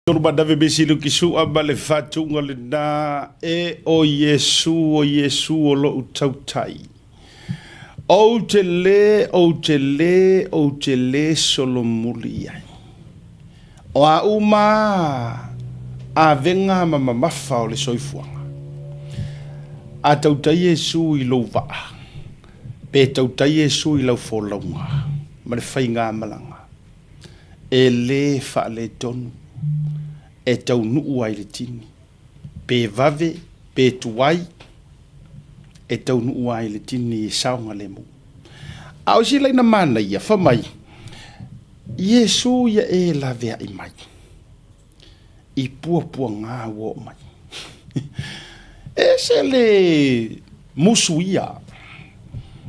Turba dave besilu kisua bale fatu ngole na o Yesu o lo utautai. O te le solo mulia. O a uma a venga mama mafa o le soifuanga. A tautai Yesu I lo waa. Pe tautai Yesu I lo folaunga. Ma le whainga malanga. E le fa le tonu. E tau nuu ai le tini. Pe vave, pe tuai, e tau nuu ai le tini e saunga le mu. Au si lai na mana ia, whamai. Yesu ia e la vea I mai. I pua ngā wo mai. E se le musu ia.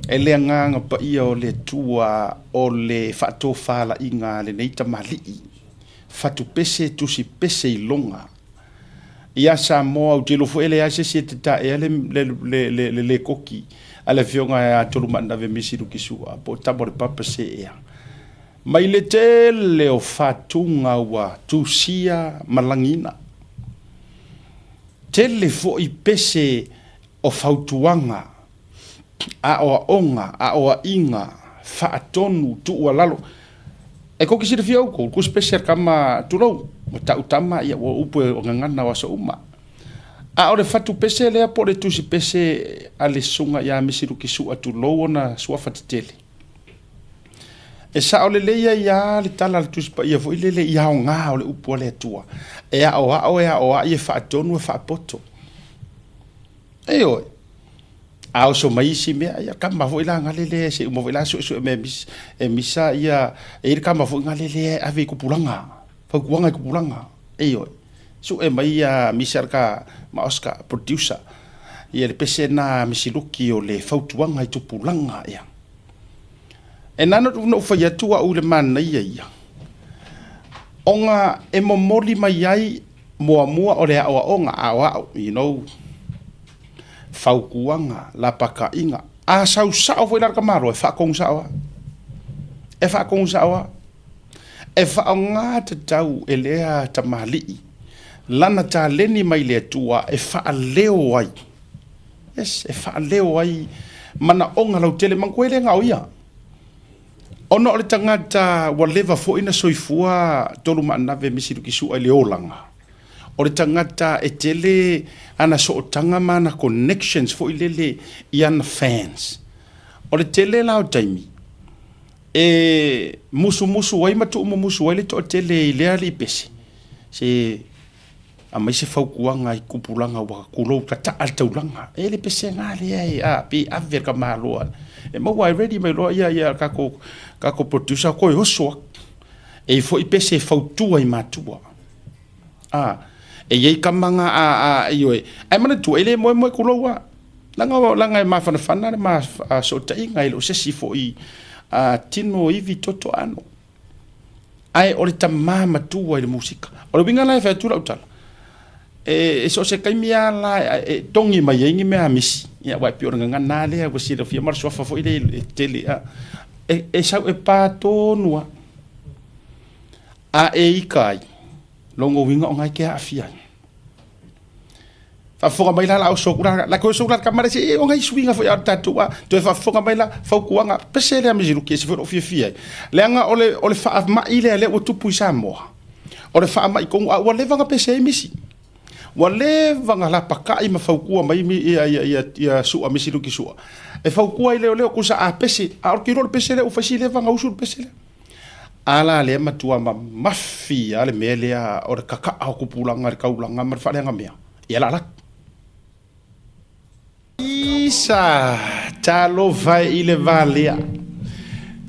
E le nganga pa ia o le tua o le whato whala I ngā le neita malii. Fatu pese tusi pese I longa. Ia sa moa o te lofo ele ase se te ta e le koki. Ale fionga e tolu manda ve misiru kisua. Po tabore papa se ea. Mai le tele o fatunga wa tusia malangina. Tele fo I pese o fautuanga. A oa onga, a oa inga. Faatonu, tu ua lalo. E ko kisi fiau ko spesial kama turau ta utama ia o upo o ngana wa so uma a ore fatu pese le po le tusi pese ale sunga ya misiru kisu atu lo na sua fatitele e sa ole le ya le tala le tusi pa ia fo ile le ia nga ole upo le tua e a o ia fa tonu fa poto e oi au so mai si me ia kama vo ila ngalele se mo ila so me misa ia e kama vo ngalele ave ku pulanga fa kuanga ku pulanga e yo so e mai ia misa ka ma Oscar producer ia le pese na misiluki o le fautuanga I tu pulanga ia e nana no fa ia tua o le man ia onga e momoli mai ai moa o le onga a you know faukuanga la paka inga a sau foi la kamaro e fa kong sawa e fa nga te tau elea tamali lana ta leni mai le tua e fa leo ai yes e fa leo ai mana onga lau tele mankwele nga oia ono le tangata whatever fo ina soifua tolu mana ve misiru kisu ai le olanga o le tangata e tele ana so tanga mana connections fo ilele iana fans o le tele la o taimi e musu wai matu musu wai le to tele ile ali pese se ama se faukuanga I kupulanga wa kulo kata altaulanga e le pese ngale ai a pe aver ka malo e mo wai ready mai lo ia kako producer ko hoso e fo I pese fautua I matua e yei kamanga ioi ai mana tu ele mo kulo wa langa ma fana ma so tai ngai lo se sifo I tino ivi toto ano ai o le tamama tu wa le musika o le binga la fa tu la utala e so se kai mia la tongi mai yengi me amisi ya wa pio nga na le wa si le fia mar so fa fo ile tele e sa e pa tonua e ikai longo winga o ngai ke afia fa fonga mai la o sokura la ko sokura kamare se o ngai swinga fo ya tatua to fa fonga mai la fa kuanga pese le amiziru ke se fo fia le anga ole fa ma ile le o tupu sa mo ole fa mai ko o le vanga pese misi o le vanga la paka I ma fa kua mai mi ia su amiziru ki su e fa kua ile ole ko sa a pese a o ki ro pese le o fa si le vanga usul pese le ala le matua ma mafia le melea o kaka a ko pulanga ka ulanga mar fa le nga mea ia la Isa talo vai ile valia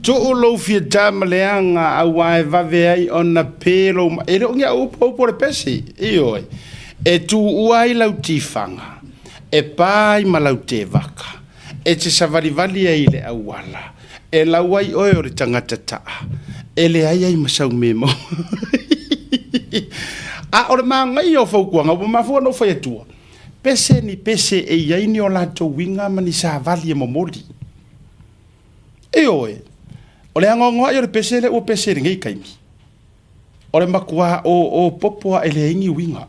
to lo fi tamleanga awai vave ai ona pelo ele ngia upo le pesi io e tu uai lautifanga e pai malaute vaka e te savarivali ile awala e lawai o le tangata ta ele ai masau memo a o manga io fo kuanga ma fo no fa tua pese ni pese e yaini o lato winga mani sa vali e momoli e oe o le angonga i o le pese le o pese ringi kaimi o le makua o popoa e le ingi winga.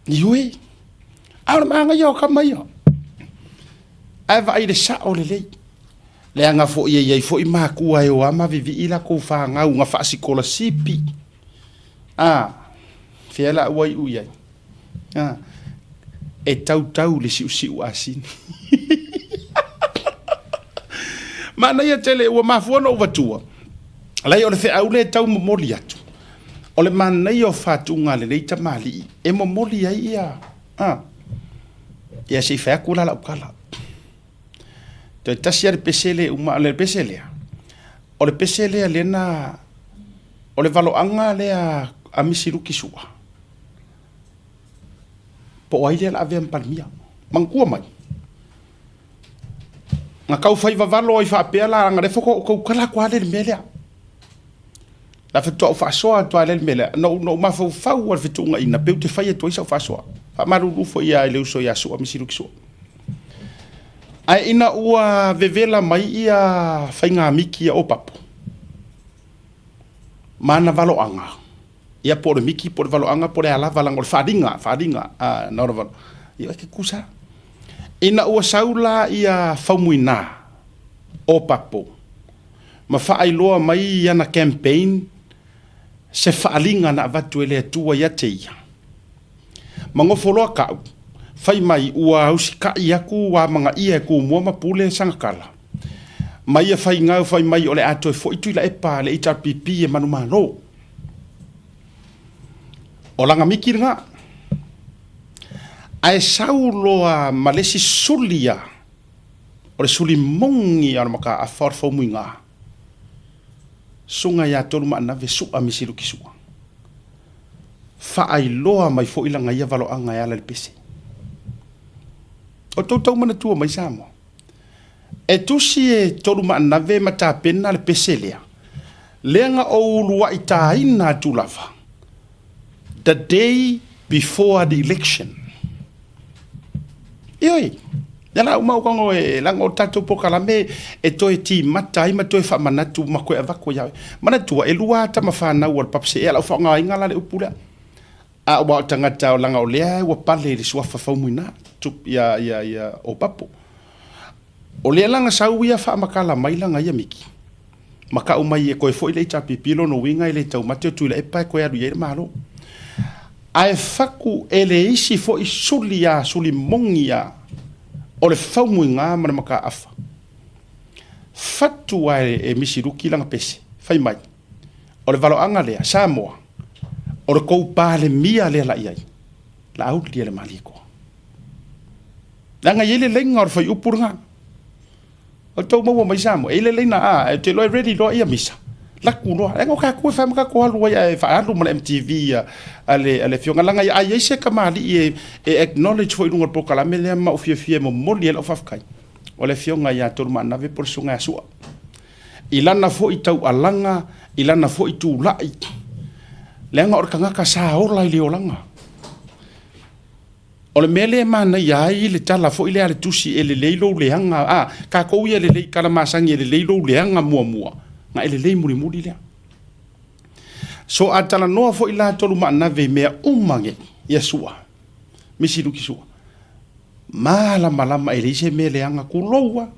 Iui, au le maanga iau kamai o. Ai vai le sa o le lei. Le anga fo iei fo i makua e o ama vivi ila kou wha ngau ngā wha sikola sipi. Fiala uai uiai. E tau le siu asini. Mana ia tele ua mafuana o vatua. Lai o le fe au le tau momoli atu. O le mana ia o whatunga le leita mali. E momoli ai ia. Ia se fea kula la ukala. Te tasia le pesele uma le pesele. O le pesele le na o le valoanga le a misiruki sua. Po ai le la ave palmia. Mangkua mai. Nga kau fai vavalo i fa pela nga le foko ko kala kwa le mele. La fe to fa so to le mele. No ma fo fa o fe tunga ina pe te fai to isa fa so. Fa maru fo ia le uso ya so misiruki sua. Ai ina ua vevela mai ia whainga miki o papo. Mana valoanga. Ia pore miki, pore valoanga, pore ala valango. Wharinga. Naura valo. Ia ke kusa. Ina ua saula ia whaumuina o papo. Ma whaailoa mai ia na campaign se whaalinga na avatu ele atua ia te ia. Mangofoloa kau. Fai mai ua ausika iaku wa manga ia ku mua mapule sangakala. Mai fai ngau fai mai ole ato fo itu la epa le HRPP e manu mano. Olanga mikir nga. Ai sauloa malesi sulia. Ole suli mongi ana maka afar fo muinga. Sunga ya tolu ma na ve su amisiru kisua. Fa ai loa mai fo ilanga ia valo anga ya le pese. O tau mana tua mai samo. E tusi e tolu ma nave mata pena le peselea. Lenga o lua itaina tulava. The day before the election. Ioi. Yana uma kongo e langa o tatu pokala me e toi ti mata ima toi fa manatu mako e vako ya. Manatua e lua ta mafana o papse e la fa nga ingala le upula. A wa tangata o langa o lea wa pale le swafa fa muina. Ya o papo. O le langa sauia fa makala mai langa ia miki. Maka o mai e koe foi le HRPP no winga ile tau mate tu le pa koe adu ye malo. Ai faku ele isi foi sulia suli mongia. O le faumuinga mana maka afa. Fatu ai e misiruki langa pese. Fai mai. O le valo anga lea Samoa. O le kou pale mia lea la iai. La au lia le maliko. Nanga yele lenga or fai upuranga. O tau maua mai samo. Ele leina te loi ready loa ia misa. Laku loa. Engo ka kue fai maka koa lua ia e wha alu mana MTV ale fionga langa ia ai se kamali e acknowledge fo ilunga pokala me lea ma ufia mo moli ele o fafkai. O le fionga ia tolu ma nave por sunga ya sua. Ilana fo i tau alanga, ilana fo i tu lai. Lenga or kangaka sa orla ili olanga. O le mele mana iai le tala fo ile ale tusi ele leilo leanga ka kou ia le kala masangi ele leilo leanga mua nga ele lei muri lea so atala noa fo ila tolu ma nave mea umange Yesua misi luki sua malama ele se mele anga kuloua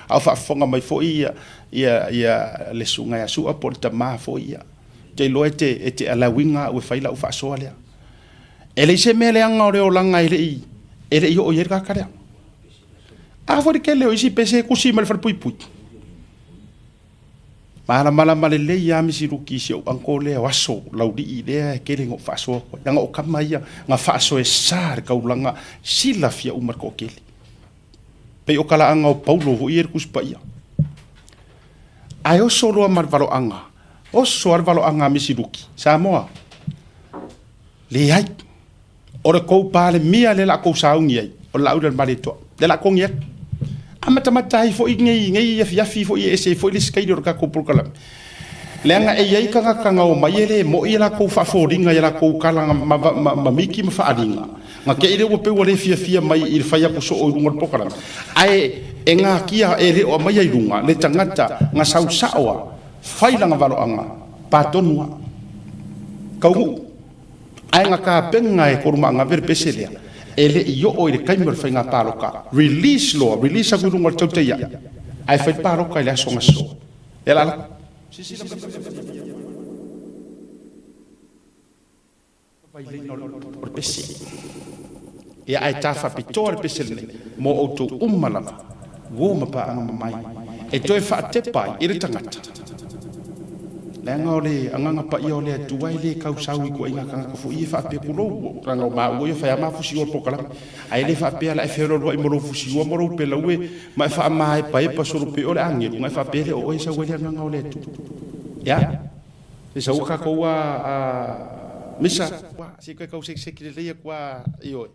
au fa fonga mai fo ia le sunga Yesua porta ma fo ia te loete ete ala winga u faila u fa so lea ele se mele anga o langa ele o yerga karea a fo de kele o isi pese kusi mal far pui mala le ya misi ruki se o anko le waso laudi ile kele ngo fa so nga o kamaya nga fa so e sar ka ulanga sila fia umar ko kele pe o kala anga o paulo o yer kuspa ia ayo solo mar valo anga o so ar valo anga misi ruki Samoa le ai ora kou pale mia le la kou saungi ai o la udan malito le la kongi amata fo ngai yafi fo ese fo le skai ka ko pulkala le anga e ai kanga o mai ele mo ila ko fa fo ringa ila ko kala ma miki ma fa adinga nga ke ile o pe o le fia mai il fa ya ko so o ngol pokala ai enga kia ele o mai ai lunga le tangata nga sau sawa failanga valoanga patonua kau ai nga ka penga e koruma nga ver peselia ele yo o ile kaimer fainga paloka release law release agu ngol tauteya ai fai paloka ile songa so ela vai le no pesi e ai tafa pitor pesele mo auto ummalava wo mapa anga mai e toi fa te pai ire tangata lenga ole anga pa i ole tu wai le kau sau ko inga kanga fu i fa pe kulo ranga ma wo yo fa ma fu si o pokala ai le fa pe ala e fero ro i mo fu si o mo ro pe la we ma fa mai pa e pa so pe ole angi ma fa pe le o isa we anga ole tu ya e sa ka ko wa misa si ko kau se ki le kwa io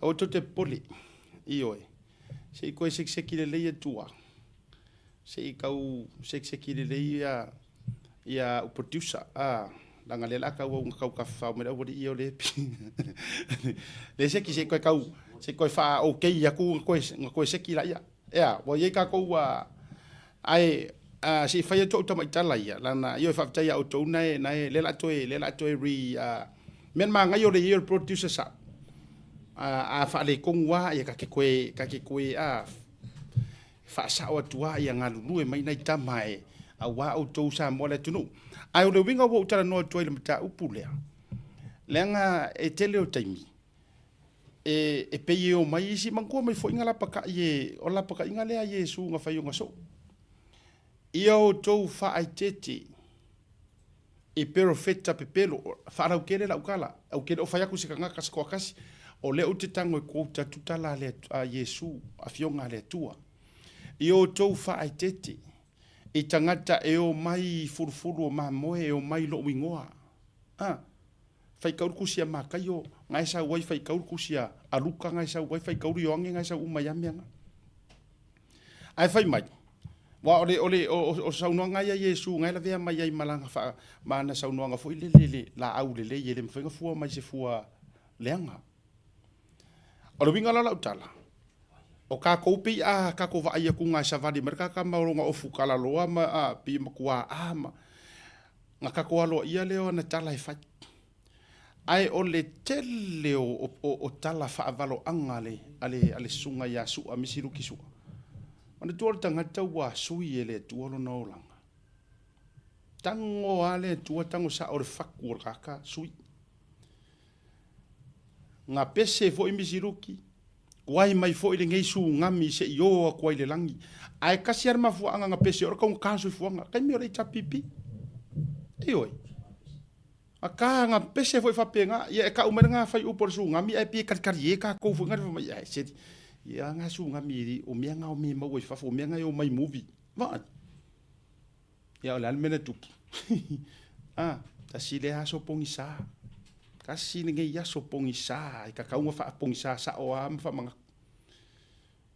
o to te poli io se ko se ki le tua se kau se ki le ia o producer langa le la kau ka fa me o io le le se ki se ko kau se ko fa okay ya ko se ki la ya wo ye ka ko ai si fa to to mai tala ia lana io fa ta ia o to na le la to ri men ma nga yo le io producer sa fa le kongwa ia ka ke koe fa sa o tua ia ngalu e mai nai tamai a wa o to sa mo le tunu ai o le winga wo tala no to ile mata upulea lenga e tele o taimi e pe o mai si manko mai fo inga la paka ye o la paka inga le a yesu nga fa yo nga so io to fa ai tete e perfetta pepelo fa ra ukele la ukala au kele o fa yaku se kanga kas ko kasi o le o te tango e ko ta tutala le a yesu a fionga le tua io to fa ai tete e tangata e o mai furfuru o mamoe e o mai lo wingoa fai kauru kusia makayo ngai sa wai fai kauru kusia aluka ngai sa wai fai kauru yoange ngai sa umayamianga ai fai mai wa ole o sauno ngai yesu ngai la vea mai ai malanga fa mana sauno nga foi le la au le ye mfenga fua mai se fua leanga o lo winga la utala o ka ko pi ka ko va ia ku ngai sa vadi merka ka mauronga o fukala loa ma pi makua ma nga ka ko alo ia leo na tala e fa ai o le tele o tala fa avalo angale ale sunga ya su a misiru kisu ona tuor tanga tawa sui ele tuolo no langa tango ale tua tango sa o faku kaka sui nga pese fo imisiruki wai mai fo ile ngei su ngami se yo ko ile langi ai kasiar ma fu anga nga pese o ka su fu anga kai mi ore chapipi oi aka nga pese foi fa penga ye ka umere nga fai upor su ngami ai pi kar ye ka ko fu nga mai ai se ya nga su ngami o mi nga o mi ma wo fa fo mi nga yo mai movie va ya la almena tu ta si le aso pongisa kasi nge ya so pongisa ka ka nga fa pongisa sa o am fa manga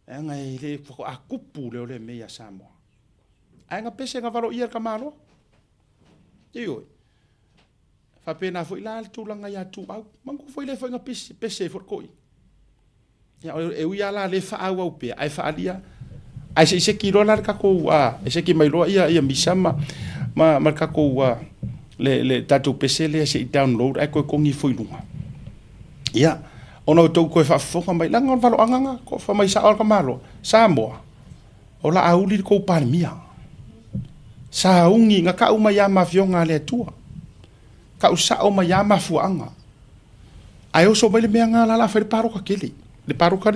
nga ile ko akupu le me ya samo ai nga pese nga valo ia ka malo io fa pena foi la tu langa ya tu au mangu foi le foi nga pese for koi ya e uia la le fa au pe ai fa alia ai se kilo la ka ko e se ki mai lo ia misama ma ka ko le tatu pese le se download ai ko ngi foi lunga ya ono to ko fa fo mai langa valo anga ko fa mai sa ka malo sa mo o la auli ko palmia sa ungi nga ka uma ya mafionga le tua ka usa o ma ya mafuanga ai o so bele me nga la fa paro ka kele le paro ka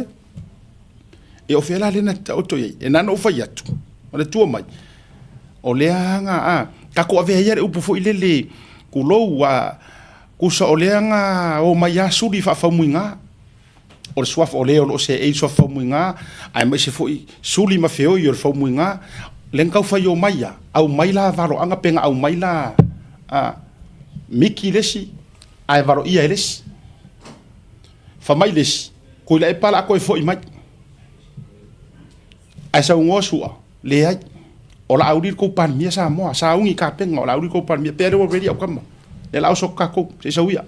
e o fela le na o to e na no fa yatu o le tua mai o le anga ka ko ave ia upu fo ile ku lo wa ku sa o le anga o ma ya suli fa muinga o swaf o le o se e so fa muinga ai me se fo suli ma feo yo fa muinga len kau fa yo maia au maila varo anga penga au maila miki lesi ai varo ia lesi fa mai lesi ko la e pala ko fo i mai ai sa ngosua le ai o la auri ko pan mia sa mo sa ungi ka penga o la auri ko pan mia pero already au kama le la so ka ko se sa uia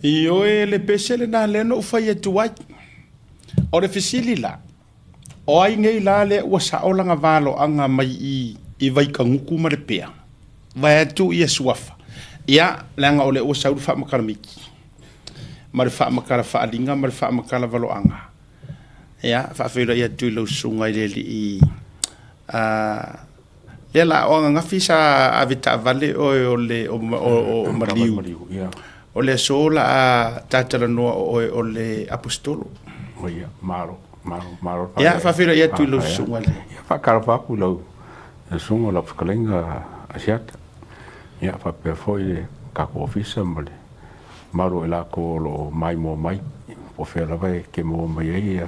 io e le pesele na le no fa ye tuai o le fisili la o ai ngei la le ua saolanga valo anga mai i vai kanguku ma le pea vai atu ia suafa ia langa o le ua saulu wha makala miki ma le wha makala wha alinga ma le wha makala valo anga ia wha whira ia tui lau sunga i le li i le la o ngafi sa avita vale o le o maliu o le sola a tatala noa o le apostolo ia maro ia fa fira ia tu lo sunga le ia fa karfa ku lo sunga la fkalenga asiata ia fa pe foi ka ko ofisa male maro ela ko lo mai mo mai o fe la vai ke mo mai ia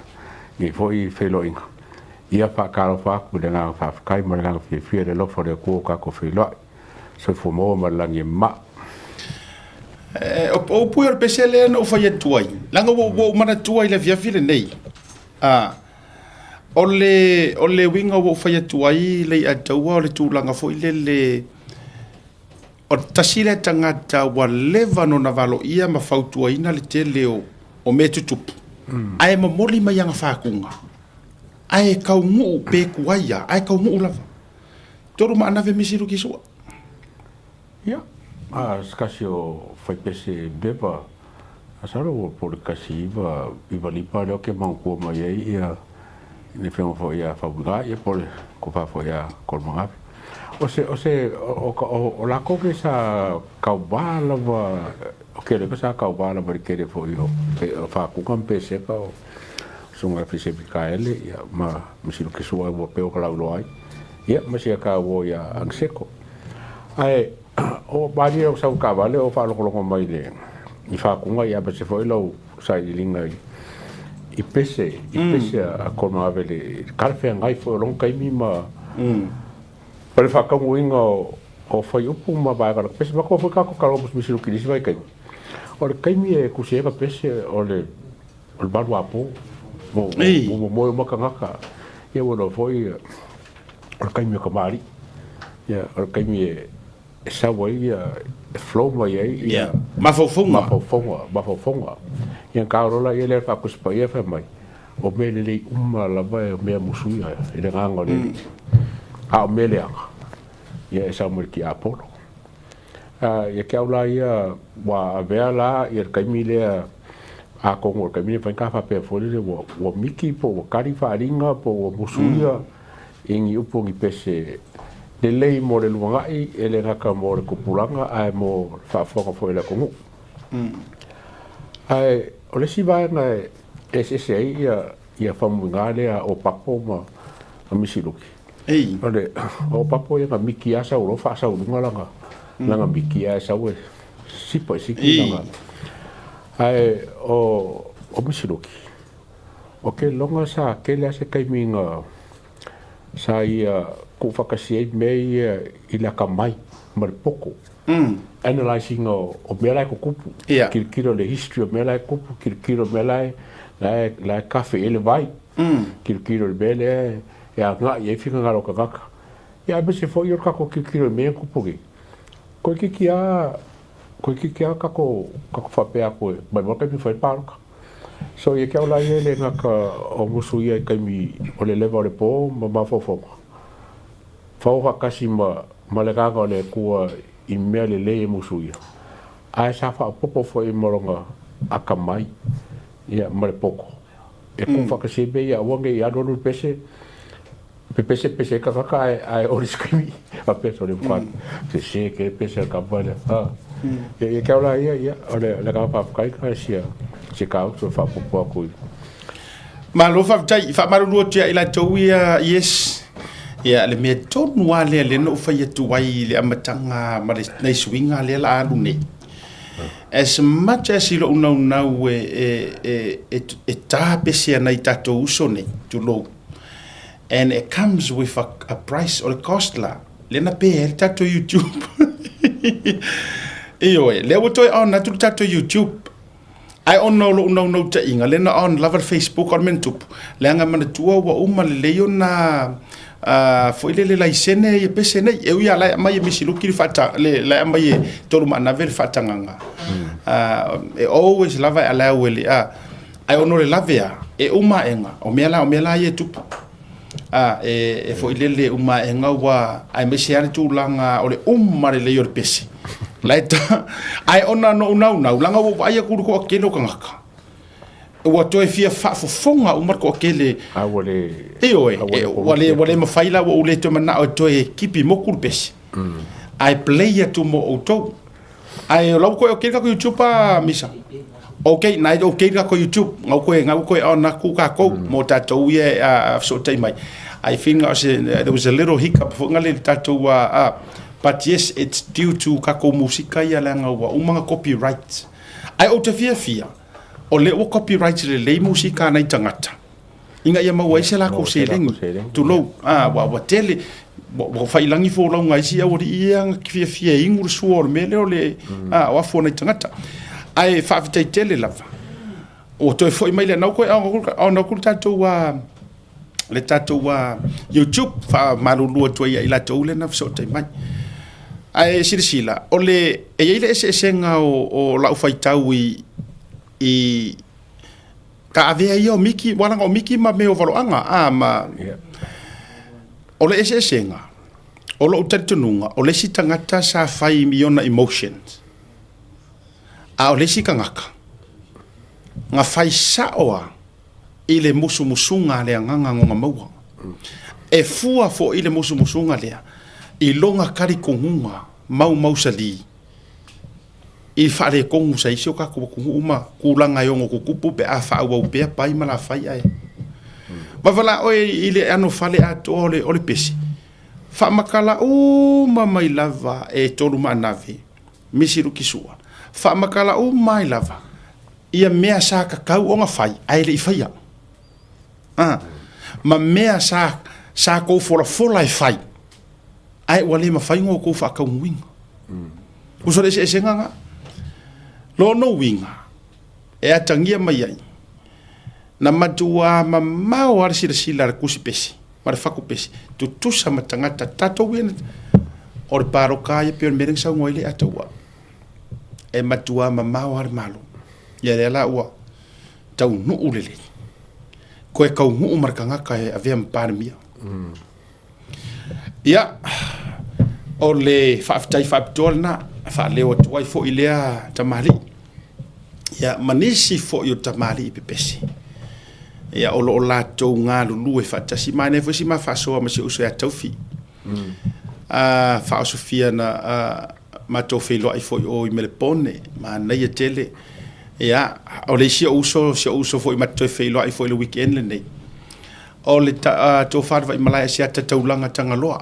ni foi felo in ia fa karfa ku le nga fa kai mo nga fi le lo fo le ko ka ko fe lo so fo mo ma la ni ma o puer pesele no fa ye tuai langa wo mana tuai le via file nei o le winga wo fa ye tuai le ataua o le tūlanga fo le o tasile tangata wa leva no na valo ia ma fautuaina le te leo o me tutupu ai ma moli mai anga whakunga ai kaungu pe kuaia ai kaungu lava toru ma anave misiru ki sua ia skasio fai pese beba asaro o por kasi iba lipa lo ke mangu mai ia ne fengo fo ia fa buga ia por ko fa fo ia ko manga o la ko ke sa kaubala va o ke le sa kaubala por ke le fo io fa ku kan pese ka sunga fise bikaele ia ma misilo ke suwa wo pe o la lo ai ia ma sia ka wo ia angseko ai o bari o sa ka vale o fa lo mai le i fa ku ia ba se fo lo sa i linga i pese a kona avele kalfe ngai fo long kai mi ma pare fa ka muinga o fa upu ma ba ga pese ba ko fa ka ko bus misilu ki disi vai kai o kai mi e ku se ka pese o le ba wa po mo ka ngaka e wo no foi o kai mi ka mari ya o kai mi e sa wai flow mai ia mafofonga ia ka rola ia le fa ku spa ia fa mai o mele le uma la vai me musuia ile nganga le a mele anga ia sa mo ki apolo ia ka ola ia wa avela ia ka mi le a ko mo ka mi fa ka fa pe fo le wo miki po kari fa ringa po musuia ingi upo ngi pese le lei mo le luangai e le ngaka mo le kupulanga ai mo whaafonga fo le kongu. Ai, o le siwa na SSA ia whamunga lea o papo ma a misiruki. Ei. O papo ia ka miki asa uro whaasa urunga langa miki asa ue sipa siki langa. Ai, o misiruki. O ke longa sa ke le ase kaiminga sa ia ko whakasiei mei i la kamai ma le poko. Analysing o mea ko kupu. Kirikiro le history o mea kupu, kirikiro mea lai kafe ele vai. Kirikiro le mele e a ngā i e whika ngaro ka kaka. Ia bese fo i o kako kirikiro mea kupu ki. Koe kiki a kako whapea koe, mai waka mi whai pāroka. So ia kia ola i ele ngaka o musu ia i kaimi o le lewa o le pō ma mafofonga. Whauha kasi ma le kanga o le kua i mea le le e musu ia. Ai sa wha popo fo i moronga a kamai ia ma le poko. E kua whakasebe ia wange i anonu pese pese kakaka ai oris kaimi a pese o le mkwani. Se ke pese a kamai e kia ola ia o le kanga whapkai ka sia se ka au so wha popo a kui. Ma lo whaptai, whamarunua tia ila tau ia yes. Ia le mea tonu a lea no whai atu wai le amatanga ma le nei swinga lea la alu nei. As much as ilo unau e tā pese ana I tato uso nei, tu lo. And it comes with a price or a cost la. Lena pe e tato YouTube. Iyo e, lea wato e on na tu tato YouTube. Ai on no lo no ta inga lena on lava Facebook on mentup. Lea mana tua wa uma le leo na foi le laisene e pese nei e ia la mai misi luki fata le la mai tolu mana ver fata nganga. E always lava ala weli I ono le lavea e uma enga o mela ye tupu e fo ilele uma enga wa ai me se tu langa o le le yor pesi laita ai ona no una langa wo ai ku ko kelo kangaka wa to e fia fa fo fonga uma ko kele wale ma faila wo le to mana o to e kipi mo ku pesi ai play to mo auto ai lo ko ke ka YouTube pa misa okay nai okay ka ko YouTube ngau ko ona ku ka ko mo ta to ye so tai mai I think there was a little hiccup for ngale ta to but yes it's due to ka ko musika ya langa wa umanga copyright ai o te fia o le o copyright le musika nai tangata inga ia mau se la ko se lengi tu lo wa tele wa failangi fo lo ngai sia o ia fia ingur suor mele o le wa fo nai tangata ai fa vitai tele lava o to foi mai le nau ko na ku tato le tato YouTube fa malulu to ia ila to le na so tai mai ai sila o le e ile se nga o la fai tau i ka ave io miki wala o miki ma me o valo anga ma o le se nga o lo tatununga o le sitangata sa fai miona emotions o le sikangaka nga fai saoa ile musumusunga le nganga nga maua e fua fo ile musumusunga le i longa kari kongunga mau sali i fare kongu sa iso ka ko uma kulanga yongo ko kupu pe afa wa pe pai mala fai ai ma vala o ile ano fale at ole pesi fa makala o mama I lava e tolu manave misiru kisua fa makala o mai lava ia mea sa ka kau o nga fai ai le faia ma mea sa ko fola e fai ai wale ma fai ngo ko fa ka winga uso le se nga lo no winga e atangia mai ai na matua ma o ar sila kusi pesi mar fa ku pesi tu sa matangata tato win or paro kai pe mereng sa ngoile atawa e matua ma o ar malo ya la wa tau no ulele ko e kau mu markanga kai avem parmia ya ole faftai faptolna fa leo tuai fo ilea tamali ya manisi fo yo tamali pepesi ya olo la to nga lu e fata si mane fo si ma fa so ma se uso ya tofi fa sofia na ma to fe lo ai fo o me le pone ma na ye tele ya ole si uso fo ma to fe lo ai fo le weekend le nei ole to fa va malaya si ata taulanga tanga loa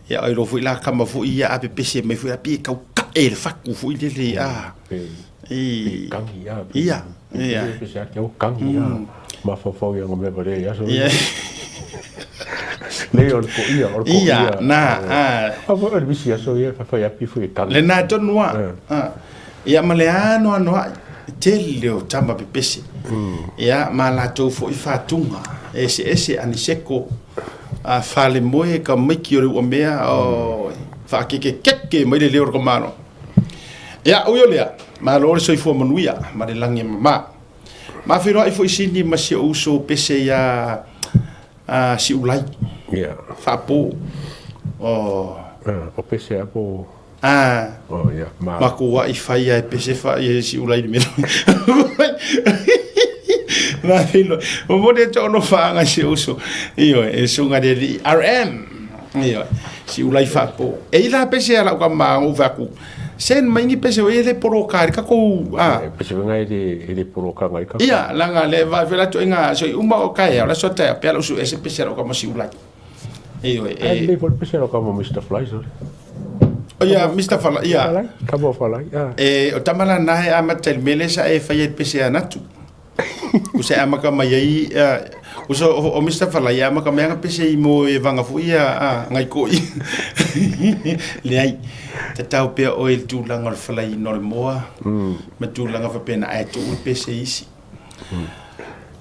ya ai lo fu la kama fu ia a pepesi me fu a pi ka e le faku fu ile le ia pesa ke o kangi ma fo ya ngome bare ya so le or ko ia na a vo el bisi so ya fa ya pi fu kangi le na to noa ia maleano no telio tamba pepesi ia mala to fo fa tunga ese aniseko a fale moe ka miki o mea o fa ke mai le or ko mano ya o yo lea ma lo so fo manuia ma le langi ma firo ai fo sini ma se uso pese ya si ulai ya fa po o pese apo ya ma ko wa fai ya pese fa si ulai me na filo o mode to no fa nga se uso io e sunga de RM io si ulai fa po e la pese ala ka ma o va ku sen maingi pese o ele porokar ka ko pese ngai ele porokar ngai ka ia langa le va vela to nga so uma o kai ala so ta pelo su ese pese ro como si ulai io le por pese ro como Mr. Flyzer ia Mr. Fala ia cabo fala o tamala na e amatel melesa e fa pese anatu usa amaka mai uso o Mr. Fala ia amaka mai pese mo e vanga fu ia ngai ko le ai te tau pe o il tu langa fala I no moa ma tu langa fa pena ai tu pese isi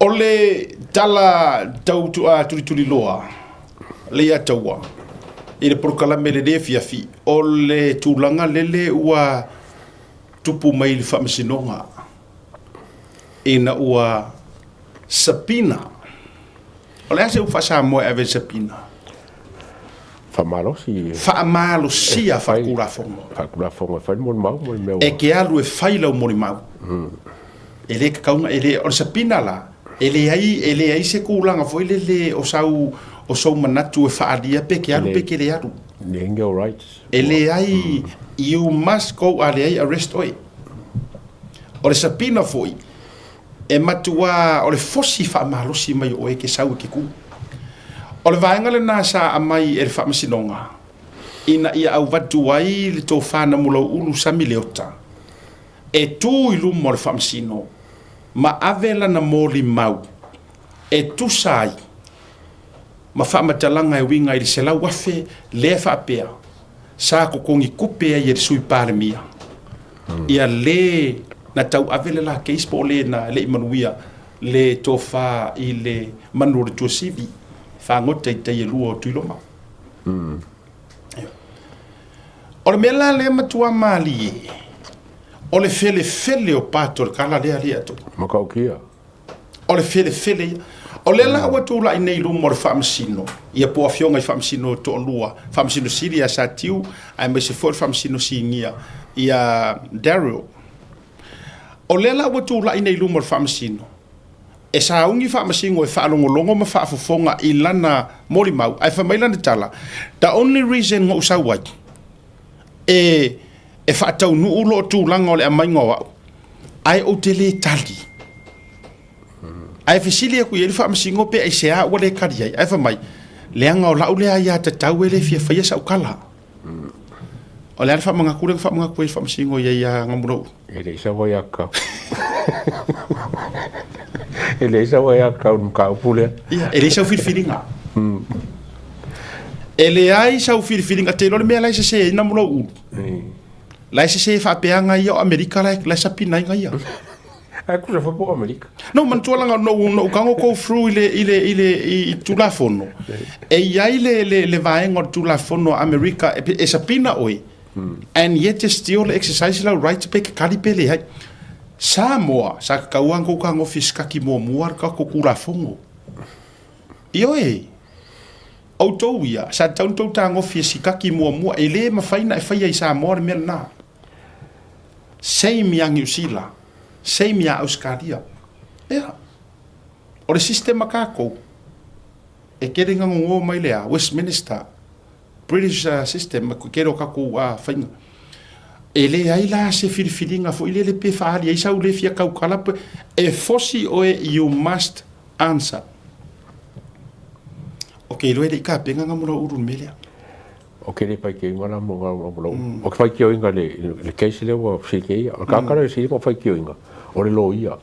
ole tala tau tu tu loa le ia taua ile porkala mele de fiafi ole tu langa lele ua tupu mai le famisinonga ina ua Sapina. O le ase ufa sa moe ave sapina. Famalosi. Faamalosia fakulafongo. Fakulafongo fai mo mau mo meu. E ke alu e fai lau mori mau. Ele ka kaunga ele o sapina la. Ele ai se kulanga foi le o sau manatu e faalia pe ke alu pe ke le alu. Legal rights. Ele ai you must go ale ai arrest oi. O le sapina foi e matua o le fosi faamalosi mai o e ke sau ke ku. O le vaenga le nasa amai e le whaamasinonga. Ina ia au watu ai le tō whāna mula ulu sami leota. E tū ilu mo le whaamasino. Ma avela na mōli mau. E tū sai. Ma whaamatalanga e winga i le se lau wafe le whaapea. Sā kokongi kupea i e sui pāre mia. Ia le na tau avela la keispo le na le imanuia le tō wha i le manu le tū sivi. Whangota i te lua o tuiloma. O le mela le matua mali e. O le fele o pato le kala lea to. Makau kia. O le fele. O le la watu la i nei lumo le whaamsino. Ia po afionga i whaamsino to lua. Whaamsino siri a sa tiu. Ai mai se fo le whaamsino si ngia. Ia Daryl. O le la watu la i nei lumo le whaamsino. E sa ungi whaamasingo e whaalongolongo ma whaafofonga i lana mori mau. Ai whamaila ni tala. The only reason ngā usau wai. E whaatau nu ulo o tūlanga o le amai ngā wau. Ai o te le tali. Ai whisili aku i eri whaamasingo pe ai sea ua le kari ai. Ai whamai. Leanga o lau lea ia te tau e le fia whaia sa ukala. O le ari whamanga kure whamanga kue whaamasingo i ia ngamurau. E le isa wai akau. E le isa wai akau nuka upule. Ia, e le isa whiriwhiringa. E le ai sa whiriwhiringa te lore mea lai se se ina murau ulu. Lai se se whapeanga ia o Amerika lai sa pina inga ia. Ai kusa whapo Amerika. No, man tualanga no kango ko through i tulafono. E iai le vaenga o tulafono Amerika e sa pina oi. And yet you still exercise la right to pick kalipele hai. Samoa, sa kauang ko kango fiskaki mo muar ka ko kulafongo. Io e. Autoia, sa tau tango fiskaki mo mua ele ma faina e faia i Samoa le mena. Same yang New Zealand. Same ya Australia. Yeah. O le sistema kako. E kere ngango mai lea, Westminster. British system, kero kako fainga. Ele ai la se filifilinga fo ile le pe faali, ai sa ule fia kau kalape. E fosi oe, you must answer. Ok, loe le ka penga ngamura urun melea. Ok, le pai ke ngana mo ngalo. O fai ke inga le case le wa fike. O kakara e si mo fai ke inga. O le lo ia.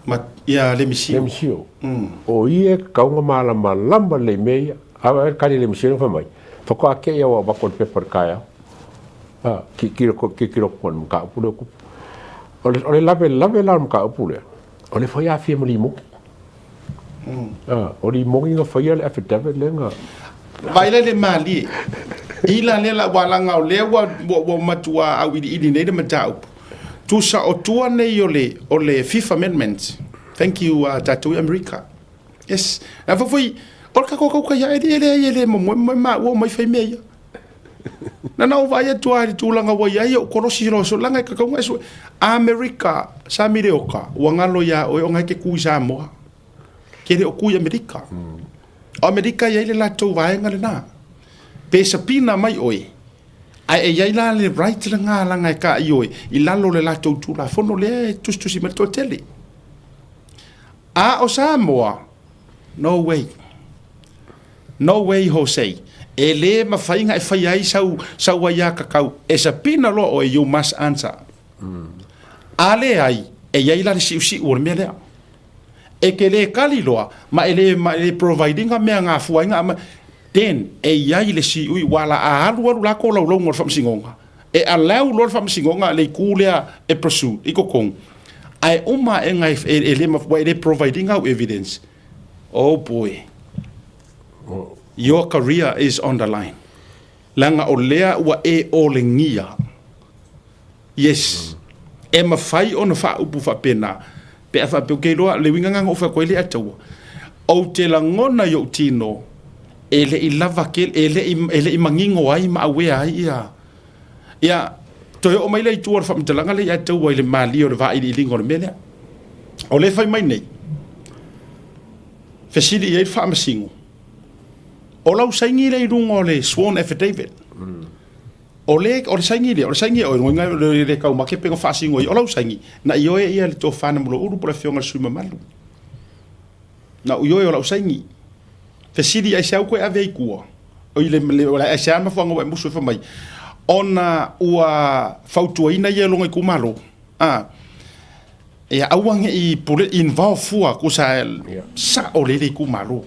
Ma ia le misio. Le misio. O ie kaunga mala malamba le meia. Ava kari le misio fa mai. Fa ko ake ia wa bakon paper kaya. Kiro kon mga upule ko. O le lave la mga upule. O le fai a fia mo limo. O li mo inga fai le affidavit le nga. Vai le mali. Ila le la walanga o le wa matua au ili nei de matau. Tu sa o tua nei o le Fifth Amendment. Thank you Tatu America. Yes. Na foi o ka ko ya ele mo ma o mai fai meia. Na o vai tua tu langa wa ya o korosi ro so langa ka ko eso America sa mireoka o ngalo ya o ngai ke ku sa mo. Kere o ku America. Amerika ia le latou vaenga le na. Pe sapina mai oi. Ai ia ila le right le ngā langa e ka i oi. I lalo le latou tula fono le tustusi me to tele. A o Samoa. No way. No way, Jose. E le mawhainga e whai ai sau ai a kakau. E sapina lo oi you must answer. A le ai. E ia ila le siusi ua mea lea. E ke le kali loa, ma ele providing a mea ngā fuainga, then e iai le si ui wala a alu la ko lau ngor whamsingonga. E a lau lor whamsingonga le kūlea e pursuit, i kokong. Ai uma e ngai ele mawha ele providing au evidence. Oh boy. Your career is on the line. Langa o lea ua e o le ngia. Yes. E mawhai o na wha upu wha pena. pe afa pe ke loa le winga nga o fa ko le atua o te la ngona yo tino ele I lava ke ele I mangingo ai ma we ai ia to o mai le tuor fa mtalanga le atua le mali o le va I lingo le mele o le fai mai nei fesili e fa masingo o lau saingi le rungo le sworn affidavit o le saingi o ngoinga le kau ma ke penga fa singo o lau saingi na io e ia le to fa na mulo uru por fionga suma malu na io o lau saingi fesili ai sau ko ave ku o ile ai sa ma fa ngo musu fa mai ona ua fautua ina ia longa ku malo e awang I pole involve fua ku sa o le ku malo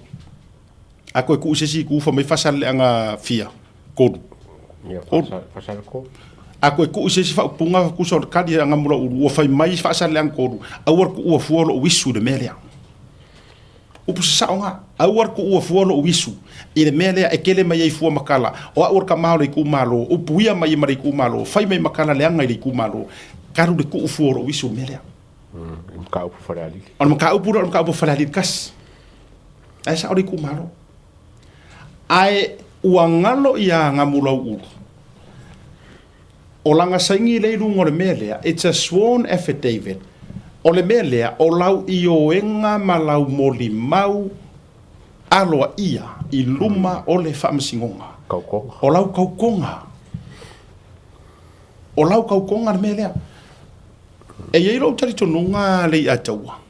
ako ku sesi ku fa mai fasal anga fia ko fasal ko ako ku sesi fa punga ku so kadi anga mula u fa mai fasal anga ko awar ku u fu lo wisu de melia u pusa nga awar ku u fu lo wisu I de melia e kele mai fu makala o awar ka malo ku malo u puia mai mari ku malo fa mai makala le anga I ku malo karu de ku fu lo wisu melia ka upu farali on ka upu farali kas ai sa ori ku malo ai uangalo ia ngamula u o langa saingi le rungo le melea it's a sworn affidavit o le melea o lau I o enga malau moli mau aloa ia I luma o le whaamasingonga o lau kaukonga le melea e iei rau tari tonunga le I ataua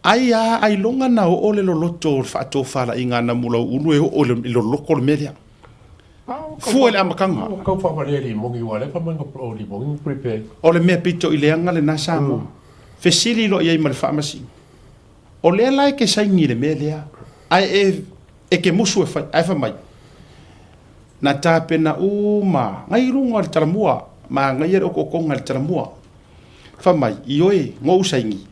ai longa na o le loloto faato fala I ngana mula ulu e o le loloko le melia fu ele amakanga ka fa fa le mongi wale fa man ko li mongi prepare o le mea pito I le anga le nasa mo fesili lo iei mal famasi o le lai ke saingi le melia ai e ke musu e fa ai fa mai na tape na uma ngai runga le taramua ma ngai e o konga le taramua fa mai ioe ngou saingi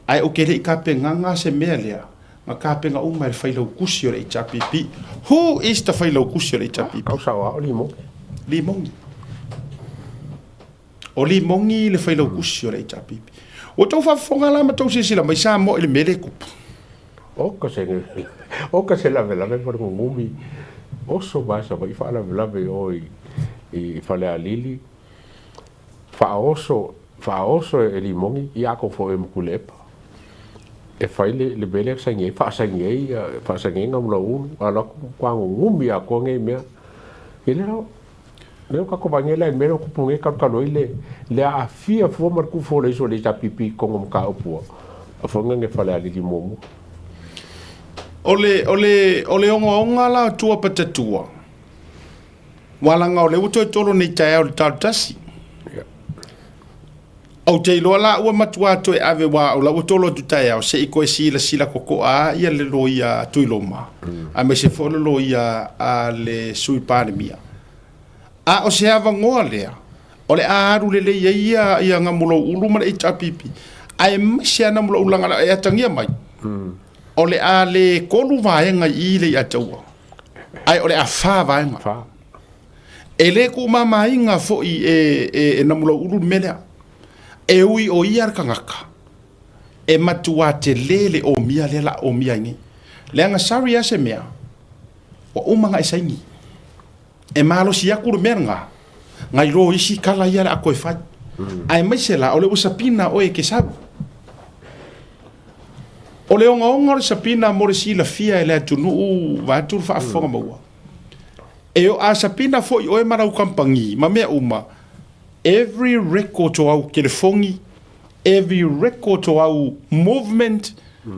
ai o kele ka penganga se melia ma ka penga uma le failo kusi o le HPP who is the failo kusi o le HPP ka sa wa limongi o limongi le failo kusi o le HPP o tau fa fonga la ma tau sila mai sa mo le mele kup o ka se la vela me por ngumi o so ba sa vai fa la vela ve oi I fa le alili fa oso e limongi I ako fo em kulepa e fai le bele sangue fa sangue ngam lo ala kwa ngumi a ko nge me ele no ka ko bangela en mero ku punge ka lo le a fia fo mar ku fo le so le ta pipi ko ngom ka opo a fo nge fa le ali momo ole onga la tua patatua wala nga ole uto tolo ni tai o tatasi o te lola ua matua to e ave wa o la utolo tu tai o se iko sila koko a ia le loia tuiloma a me se folo loia a le sui pandemia a o se ava ngoa lea o le aru le ia nga mulo ulu ma le HPP ai mse ana mulo ulanga e atangia mai o le a le kolu vaenga I le ataua ai o le a fa vaenga e le ku mama inga fo e na mulo ulu melea e ui o iar kangaka e matua te lele o mia lela o mia ngi le anga sari ase mea o umanga e saingi e malo si akuru menga ngai ro isi kala ia a koe fai ai mai sela o le usapina o e ke sabu o le onga le sapina mo le sila fia e le atunu va tur fa fonga maua e o a sapina fo o e marau kampangi ma mea uma every record to our telefongi, every record to our movement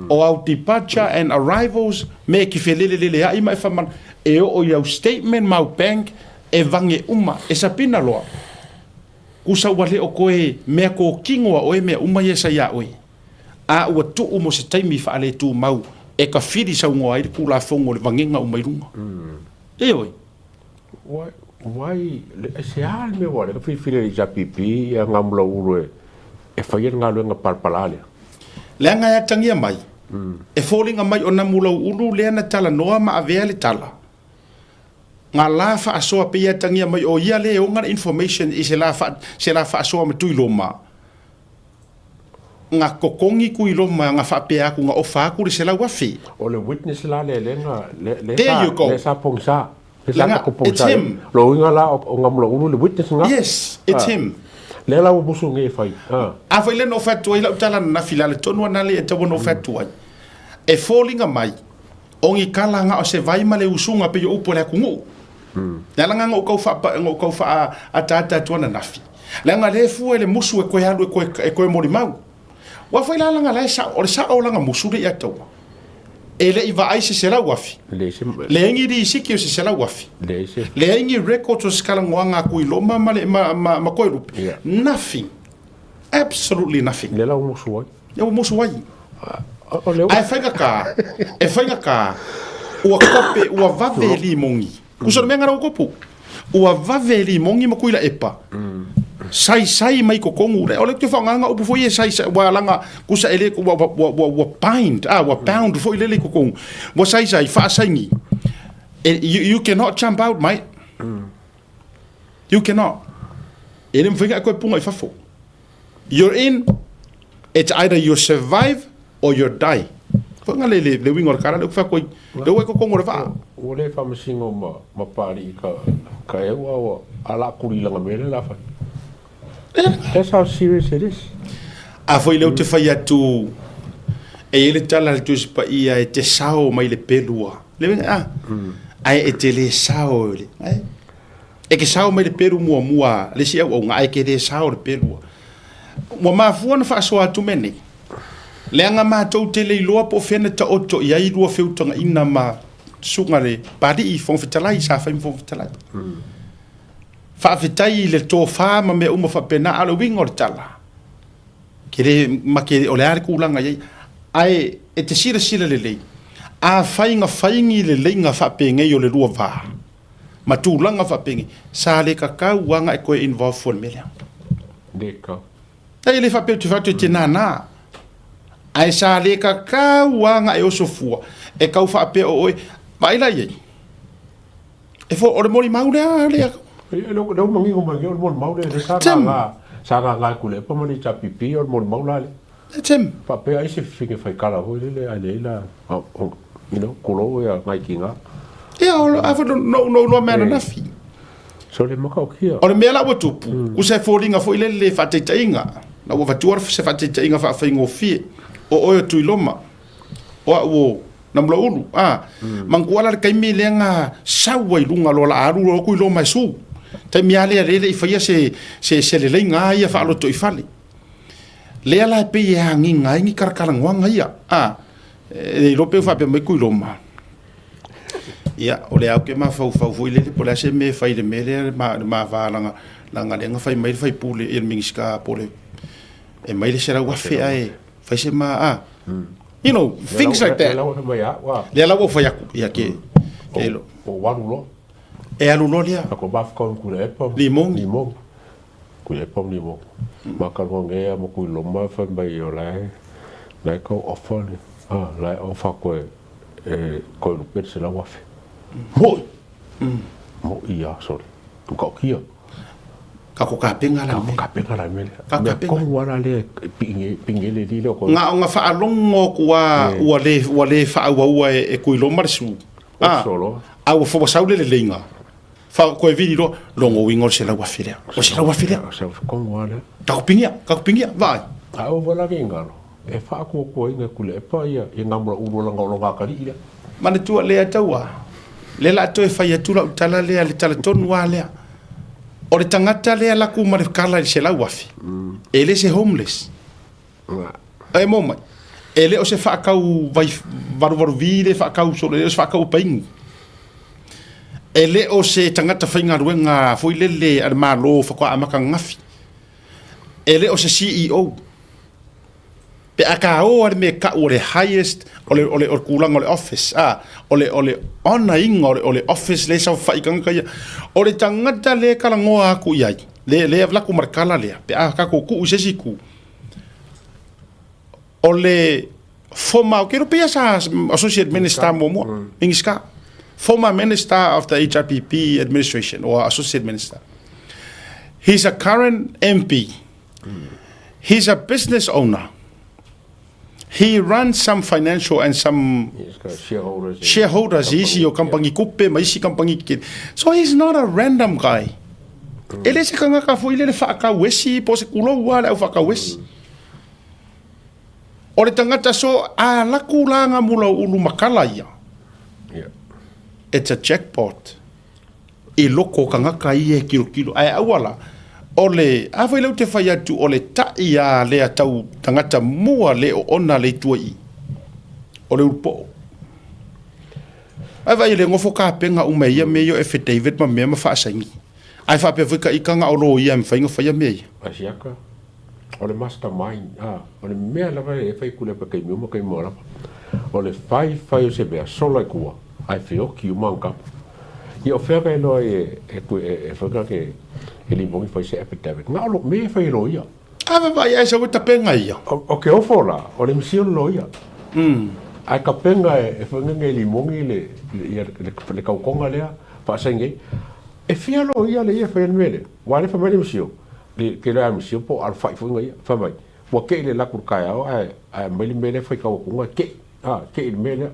or our departure and arrivals, me ki felelele ai mai faman e o your statement mau bank e vange uma e sapina loa kusa wale o koe me ko kingoa o e me uma ye sa ya oi a o tu mo se taimi fa ale tu mau e ka fidi sa ngoa i ku la fongo le vangenga o mai runga e oi wai se al me wale ka fili ja pipi ya ngamlo uru e fa yer ngalo nga parpalale le nga ya tangia mai e falling mai ona mulo uru le na tala noa ma avele tala nga la fa aso pe ya tangia mai o ia le o nga information i se la fa aso ma tuilo ma nga kokongi ku ilo ma nga whapea ku nga ofa ku le se lau afi. O le witness la le There you go. le sa pongsa. Le Langa, sa ko pongsa. it's him. Lo inga la o nga mlo ulu le witness nga. Yes, it's him. Le la o busu nge fai. A foi le no fatu ai lau tala na fila le tonu ana le e tawa no fatu ai. E fōlinga mai, o ngi kala nga o se vai ma le usunga pe yo upo le kungu. Na langa nga o kau wha a tata tuana nafi. Langa le fu le musu e koe halu e koe mori mau. Wa foi la langa le sa o langa musu le ia taua. E le iwa ai se lau afi. Le ingi di isiki o se lau afi. Le ingi record o se kala ngoanga kui loma ma koe rupi. Nothing. Absolutely nothing. Le la o musu ai. Le o musu ai. Ai whainga ka, ua kope, ua vave li mongi. Kusona mea ngara o kopu. Ua vave li mongi ma kuila epa. Sai mai ko kongu. Ole te whanganga upu foi e sai, wa langa, kusa ele, wa pound, foi lele ko kongu. Wa sai, whaasaingi. You cannot jump out, mate. You cannot. E rem whainga koe punga I whafo. You're in, it's either you survive, or you die. Ko nga le wingo kara le fa koi. Le ko kongo le fa. O le fa masingo ma pari ka e wa ala kuri langa mele la fa. That's how serious it is. A foi le te fai atu e ele tala le tu pa ia e te sao mai le pelua. Le ai e te le sao le. E ke sao mai le pelu mua le si au nga ai ke le sao le pelua. Mo ma fuana fa so atu mene. Le anga mātou te le iloa po whena ta oto i ai rua whiutanga ina ma sungare pari I whongwhitalai sa whaim whongwhitalai. Whawhitai le tō whāma me uma whapena alo wingo le tala. Ke re make o le are kūlanga iai. Ai e te sira le lei. A whaingi le lei ngā whapengei o le rua wā. Ma tūlanga whapengi. Sa le kakau wanga e koe involve for melea. Deka. Tai le whapeu te whatu te nānā. Ai sa le ka wanga e oso fua e kau fa pe o oi mai la ye e fo o le mori mau le e lo mangi o mangi o mori mau le sa nga ku le pa mani cha pipi o mori mau la le tem pa pe ai se fike fai kala ho le ai la you know kolo ya mai kinga ya o a fo no man na fi so le maka o kia o le mela o tupu ku se fo linga fo le fa te tainga na o va tuar se fa te tainga fa ingo fi o oyo tui loma o na mlo ulu manguala kai mi lenga sawa I lunga lo la aru o kui loma su te mi ale ale I faia se le lenga ia fa lo to I fali le ala pe ya nginga ngi karkala ngwanga ia e lo pe fa pe me kui loma ia o le au ke ma fa fu le po la se me fa ile me le ma va langa lenga fa mai fa pule il mingiska pole e mai le sera wa fe ai you know, things like that. Le la wo fa ya ke lo. O waru lo. E alu lo lia. Ko ba fa ko ku le pa. Limong. Ku le pa limong. Ma ka ngo nge mo ku lo ma fa ba yo la ko offer. La offer ko lu pe se la wa fe. Mo ia sorry. Tu ka kia. Ka ko ka penga la mele ko wala le pingele li lo ko nga fa longo kwa wa le fa wa e ku lo marsu solo au fo sa le lenga fa ko e vidi lo longo wingo se la wa file o se la wa file ko wala ka pingia vai au wala vinga e fa ko inga ku le pa ia e ngamra u lo nga ka ri mane tu le atawa le la to e fa ya tu la tala le tala tonu wala o le tangata lea laku ma le kala I se lau afi. E le se homeless. E mo mai. E le o se whaakau varu vire, whaakau solo, e le o se whaakau paingi. E le o se tangata whainga ruenga foi lele ar maa lo whakoa amaka ngafi. E le o se CEO. Pe aka o ar me ka o le highest, o le kulang o le office. O le ona inga o le office le sa whaikanga kaya. O le tangata le kala ngoa aku iai. Le avlaku markala lea. Pe aka ko ku usesiku. O le former, kero pia sa associate minister mo mo. Ingiska. Former minister of the HRPP administration or associate minister. He's a current MP. He's a business owner. he runs some financial and some He's got shareholders. shareholders isi o kampangi kupe ma isi kampangi kikiri. So he's not a random guy. Ele se kanga ka foi le whaaka wesi po se kulo ua le au whaaka wesi. O le tangata so a laku langa mula ulu makala ia. Yeah. It's a jackpot. E loko kanga ka i e kilo. Ai awala. O le awai lau te whai atu o le tai a le atau tangata mua le o ona le tua i. O le upo. Ai vai le ngofo ka penga ume ia me yo F. David ma mea ma whaasangi. Ai whape wika i kanga o lo ia me whainga whaia mea. Asiaka. O le mastermind. O le mea lava e whai kule pa kei miuma kei moa lapa. O le whai o se mea sola kua. Ai whio ki umanga. I o whea kai loa e whaka ke e li mongi whai se epidemic. Ngā lo me whai lo ia. Awa vai ai sa wita penga ia. O ke ofo la, o le misio lo ia. Ai ka penga e whanga nge li mongi le kaukonga lea. Whaasengi. E whia lo ia le ia whai mele. Wale whai mele misio. Ke loa misio po al whai whunga ia. Whai mai. Wa ke le lakur kai au. Ai mele mele whai kaukonga ke. Ke il mele.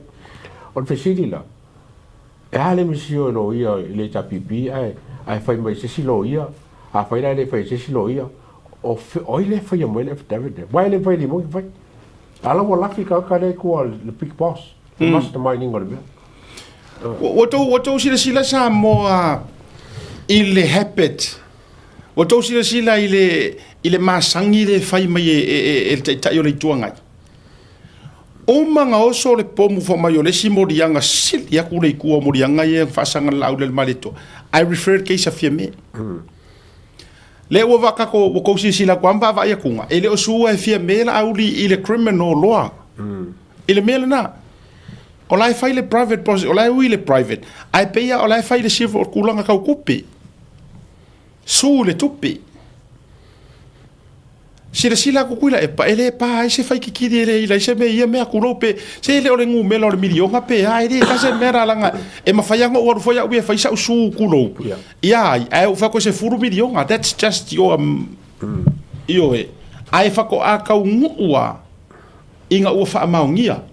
O le whesiri la. E hale misio lo ia le tapipi ai fai mai se silo ia a fai le fai se silo ia o ile fai mai le David wai le fai di mo fai ala wala ki ka le ko le big boss masterminding o le Wato sila sa mo ile habit. Wato sila ile masangi le fai mai e ta yo le tuangai. O manga o so le pomu fo mai o le si morianga sil ya ku le ku morianga e fasanga la le malito. I refer case of me. Le o vaka ko si sila kwamba va ya kunga. Ele o su e fia me la auli ile criminal law. Ile me na. O lai fai le private process, o lai ui le private. Ai peia o lai fai le civil kulanga kau kupi. Su le tupi. Sila ko kuila e pa ele pa ai se fai kikiri ele ila se me ia me akulo pe se ele o le ngu me lo le milionga pe ai de ka se mera langa e ma fai ngo o foi au fai sa su kulo ia ai o fa ko se furu milionga that's just your io e ai fa ko a ka ngua inga o fa maungia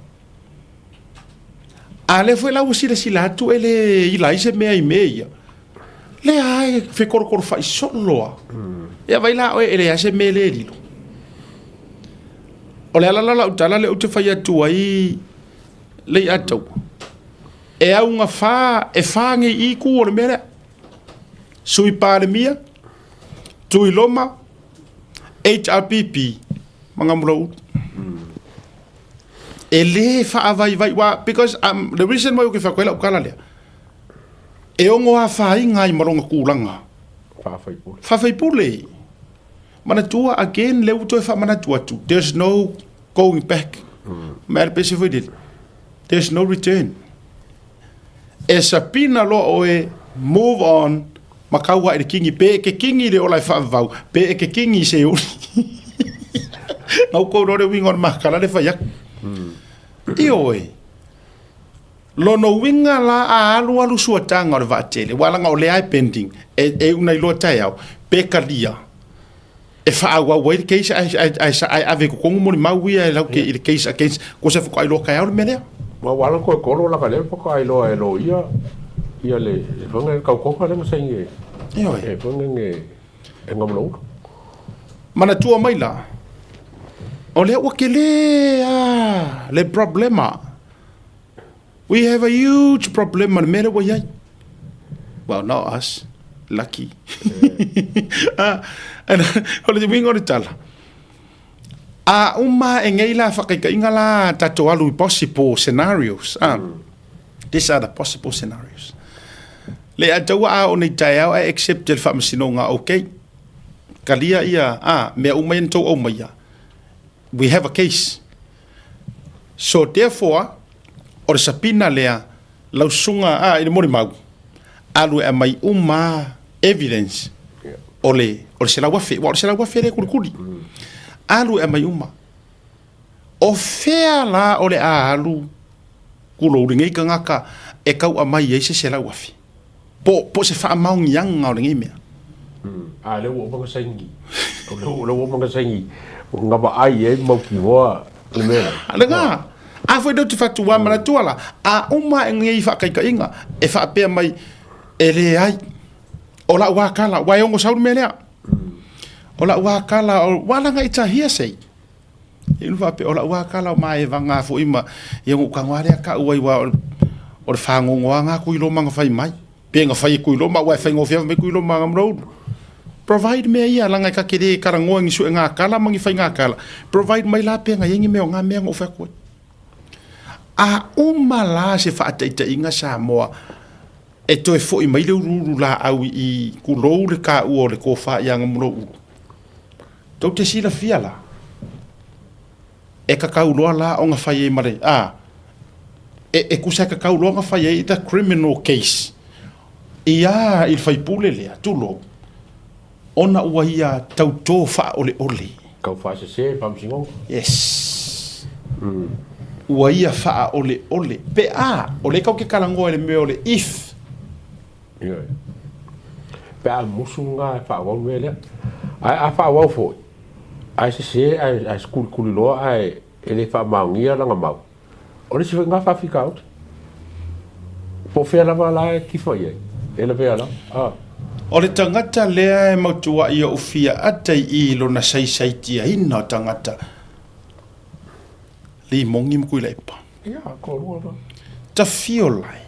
ale foi la sila tu ele ila se me ai meia le ai fe kor fai solo ia vai la ele ase me le lilo o le ala utala le ute fai atu ai le atau e au nga fa e fangi i ku o le mele sui pare mia tui loma HRPP manga muro e le fa avai vai wa because the reason why you fa kwela ukala le e ongo a fa inga i maronga kulanga fa fai pule mana tua again le uto fa mana tua tu there's no going back mal pese foi dit there's no return esa pina lo oe move on makawa e kingi pe ke kingi le ola fa vau pe ke kingi se o no ko ro winga makala le fa yak ioe lo no winga la a alu suatanga o vatele wala nga o le ai pending e una ilo tai au pe kalia e fa wa wait case ai ave ko mo ni maui e la ke il case against ko se ko ai lo kai au mele ma wala ko la kale ko ai lo ia le fonga ko ka le sengi e fonga e ngam mana tua mai la o le wa ke le problema. We have a huge problem on mele wa well not us lucky and ole wingo de tala uma engela fakika ingala tato alu possible scenarios these are the possible scenarios le atawa o ni taiao I accept el famsino nga okay kalia ia me umento o maya we have a case so therefore or sapina lea lausunga ina mori mau alu e mai evidence ole se la wafe le kurikuri alu e mai o fea la ole alu kulo ringi kangaka e kau amai se la wafe po se fa mau ngianga o ringi mea le wo manga sengi le wo manga sengi ngaba ai e mau ki wa Alenga. A foi do te fatu wa mana tuala. A uma ngi fa kai kai inga. E fa pe mai ele ai. Ola wa kala wa yongo saul melea. Ola wa kala wala ngai ta hia sei. Inu fa pe ola wa kala mai vanga fo ima. Yongo kangware ka uai wa o fango nga ku ilo manga fai mai. Pe nga fai ku ilo ma wa fai ngofia me ku ilo manga mro. Provide me ia langa ka kere karango ngi su nga kala mangi fai nga kala. Provide mai la pe nga yengi me nga me ngofa ku. A la se fa te inga sa moa e toi fo i mai le uru la au i ku lou le ka u o le ko fa ia nga mro u. Tau te sila fia la. E ka kau loa la o nga fai e mare. E kusa ka kau loa nga fai e ita criminal case. Ia il fai pule lea, tulo. Ona ua ia tau tō fa ole ole. Kau fa se pamsingo. Yes. Ua ia fa ole ole. Pe ole kau ke kalango ele me ole if. Pe musunga fa wa mele. Ai fa wa fo. Ai se ai school kulilo ai ele fa maungia langa mau. Ole se nga fa fica out. Po fe la mala ki fo ye. Ele ve la. O le tangata lea e mautua ia ufia atai I lo na saitia ina tangata. Li mongi mkui leipa. Ia, ko rua. Ta fio lai.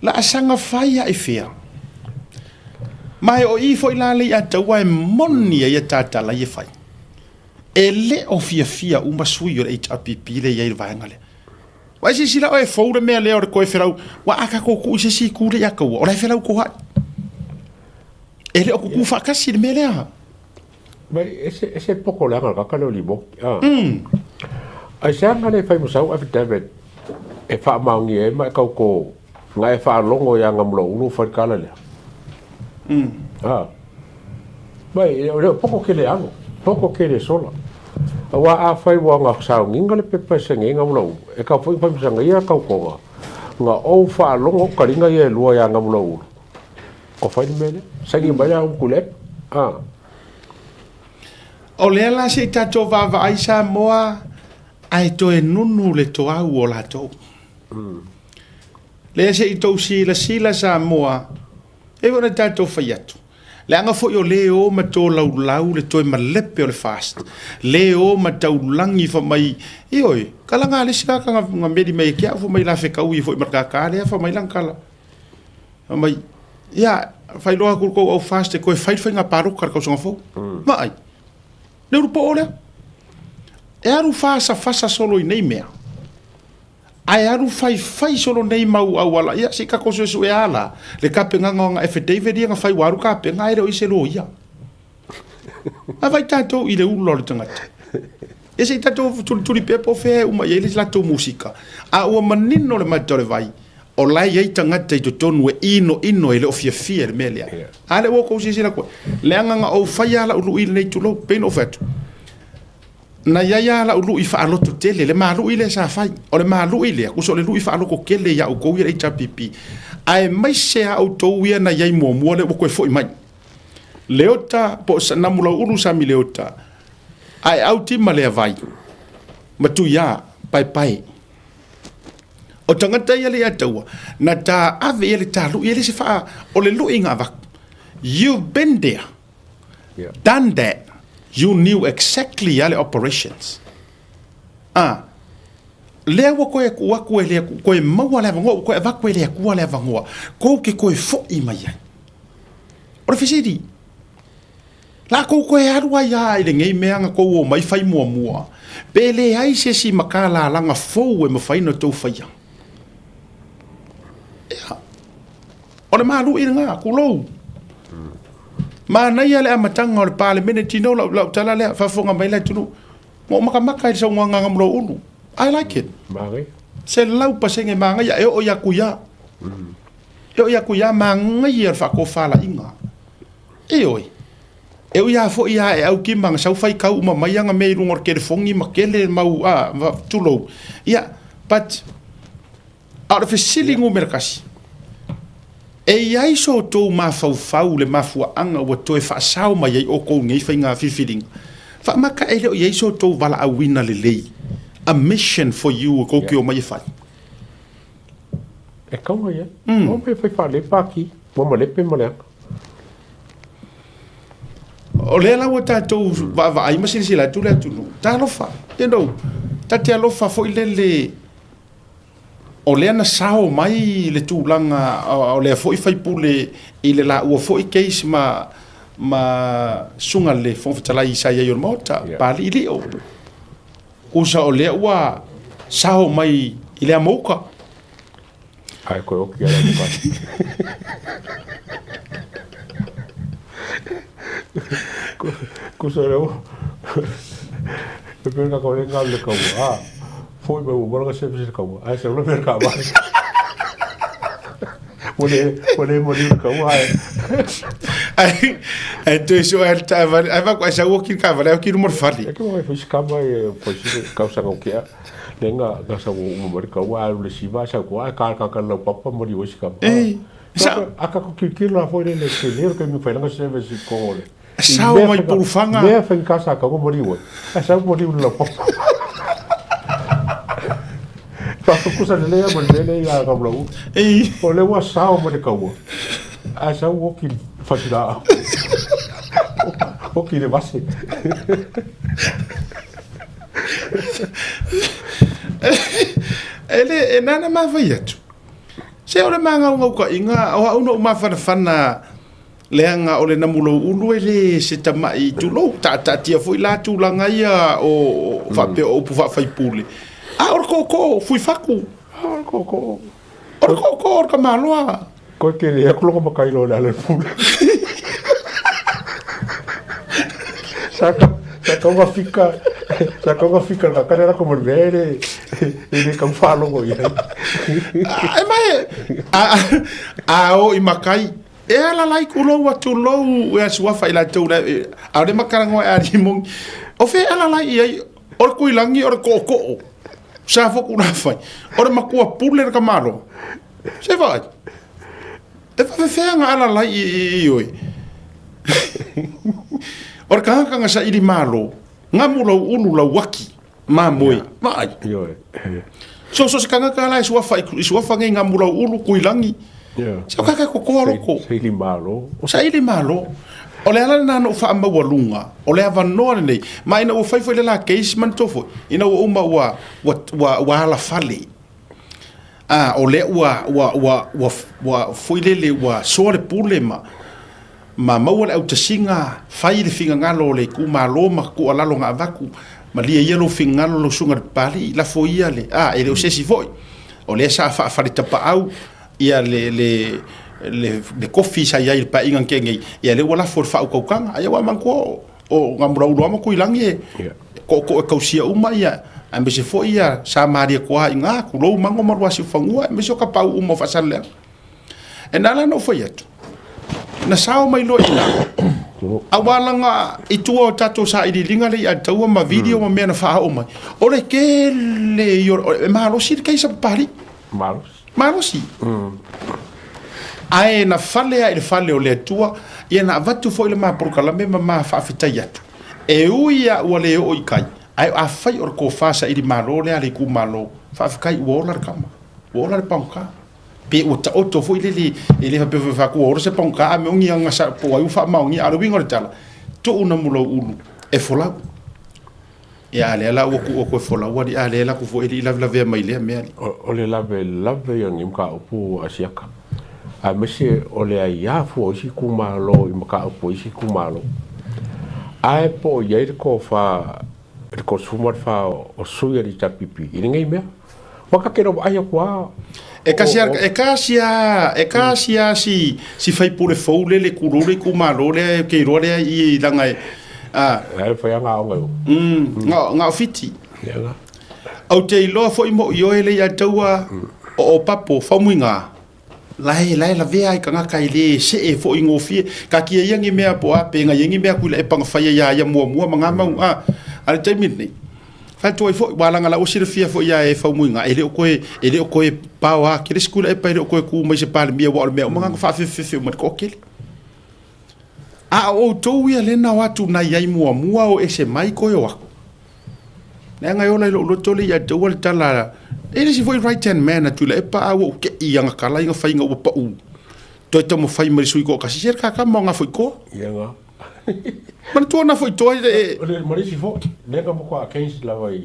La asanga faya I fia. Mai o I fo ila le ata wai moni ia tata la ia fai. E le o fia uma sui o le HRPP le ia il vaenga le. Wa si sila o e fōura mea leo re koe wherau. Wa aka ko ku se si kure ia kaua. O lai wherau ko hai. E leo ku whakasi le mea lea. Mai ese poko langa kaka leo limo. Ai se anga ne whai musau affidavit. E wha maungi e mai kau ko. Nga e wha longo ia ngamlo unu whaikala lea. Mai leo poko ke le ango. Poko ke le sola. Wa a fai wa nga sao nginga le pepa se nginga mlo e ka foi pa sanga ia ka ko nga o fa longo ka ringa ye lua ya nga mlo o fai mele sa ngi ba ya un kule o le la se ta to va ai sa moa ai to e nunu le to au o la to le se I to sila sa moa e wona ta to fai atu le anga fo yo leo ma to lau le to ma lepe o le fast leo ma tau langi fa mai ioi kala nga le sika ka nga medi mai kia fo mai la fe kau I fo ma ka le fa mai lang kala mai ya fai lo ko o fast ko fai nga paro ka ko so fo mai le ru po ole e aru fa solo I nei mea ai aru fai solo nei mau au ala ia sika ko so e ala le kapenga nga F David nga fai waru kapenga ere o ise lo ia a vai tato I le ulo le tangata e se tato tuli pepo fe uma ia le lato musika a o manino le matore vai o lai ia tangata I to tonu e ino e le ofia fia le melia ale wo ko sisi la ko le nga o fai ala ulu I nei tulo pain of it na ya la ulu I fa aloto tele le malu ile sa fai o le malu ile ku so le lu I fa aloko kele ya o go ile HPP ai mai se a auto ia na ya mo le ko foi mai leota po na mula ulu sa mi leota ai auti male vai matu ya pai o tangata ia le ataua na ta ave ile ta lu ile se fa o le lu inga va you've been there done that. You knew exactly all the operations. Le wa ko e ku le ko e mau le vango ko e va ko le ku le vango ko ke ko e fo I mai ai. O fisidi. La ko e aru ai le ngei me anga ko o mai fai mua. Pe le ai se si makala langa fo e ma fai no to fai. O le malu I nga ku lo. Ma na ia le amatanga o le parliament tino la tala le fa fonga mai le tunu mo maka I so nga mlo ulu I like it mari se lau pasenge manga ya e o ya kuya e o ya kuya manga ia fa ko fala inga e oi e o ya fo ia e au ki manga sau fai kau ma mai nga me rungor ke fongi ma kele mau tulo ia but out of silingu merkasi e ai so to ma fau le mafua anga o to fa sao mai o ko ngai fa nga fifiling fa maka ele o yeso to vala a wina lei a mission for you ko ki o mai fa e kau ia o me fa le pa ki mo mo le pe mo le o le la wata to va ai ma sili la tu le tu ta lo fa ta te lo fa fo le o le na sao mai le tūlanga o le fo i fai pule i le la ua fo i case ma sunga le fo fatala i sa ia yo mota pali li o usa o le ua sao mai i le amoka ai ko o ki ala pa ko so le o pe ka ko le ngal le ko foi meu bora que sempre como aí se não ver cá vai pode morir como aí tu isso é tava aí vai com essa walking cava é o que não morfali é que vai ficar cava pois causa o que é lenga gasa o morir como a le si vai sa ko a ka lo papa morir hoje cava a ka que lá foi ele que ele que me foi lá se vê se com ele sao mai pulfanga me fa em casa ka ko morir hoje essa morir lo papa Papa kusa de lea mon lele ya kablo. O le wa sao mo de kawo. A sa wo ki fatira. O ki de base. Ele nana ma vai atu. Se o le manga ngau ka inga o uno ma fana leanga o le namulo ulu ele se tamai tu lo ta tia foi la tu langa ia o fa pe o pu fa fai pule. Orko fui faku. Orko orka maloa. Ko ke le ko ko makai lo le pula. Saka nga fika ka kana como vere. Ele kan falo go ia. Ai mai o i makai. E ala lai kulo wa tu lo e sua fa ila tu a le makarango a rimong. O fe ala lai ia orko ilangi orko sa fo kuna fai ora makua pule ka malo se vai e fa fe nga ala lai i oi ora ka sa ili malo nga mulo ulu la waki ma moi mai yo so kanga ka la sua fai nga mulo ulu kuilangi so ka ko loko sa ili malo o le ala na no fa amba walunga o le ava no nei mai na o fai foi la case man tofo ina o uma wa ala fali o le wa foi le wa sore pulema ma mau le utasinga fai le finga ngalo le ku malo ma ku ala longa vaku ma lia yelo finga lo sunga pali la foi ale ele o sesi foi o le sa fa tapa au ia le kofi sa ia il pa inga kenge ia le wala for fa ko kanga ia wa manko o ngamra ulo ma ku ilangi ko sia uma ia ambe se fo ia sa maria ko inga ku lo mango marwa si fangua me so ka pa uma fa sale enala no foi eto na sao mai lo ina awala nga itu o tato sa idi linga le ia tau ma video ma mena fa o mai o le ke le yo ma lo si ke sa pari malo si ai na fale ai fale o le tua ia na vatu foi le ma por kala me ma fa fitai atu e uia o le o ikai ai a fai or ko fa sa i malo le ali ku malo fa kai wolar kama wolar panka pe o ta oto foi le fa pe fa ku or se panka me ungi nga sa po ai fa ma ungi a wingo tala to una mulo ulu e fola ia le la o ko fola wa di ale la ku foi la ve mai le me o le lave yang imka pu asiaka a mese o le ia fo si kumalo i maka po si kumalo ai po ye ko fa ko sumar fa o suya di tapipi i ngai me waka kero ai kwa e kasia si fai pure foule le kurure kumalo le ke role i langa ai fa nga o nga fiti au te lo fo mo yo ele ya taua o papo fa muinga lai la vea ka nga kai le se e fo ingo fie ka ki yangi mea po a pe nga yangi mea ku le pang fa ya mo manga mau al te min ni fa to fo wala nga la o sir fie fo ya e fa muinga ele o ko e pa wa ki le skula e pa ele o ko ku mai se pa mia wa mea manga fa fe mo ko ke a o tou ia le na watu na yai mua o ese mai ko yo na nga yo la lo tole ya to wal tala ele si foi right hand man tu le pa o ke ia nga kala nga fai nga o pa u to mo fai mari sui ko ka si ka mo nga foi ko ia nga man tu na foi to e le mari si fo le ka mo ko a kensi la vai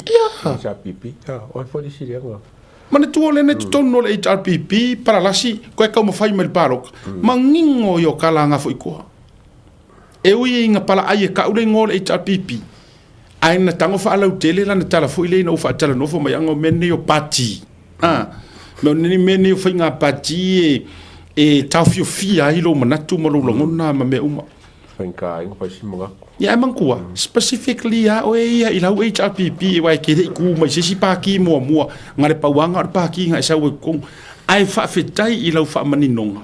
sa pipi o foi di si nga mana tu ole ne tu no le HRPP para lasi ko ka mo fai mal parok mangingo yo kala nga foi ko e ui nga pala ai ka ule ngol HRPP ai na tango fa ala utele la na tala foi le no fa tala no fo mai ngo menne yo pati me ni menne yo fa nga pati e tafio fia ilo manatu mo lo ngona ma me uma fanka ngo pa si mga ya man kuwa specifically ya o ya ila HRPP wa ke ku mai si pa ki mo ngare pa wanga pa ki nga sa we kong ai fa fitai ila fa maninonga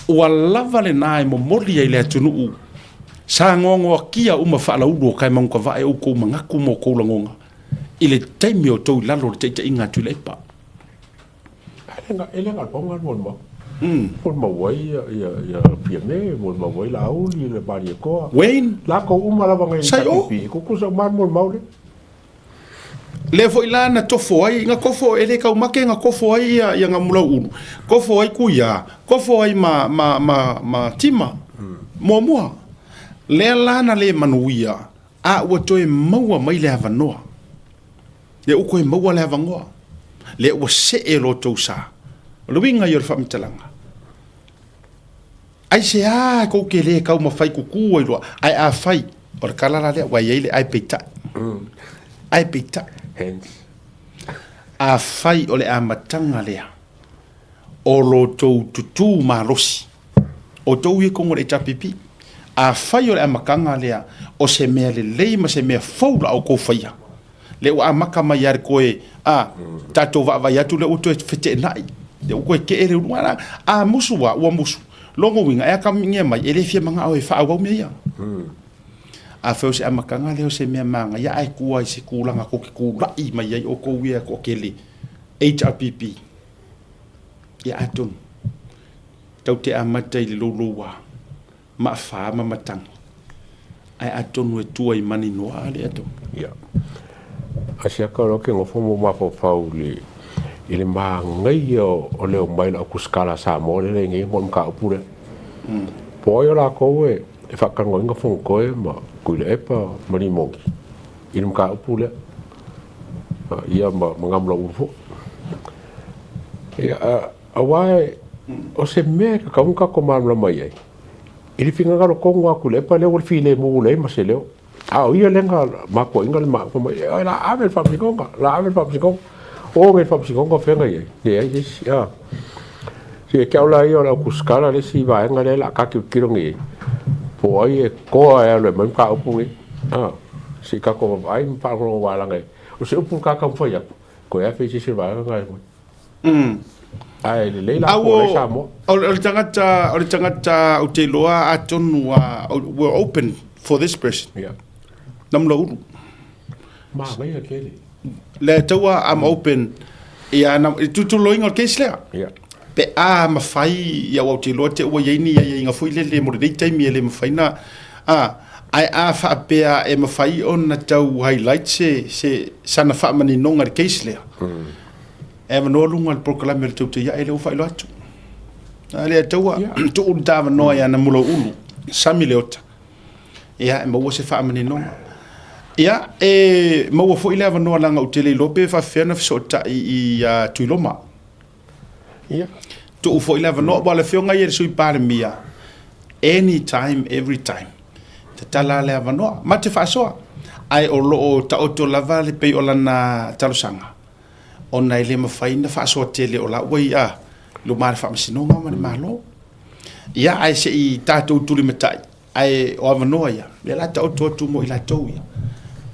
wala vale nai mo moli ile tunu sa ngongo kia uma fa la udo kai man ko va e ko manga ku mo ko langonga ile taimi o to la lo te inga tu le pa ele nga ponga mo por ma wai ya piame mo ma wai la u li le bari ko Wayne la ko uma la banga i ko sa man mo maule le foi la na to foi nga ko fo ele ka uma ke nga ko foi ya nga mula u ko foi ku ya ko foi ma tima mo le la na le manuia a o to e maua mai le avanoa le u ko e maua le avangoa le o se e lo to sa lo winga yo fa mtalanga ai se ko ke le ka uma fai ku ai lo ai a fai or kala la le wa ye le ai peta hence a fai o le a matanga le o lo to tutu marosi o to wi ko ngore chapipi a fai o le a makanga le o se me le ma se me foula o ko faia le wa maka mai ar ko e tato va ya tu le o to fete nai de ko ke ele wala a musu wa musu longo winga e ka minge mai ele fia manga o e fa wa me ya a fe o se amakanga le o se me manga ya ai kuai se kulanga ko ke kula i mai ai o ko wia ko kele HRPP ya atun tau te amata i luluwa ma fa ma matang ai atun we tuai mani no ale atun ya asia ka ro ke ngofo mo ma fo fauli ile ma ngai o le mai la kuskala sa mo le ngi mo ka pure po yo la ko we e fa ka ngo ngofo ko e ma ku le pa mani mo ile ka pure ia ma ngam la ufo ya awai o se me ka ka ko ma mai ai ile finga ga ko ngwa ku le pa le o file mo le ma se le o ia lenga ma ko inga le ma ko la ave fa psikonga o me fa psikonga fenga ye ye ya si ke ola io la kuskala le si va nga le la ka ki kiro ngi po ai ko ai le man ka pu ngi si ka ko ai pa ro wa la ngai o se pu ka ka fa ya ko ya fe si va nga ai le la ko le sa mo o tangata o te loa atonu we're open for this person yeah nam lo ma ngai ke le tawa I'm open ya na tu loinga ke sla yeah pe ma fai ya o te lo te o ye ni ya nga foi le mo de time le mo fai na ai fa pe e mo fai on na tau highlight se sana fa mani no ngar ke sla e mo no lunga proclamer tu te ya ele o fai lo atu ale tawa tu un tava no ya na mulo ulu sami leota ya mo se fa mani no ya mo fo ile ava no langa o tele lope fa fena so ta i tu loma yeah tu fo ile ava no bala fio nga yer sui par mia anytime every time te tala le ava no ma te fa so ai o lo ta o to lava le pe o lana talusanga ona ile ma faina fa so tele o la wai lo mar fa msino nga ma lo ya ai se i tatu tu le metai ai o ava no ya le la ta o to mo ila to ya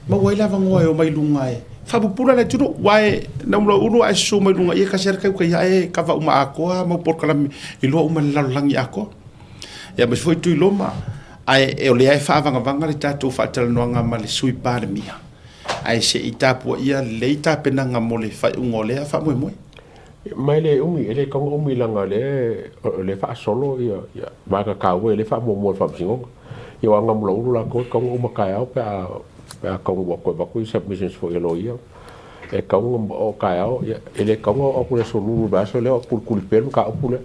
ma wai lava ngoe o mai lunga e fa pupula le turu wai na mlo unu ai so mai lunga e ka ser ka ka va uma ako ma por kala i lo uma la langi ako ya mas foi tu loma ai o le ai fa vanga le tatu fa tel no nga ma le sui par mia ai se itapu ia le itape na nga mole fa ngole fa mo mai le umi ele ko umi langa le fa solo ya ba ka we le fa mo fa singo Yo anga mula ulu la ko kong uma kai au pe a kong wa ko ba ko submissions for yellow ia. E kong o kai au ele kong o ku le solu ba so le o kul pel ka o le.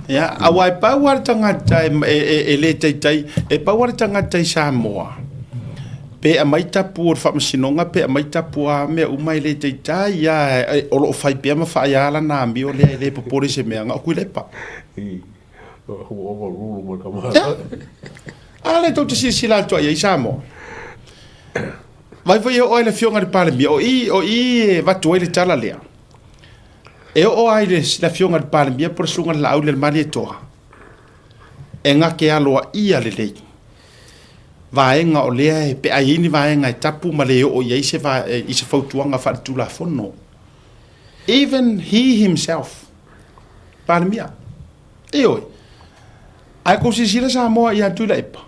Ya, awai pa war tanga tai ele tai e pa war tanga tai Samoa. Pe a mai tapu fa masinonga pe a mai tapu a me o mai le tai ya o lo fai pe ma fa ya la na mi o le popore se me nga ku le pa. O rulu mo ka ma. Ale to te sila to ya Samoa. Vai foi o ele fionga de pale mi o i va to ele tala le. E o aire la fionga de pale mi por sunga la aule mali to. Enga ke aloa ia le lei. Vaenga o lea pe aini vaenga e tapu ma leo o iei se va i se fautuanga fa tu la fono. Even he himself. Palmia. E oi. Ai ko si sila sa moa ia tu la epa.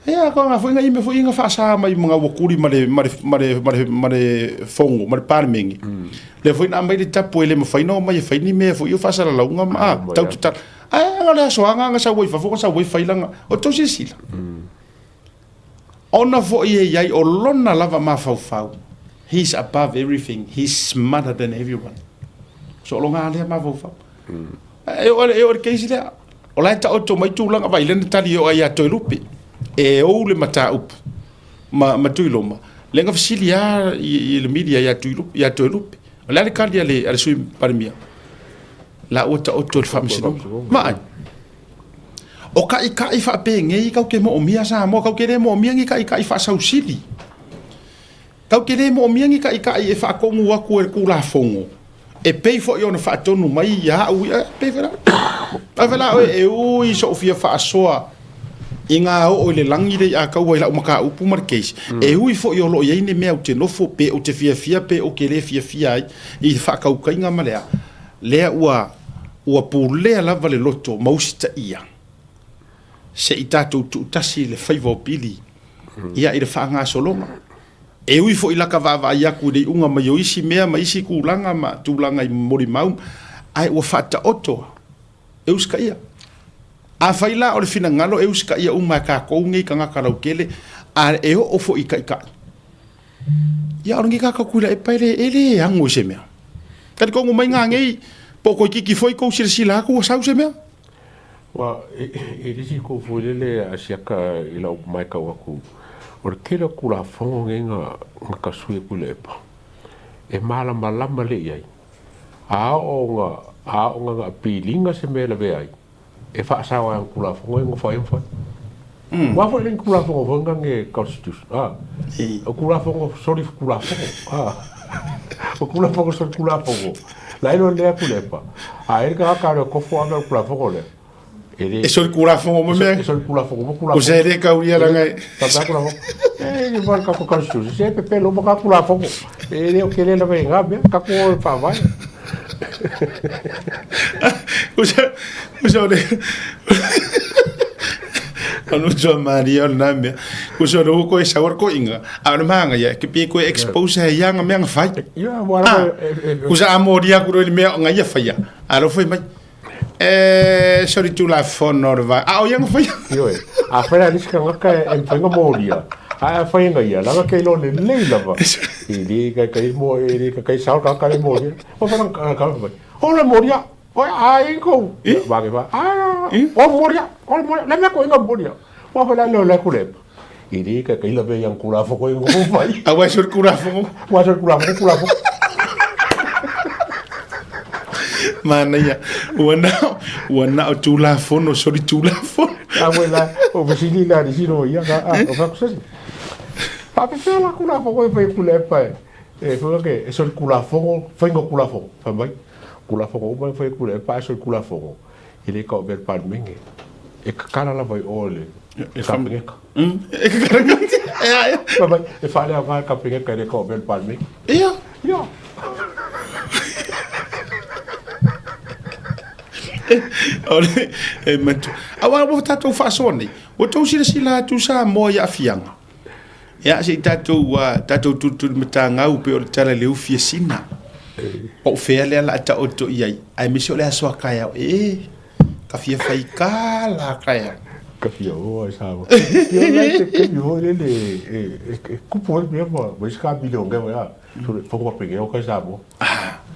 Ea ko nga fuinga ime fuinga fa sa mai mga wakuri mare fongo, mare palmengi. Le fuina mai de tapu ele mo faino mai faini me fu io fa sa la launga ma tau tutar. Ai nga le soanga nga sa woi fa fu sa woi failanga o to si sila. Ona fo iai o lona lava ma fau. He's above everything. He's smarter than everyone. So longa le ma fau. E o keisi le. O lai ta o to mai tu langa vai le tali o ai to lupi. E o le mata up. Ma tu loma. Lenga fasilia i le media ya to lupi. O lai ka dia le sui parmia. La o ta o to fa misino. Ma o kai fa pe ngai ka ke mo mia sa mo ka ke le mo mia ngi kai fa sa usili ka ke le mo mia ngi kai e fa ko ngua ku e ku la fongo e pe fo yo na fa tonu mai ya u pe vera avela e u i so fia fa soa inga o le langi de a ka wa la maka u pu markes e u i fo yo lo ye ne me o te no fo pe o te fia pe o ke le fia i fa ka u ka inga malea le ua pu le la vale loto mausita ia se i tātou tu tasi le whaiva o pili. Ia i le whaanga solonga. E ui fo i laka vava i aku dei unga mai o isi mea, ma isi kūlanga, ma tūlanga i mori maum. Ai ua whata otoa. E uska ia. A whaila o le whina ngalo e uska ia umai ka koungi ka ngaka rau kele. A e o fo i kai. Ia orangi ka kakuila e paile e le ango se mea. Kati kongo mai ngā ngei, poko i kiki foi kou sila aku o sau se mea. Wa e risi ko fulele a siaka i lau mai ka waku. O re kera kula fongo nga kasue kule epa. E malama le iai. A o nga pilinga se mele ve ai. E wha asawa ang kula fongo nga whai. Wafo rin kula fongo fonga nge constitution. O kula fongo, sorry kula fongo. O kula fongo sorry kula fongo. Laino lea kule epa. A erika haka kofo anga kula fongo le. E so kula fongo mo me. E so kula fongo, kula. O se re ka uria la ngai. Tata kula fongo. E vai ka ko kansu. Se pepe lo ka kula fongo. E le o kele la venga be ka ko fa vai. O se de. Anu jo Maria na me. O se ro ko e sawar ko inga. A manga ya ke pi ko expose ya nga me nga fai. Ya wala. O se amoria ku ro me nga ya fa ya. Alo foi mai. Sorry tu la fonor va. Ah, o yang foi. Yo, a fera diska ngaka en fenga moria. A fenga ia, la ka lo le leila va. I di ka mo i ka sa ka moria. O fa ka va. O la moria. O ai ko. Va ke va. Ah, o moria. O moria. La me ko inga moria. O fa la lo la kule. I di ka la ve yang kula fo ko ngo vai. A wa sur kula fo. Wa sur kula fo. Mana ya, wana o tula fono, sorry tula fono. Abuela, o vesili la di sino ya ka, o fa kusasi. Papi fe la kula fo ko fe kula pa. E fo ke e sol kula fo, fengo kula fo, fa mai. Kula fo ko ba fe kula pa sol kula fo. Ile ka ver pa menge. E kala la vai ole. E fa menge ka. E kala nganti. E ba e fa la ka pinga ka ile ka ver pa menge. Ia. Ia. Ole e matu. Awa mo tatou fa soni. O tou sila tu sa mo ya fianga. Ya se tatou tu matanga u pe o tala le ufia sina. O fe le la ta o to ia. Ai mi so le aso kaya ka fia fai kala kaya. Ka fia o ai sa. Yo lai te ke yo le ku po me mo ska bi lo ga ya. So le fo pe ke o ka sa mo.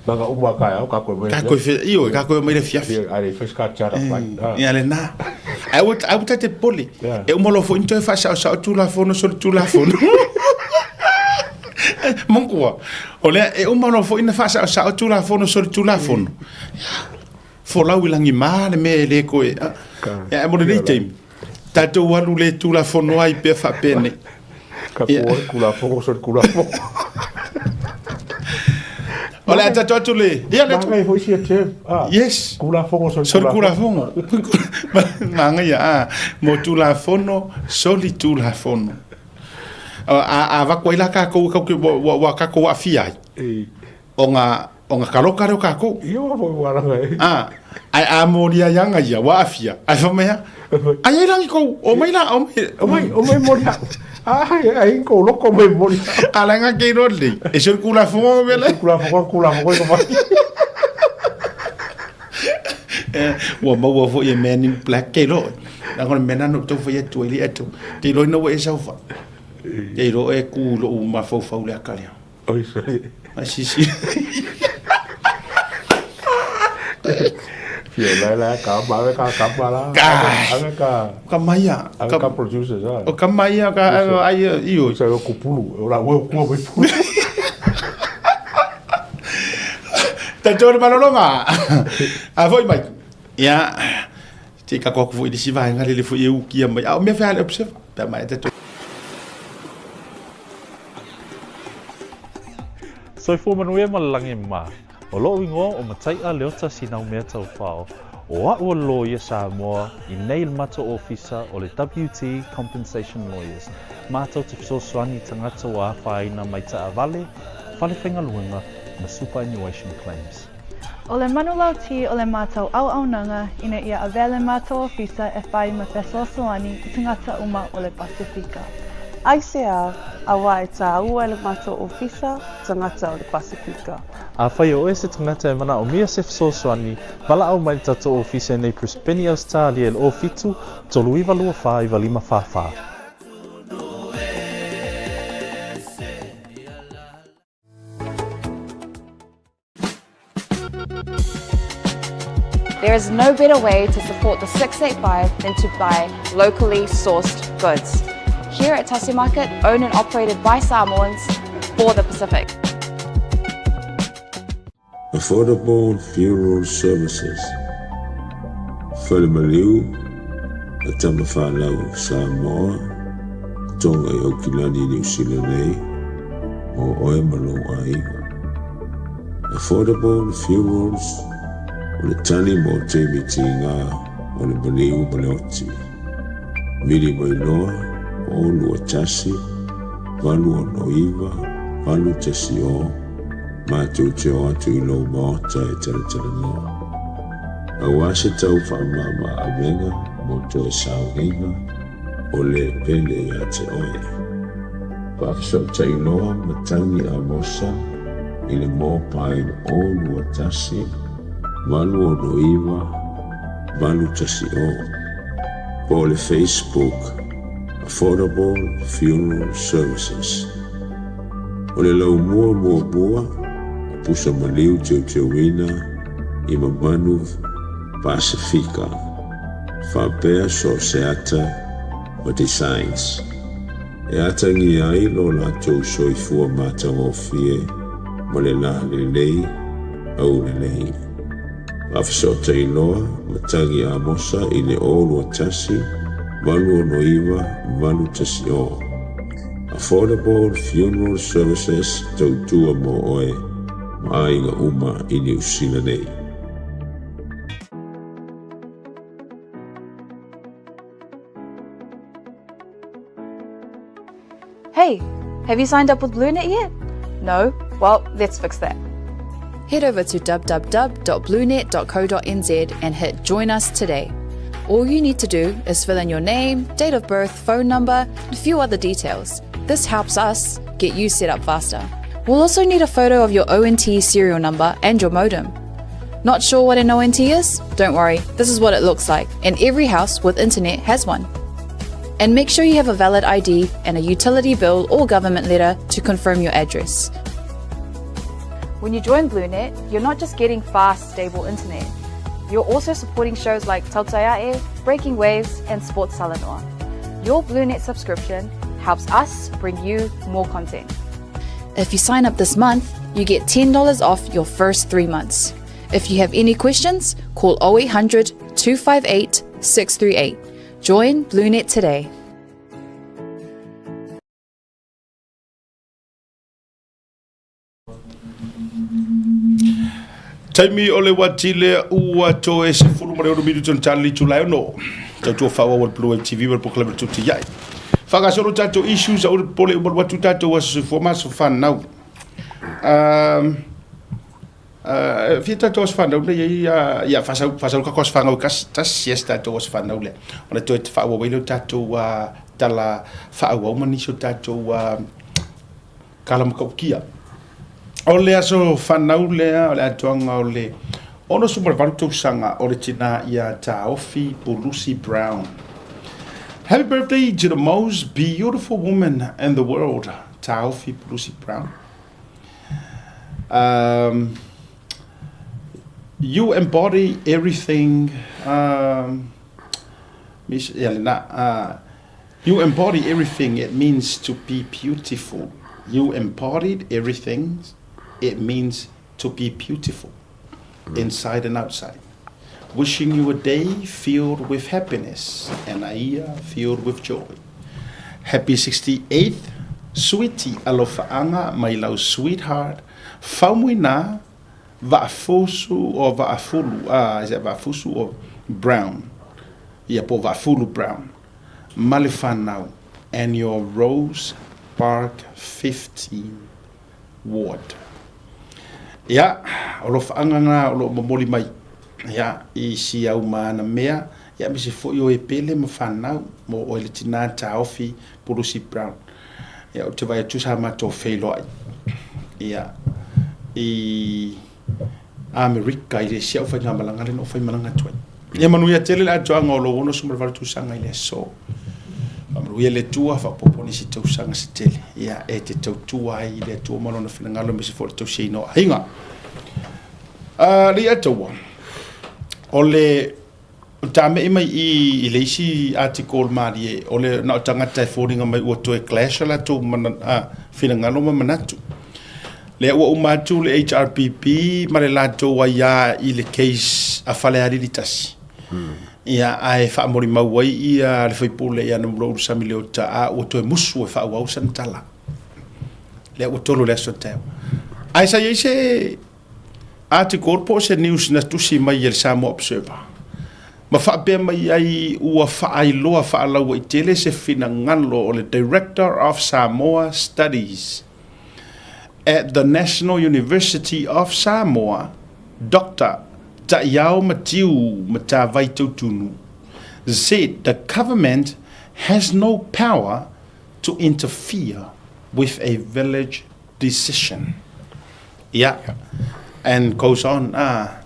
Banga o wa ka ka ko me. Ka ko fe io ka ko me le fia. Ai fa ska chara fai. Ya le na. Ai wot te poli. E o molo fo into fa sa tu la fo no so tu la fo. Mongua. Ole e o molo fo ina fa sa tu la fo no so tu la fo. Fo la wilangi ma le me le ko e. Ya mo le time. Tato walu le tu la fo no ai pe fa pene. Ka ko ku la fo so ku la fo. Olha, tato tu le. Ia le. Ngai ho si te. Yes. Kula fongo sol kula fongo. Manga ya mo tu la fono soli tu la fono. Va ko ila ka ko wa ka ko afia. Onga kaloka ro ka ko. Yo vo wala ngai. Ai amoria yanga ya wa afia. Ai fa mea. Ai langi ko o mai la o mai moria. Ai ko loko mai moria. Ala nga ke ro le. E sol kula fongo vele. Kula fongo ko mai. Wa ma wa fo ye man in black ke lo. Na ko mena no to fo ye to ili eto. Ke lo no e sa fa. Ke lo e ku lo ma fo fo le akalia. Oi sorry. Ma si si. Fia la ka ba la. Ka maya. Ka producers O ka maya ka ai io. Sa ko pulu. Ora wo ko mai pulu. Ta jor malolonga. A foi mai. Ya. Te ka ko foi disi vai ngale le foi eu ki mai. Me fa le observe. Pa mai ta. So fo manue malangi ma. O lo wingo o matai a leota sinau mea tau whao. O a lo ia Samoa I nei mato officer o le WT Compensation Lawyers. Mātou te fisoswani tangata wa whaina mai ta avale, whale whenga luenga na superannuation claims. O le manulau ti o le mātou au nanga ina ia avele mātou officer e whai ma fisoswani I tangata uma o le Pasifika. Ai se a awa e tā ua le mātou ofisa tangata o le Pasifika. A whai o se tangata e mana o mia se fisoswani, wala au mai tato ofisa nei Prispeni Australia le o fitu, tolu iwa lua wha iwa lima wha. There is no better way to support the 685 than to buy locally sourced goods. Here at Tasi Market, owned and operated by Samoans for the Pacific. Affordable funeral services. Whalemaliu, a tamawhanau Samoa, tonga I Okilani New Zealand nei, o oe malou a iwa. Affordable funerals, o le tani mo te miti ngā, o le maliu maleoti. Mili mai loa, o lua tasi, walu o noiva, walu tasi o, mātou te o atu I lau maota e tala noa. A wase tau whaamama a venga, mo to e saunginga, o le pele I a te oe. Whaafiso tai noa matangi a mosa, I le mō pai o lua tasi, walu o noiva, walu tasi o. Po le Facebook, Affordable Funeral Services. O le lau mua, pusa maliu teuina I mamanu Pasifika. Whapea so se ata o designs. E ata ngi ai lo la tau soifua mātau o fie, ma le la le lei, au le lei. Whafisota I loa, matangi a mosa I le olu a tasi, walu o noiva, walu tasi o. Affordable Funeral Services tautua mo oe, maainga uma I New Zealand nei. Hey, have you signed up with BlueNet yet? No? Well, let's fix that. Head over to www.bluenet.co.nz and hit Join Us today. All you need to do is fill in your name, date of birth, phone number, and a few other details. This helps us get you set up faster. We'll also need a photo of your ONT serial number and your modem. Not sure what an ONT is? Don't worry, this is what it looks like, and every house with internet has one. And make sure you have a valid ID and a utility bill or government letter to confirm your address. When you join BlueNet, you're not just getting fast, stable internet. You're also supporting shows like Tautaiae, Breaking Waves, and Sports Salanoa. Your BlueNet subscription helps us bring you more content. If you sign up this month, you get $10 off your first 3 months. If you have any questions, call 0800 258 638. Join BlueNet today. Taimi ole watile ua to e se fulu mare o midu ton Charlie Chulai no. Tau fawa wal Blue TV wal proclaim to tiai. Faga solo tato issues au pole wal watu tato was forma so fan now. Fita to was fan now ya fasa ka kos fan au kas tas siesta to was fan now le. Ona to fawa welo tato wa tala fawa mani so tato wa kalam ka kia. Ole aso whanau lea, ole atuanga ole. Ono sumar varuto sanga ole tina ia Taofi Pulusi Brown. Happy birthday to the most beautiful woman in the world, Taofi Pulusi Brown. You embody everything, Miss Elena, you embody everything it means to be beautiful. You embodied everything it means to be beautiful, inside and outside. Wishing you a day filled with happiness and a year filled with joy. Happy 68th, sweetie alofaanga my lau sweetheart. Faumuina va'afusu or va'afulu, is it va'afusu or Brown? Yeah, po va'afulu Brown. Malifanau and your Rose Park 15 Ward. Ya, olof anganga olo momoli mai. Ya, isi au mana mea. Ya, misi fo yo e pele mfanau mo o le tina Taofi Pulusi Brown. Ya, o te vai tu sa mato feilo ai. Ya, America i le sia o fai nga malanga le no fai malanga tuai. Ya manu ya tele la joanga o lo wono sumar varu tu sanga ile so. Amru le tua fa poponi si tau sanga se tele ia e te tau tua i le tua malona fina ngalo me se fo tau sei no hinga li atua ole tame mai i le isi article mari ole na tanga tai foringa mai o to e clash la to man fina ngalo ma manatu le o umatu le HRPP mare la to wa ya i le case a fale ari litasi ia ai fa mori mawai ia le faipule ia no ro samile o ta o to musu e fa wa santala le o tolo le so teo ai sa yese article po se news na tu si mai el Samo Observer ma fa be mai ai ua fa ai loa fa la o tele se fina ngalo o le director of Samoa Studies at the National University of Samoa, Dr. Ta'Yao Matiu Matavai Tunu, said the government has no power to interfere with a village decision. Yeah. And goes on, na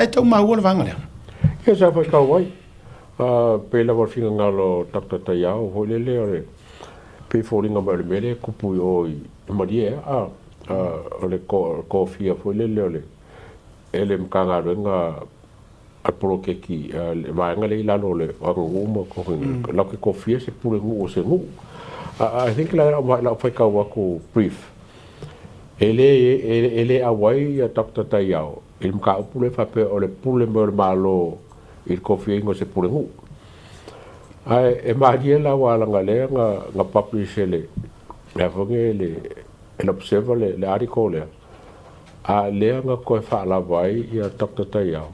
ito mawala vangale. Yes, I was kawai. Pela war finga ngalo Dr. Ta'Yao holele ore. Pe foringa ba mele kupu oi marie ole ko fia holele ole. Ele mkanga renga apolo keki le vanga le lalo le nguma ko la ke ko fia se pure ngu se ngu. I think la fai kawa ko brief. Ele awai Dr. Ta'Yao. Il mka pule fa pe ole pule mer malo il ko fia ngo se pure ngu. Ai e marie la wala ngale nga publish le. La fonge le observer le article le. A lea nga koe whaala vai i a Dr. Ta'Yao.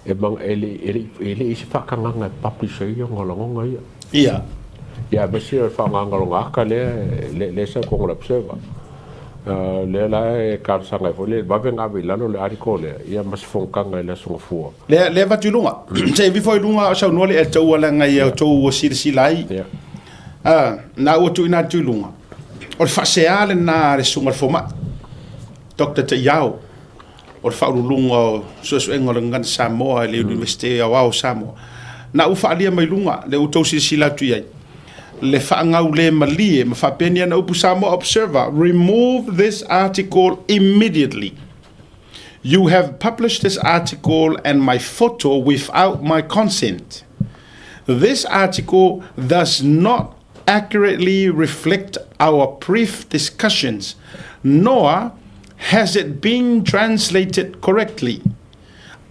E mang ele isi whakanga nga publisher i o ngolonga ia. Ia. Ia, mesi o whanga ngolonga aka le sa kongo la observer. Le la e karsanga i fo, le wawe ngā wilano le ariko le, ia mas whongkanga i la songa fua. Le vatu lunga. Se vifo i lunga sau nuole e tau ala ngai au tau o silai. Ia. Na ua tu ina tu lunga. O le whaseale na re sunga foma. Dr. Ta'Yao o le whaurulunga o suesuenga le ngana Samoa le University of Wao Samoa. Na u whaalia mai lunga le utausi sila tu iai. Le whaangau le malie ma whapenia na upu Samoa Observer. Remove this article immediately. You have published this article and my photo without my consent. This article does not accurately reflect our brief discussions, nor has it been translated correctly.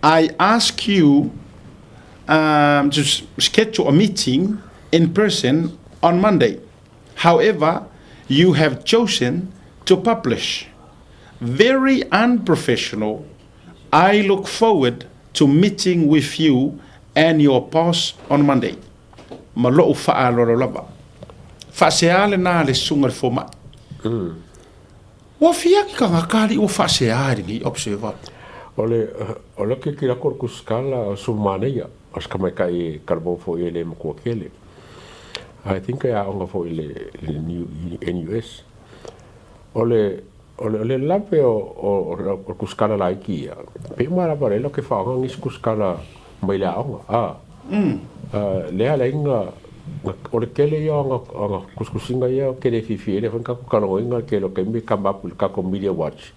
I ask you to schedule a meeting in person on Monday. However, you have chosen to publish. Very unprofessional. I look forward to meeting with you and your boss on Monday. Malo fa'alolo lava. Fa'seale na le sunga le foma. Wa fia ki kanga kali o fa'seale ni Observer. Ole ke kira korku skala sumane ya aska mai kai karbo fo ele mo kele. I think ya onga fo ele NUS. Ole lape o kuskala laiki ya. Pe mara pare lo ke fa ngis kuskala mai la onga. Le ala inga ole kele ya nga kuskusinga ya kele fifi ele fanka ku kalo inga kelo ke mi kamba pul ka ko media watch.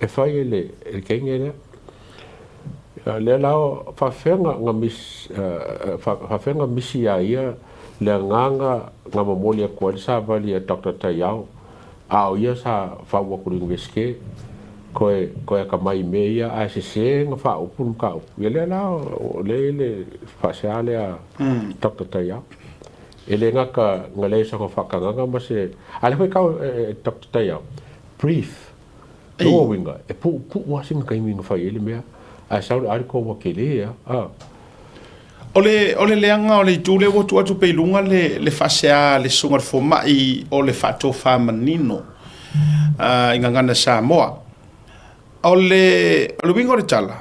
E fa ele kengere le lao fa fenga nga misi ya le nganga nga momolia ko sa vali Dr. Tayao au ia sa fa wa ku inveske ko ka mai meia a se nga fa upun ka le lao le fa sale a Dr. Tayao ele nga ka nga le sa ko fa ka nga ma se ale ko ka Dr. Tayao brief no winga e pu wasin ka mi nga fa ele mea a saul arko wa kele ya Ole leanga ole tule wo tu atu pelunga le fasea le sunga fo mai o le fato fa manino ingangana Samoa ole wingo le tala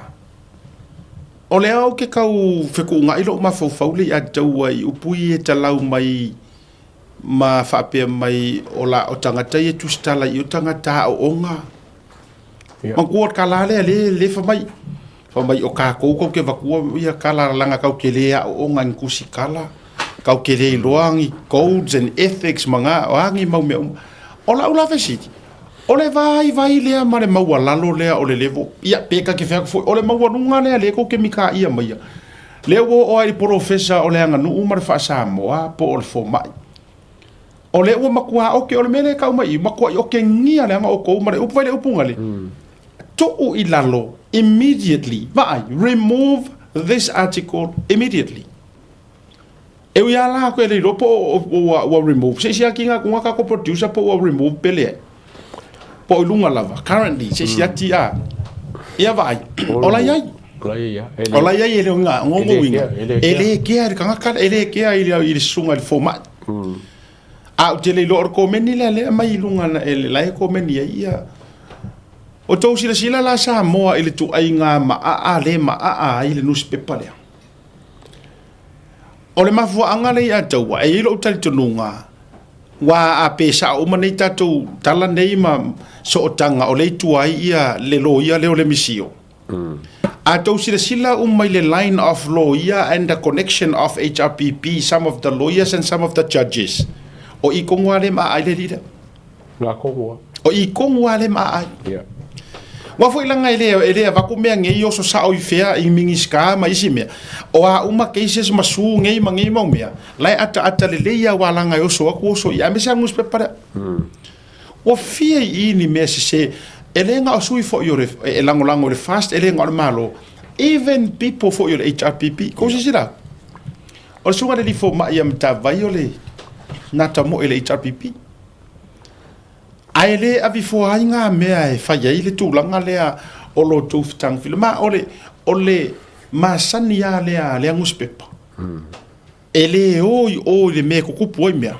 ole au ke kau feku nga ilo ma fo fauli a tau ai upui e talau mai ma fa pe mai ola o tangata e tu stala i o tangata o onga ma kuot kala le fa mai o ka ko ke vakua ia kala langa kau kelea o ngan kusikala kau kele loangi codes and ethics manga wangi mau me ola vesiti ole vai le mare mau lalo le ole levo ia peka ke fa ole mau nunga le ko ke mika ia mai le o ai professor ole anga nu umar fa Samoa po ol fo mai ole o makua o ke ole mele kau mai makua o ke ngia le anga o ko mare upu le upunga le to ilalo immediately. Remove this article immediately. E ia la ko le ropo o remove. Se sia kinga kunga ka ko producer po o remove pele. Po lunga lava. Currently se sia tia. Ia vai. Ola ia. Ola ia ele nga ngongo winga. Ele ke ka ka ele ke ile sunga le format. A tele lor ko meni le mai lunga ele la ko meni ia. O tau sila la Samoa ile tu ai ngā maa le maa ile newspaper lea. O le mafuanga le ia tau e ilo utali tununga wa a pesa o manei tatou tala nei ma so otanga o le tuai ia le lo ia le o le misio. A tau sila umai le line of law ia and the connection of HRPP, some of the lawyers and some of the judges. O i kongwa le maa le lida. Nga kongwa. O i kongwa le maa. Yeah. Wa foi langa ele va ku mea ngei o so sa o fea i mingiska ma isi mea o a uma cases masu ngei mangi mau mea lai ata le leia wa langa o so aku so ia me sa ngus prepara o fia I ni me se ele nga o sui fo yo e lango le fast ele nga malo even people for your HRPP ko se sira o sunga le fo ma ia mta vai ole nata mo ele HRPP Aile avi fo ainga mea e fa ye le tulanga lea o lo tufutang filma ole masani ya le nguspepa ele o le me ko kupo mea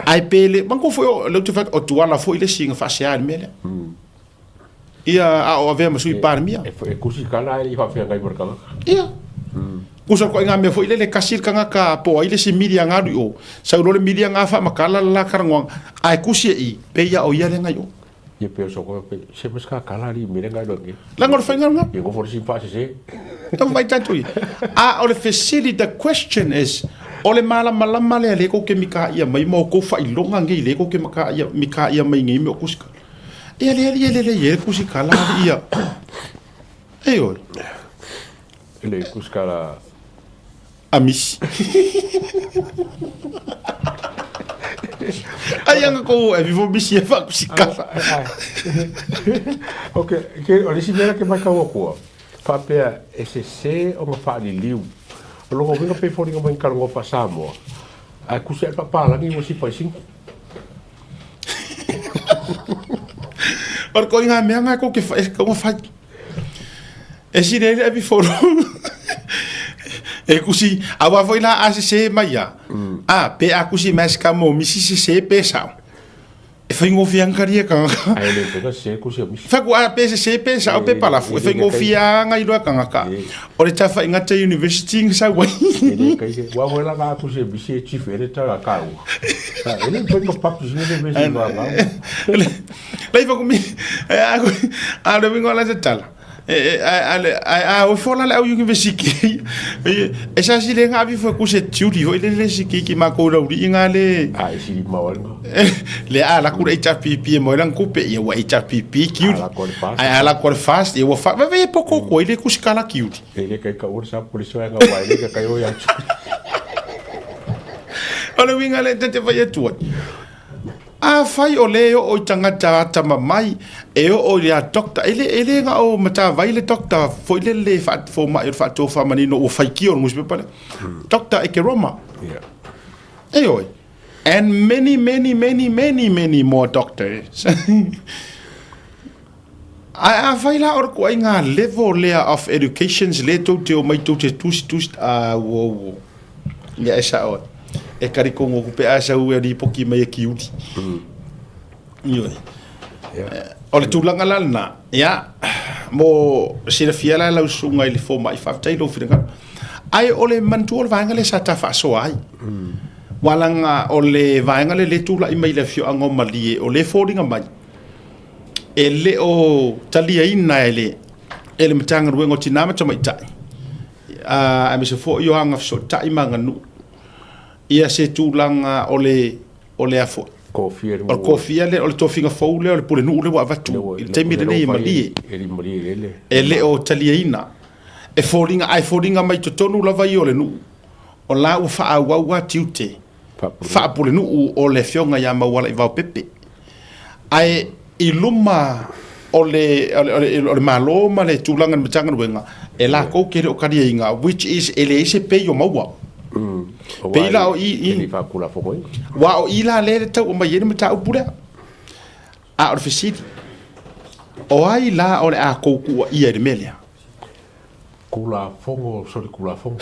ai pele banko fo le tu fat o tuala fo ile singa fa sia mele ia a o ave masui par mia e kusi kala i fa fe ngai merkanga ia kusa ko nga me fo ile le kasir kanga ka po ile si media ngadu o sa lo le media nga fa makala la karangong ai kusi I pe ia o ia le ngai o Ye pe so ko pe se pesca kalari mirenga do ke. La ngor fa nga. Ye go for si fa se. Tam vai tatu. O le facility, the question is o le malama le ko ke mika ia mai mo ko fa ilonga ngi le ko ke mika ia mai ngi me kusika. Ia le kusika la ia. Eyo. Ele kusika la amis. Ayang ko vivo bisi fa kusika. Okay, ke o le sinera ke mai ka ko. Fa pe SSC o fa li liu. Lo ko vinga pe fori ko mai ka ngo fa samo. A kusia pa pa langi mo si pa sing. Or ko inga me nga ko ke ko fa. E si le e foro. E kusi awa foi la ACC mai ya. Pe a kusi mas ka mo misi se pe sa. E foi ngo fiang karia ka. Ai le pe se kusi mi. Fa ku a pe se pe sa o pe pala fu. E foi ngo fiang ai lo ka ka. O le tafa ingata university sa wai. Ele kai ke wa la ka kusi mi se chief editor ka u. Ele foi ngo papo de university ba ba. Lai fa ku mi a le vingo la tala. O fola la university e sa si le nga vi fo ku se tiuri ho le siki ki ma ko ri nga le si ma wal le ala ku e cha pipi mo lan ku pe e wa e cha pipi ki ala ko fast e wa fa va ve poco ko ile ku skala ki ele kai ka ur sa poliso nga wa ile ka yo ya ala winga le te va tu a fai o leo o tangata tama mai e o ya doctor ele nga o mata vai le doctor fo le fa fo mai fa to fa mani no o fai ki o muspe pale doctor Ekeroma oi and many more doctors a fai la or ko nga level layer of educations le to te o mai to te tus wo ya esa o e kari ko ngo pe asa u ri poki mai ki uti yo o le tulanga lana ya mo sira fiala la usunga ile fo mai fa tai lo finga ai o le mantu o vanga le sata fa so ai walanga o le vanga le tula i mai le fio ango mali o le fodinga mai e le o talia ina ele mtanga ruengo tinama to mai tai a me se fo yo hanga so tai manga nu ia se tulanga o le afo kofia le o le tofinga fo le o le pule nu le wa vatu te mi le mali e le o taliaina e folinga mai to tonu lava i o le nu o la u fa wa tiute fa pule nu o le fionga ya ma wala i va pepe ai iluma o le malo ma le tulanga mtanga wenga e la ko ke o kariinga which is ele se pe yo mawa Pela o i fa kula fo wa o ila le ta o mai ni ta o pura a o fisiti o ai la o le a ko ku i e melia kula fongo so kula fongo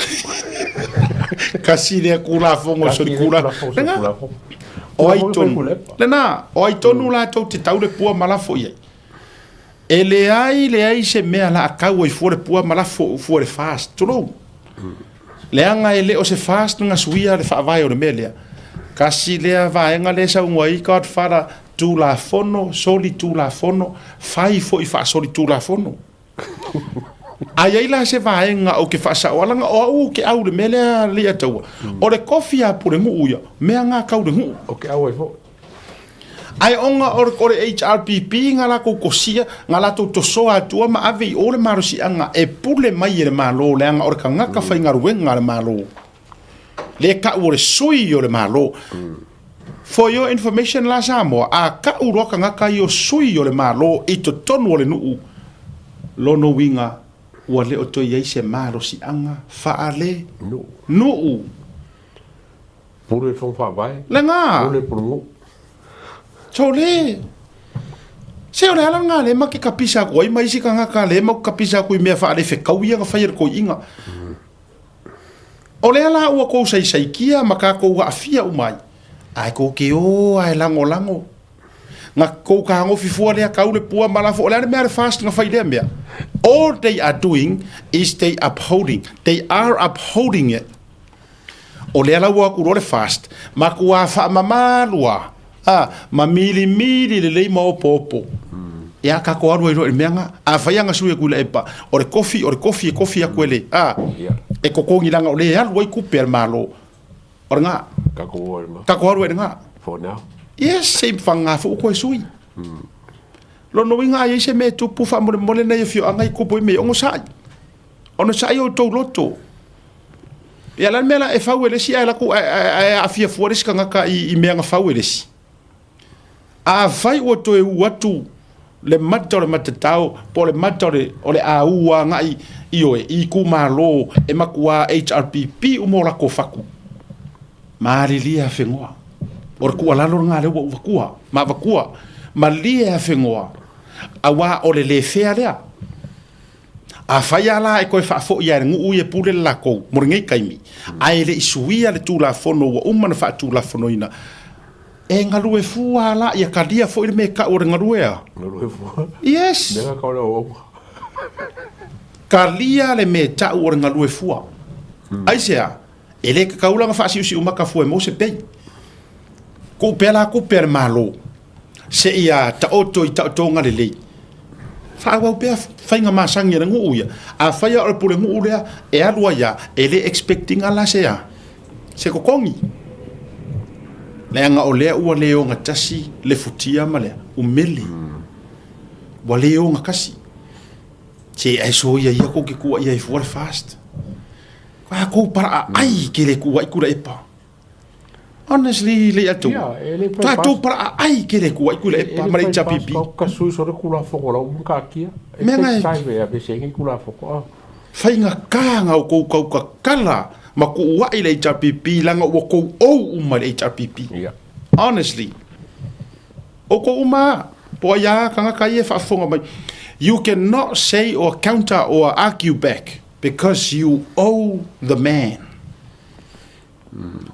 kasi le kula fongo so kula o ai tonu lena o ai tonu la to te tau le pua malafo i e le ai se mea la ka o i fo le pua malafo fo le fast tolo leanga ele o se fast nga suia le fa vai o le melia kasi le va nga le sa ngoi god father tu la fono soli tu la fono fai fo i fa soli tu la fono ai la se va nga o ke fa sa wala nga o ke au le melia le tau o le kofia pure ngu uya me nga ka u ngu o ke au fo ai onga or HRPP nga la ko kosia nga la to so atu ma ave o le marosi anga e pule mai le malo le anga or ka nga ka fainga ruenga le malo le ka o le sui o le malo for your information la samo a ka u ro ka nga ka yo sui o le malo i to tonu le nu lo no winga o le o to ye se marosi anga fa ale no pure fo fa vai le nga pure puru Tole. Se o le ala nga le ma ke kapisa ko i mai si ka nga ka le ma kapisa ko i mea fa ale fe kauia nga fa ko inga. O le ala ua ko sai kia ma ka ko wa afia u mai. Ai ko ke o ai lango. Nga ko ka ngo fi fo le ka u le pua mala fo le mea fast nga fa ile mea. All they are doing is they are upholding it. O le ala ua ku le fast ma ku fa mamalua. Ma mili le lei mo popo ia ka ko aru ro menga a faianga sui ku le pa o le kofi a kwele e ko kongi langa o le al wai ku per malo oranga ka ko aru nga for now yes se fanga fu ko sui lo no winga ye se me tu pu fa mo le na ye fio anga ko po me o sa ono sa yo to loto ia la mela e fa wele si ala ku a fia fu res kanga ka I menga fa wele si a fai o to e watu le matore matatao po le matore o le aua ngai ioe I ku malo e makua HRPP umora ko faku marilia fengoa or ku alalo nga le wakua ma wakua malia fengoa awa o le fea lea a faya la e koe fa'afo ia ngu ye pule la ko moringai kaimi ai le isuia le tula fono wa umana fa tula fono ina e ngalu e fua la ia kadia fo ile me ka o ngalu e yes nega ka o kalia le me ta o ngalu e fua ai sea ele ka kaula fa si umaka fo mo se pei ko pela ko per malo se ia ta oto I ta tonga le lei fa wa pe fainga masangi ngu uia a faia o pule ngu uia e alua ia ele expecting ala se ko kongi le anga o lea ua leo nga tasi le futia ma lea umele wa leo nga kasi che ai so ia ko ki kua ia I fuare fast kwa ko para ai ke le kua I kura epa honestly le atu ka tu para ai ke le kua I kura epa ma le chapipi ka sui so kula foko la un ka kia menga sai ve a be se kula foko fainga ka nga ko ka kala ma ku wa ile HRPP langa o ko o uma le HRPP honestly o ko uma po ya kanga kai fa fonga mai you cannot say or counter or argue back because you owe the man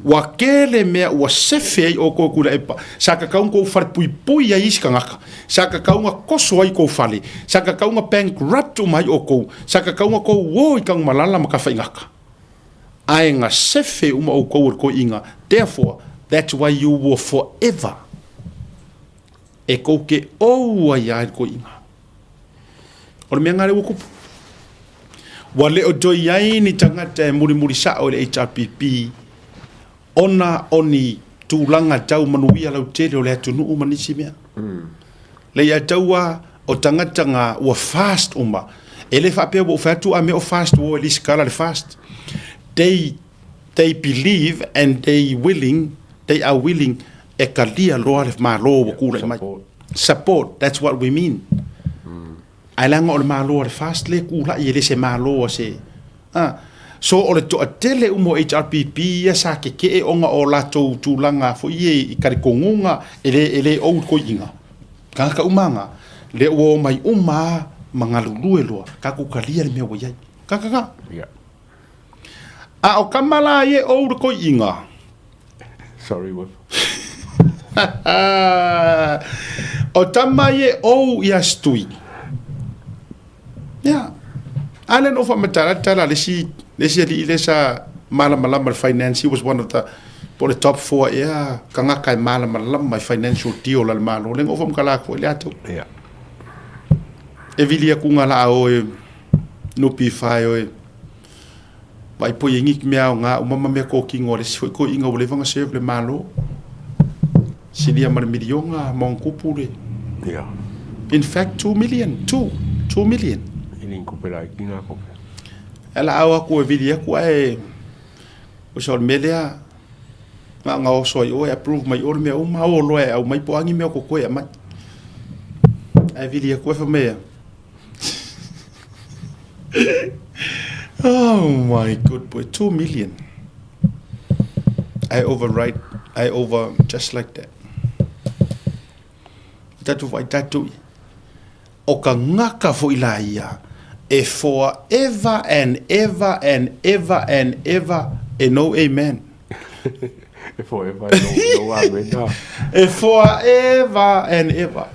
wa kele me wa sefe o ko kula epa saka ka ko far pui ya iskanga saka ka nga koso ai ko fale saka ka nga bankrupt mai o ko saka ka nga ko wo I kang malala maka faingaka ainga sefe uma o ko inga therefore that's why you will forever e ko ke o ya ko inga o me ngare ko wale o do yai ni tangata muri sa o le HRPP ona oni tulanga tau manuia lau tele o le atunu uma nisi mea le ya taua o tangata nga wa fast uma ele fa pe bo fatu a me o fast wo le skala le fast they believe and they are willing e kalia loa le malo ku le mai support that's what we mean alanga o le malo le fast le ku la ile se malo se so o le to atele umo HRPP ya sa ke onga o la to tulanga fo ye I kare kongunga ele o ko inga ka umanga le o mai uma mangalulu lo ka ku kalia le me wo yai ka a o kamala ye o ko inga sorry what o tama ye o ya stui ya alen of matara tala le si le sa malama finance he was one of the for the top 4 yeah kanga kai malama my financial deal al malo leng of kala ko le ato yeah evilia kunga la o no pi5 o vai po yengi mea nga o mama me ko kingo le foi ko inga o le vanga serve le malo silia mar milionga mon kupule yeah in fact 2 million ini ko pela kinga ko ela awa ko evilia ko e o sol melea nga o so o approve mai or me o ma o lo e o mai po angi me ko ko e mai evilia ko fa me oh my good boy 2 million I over just like that tatu vai tatu o ka ngaka fo ilaia e forever and ever and ever and ever and no amen forever no amen forever and ever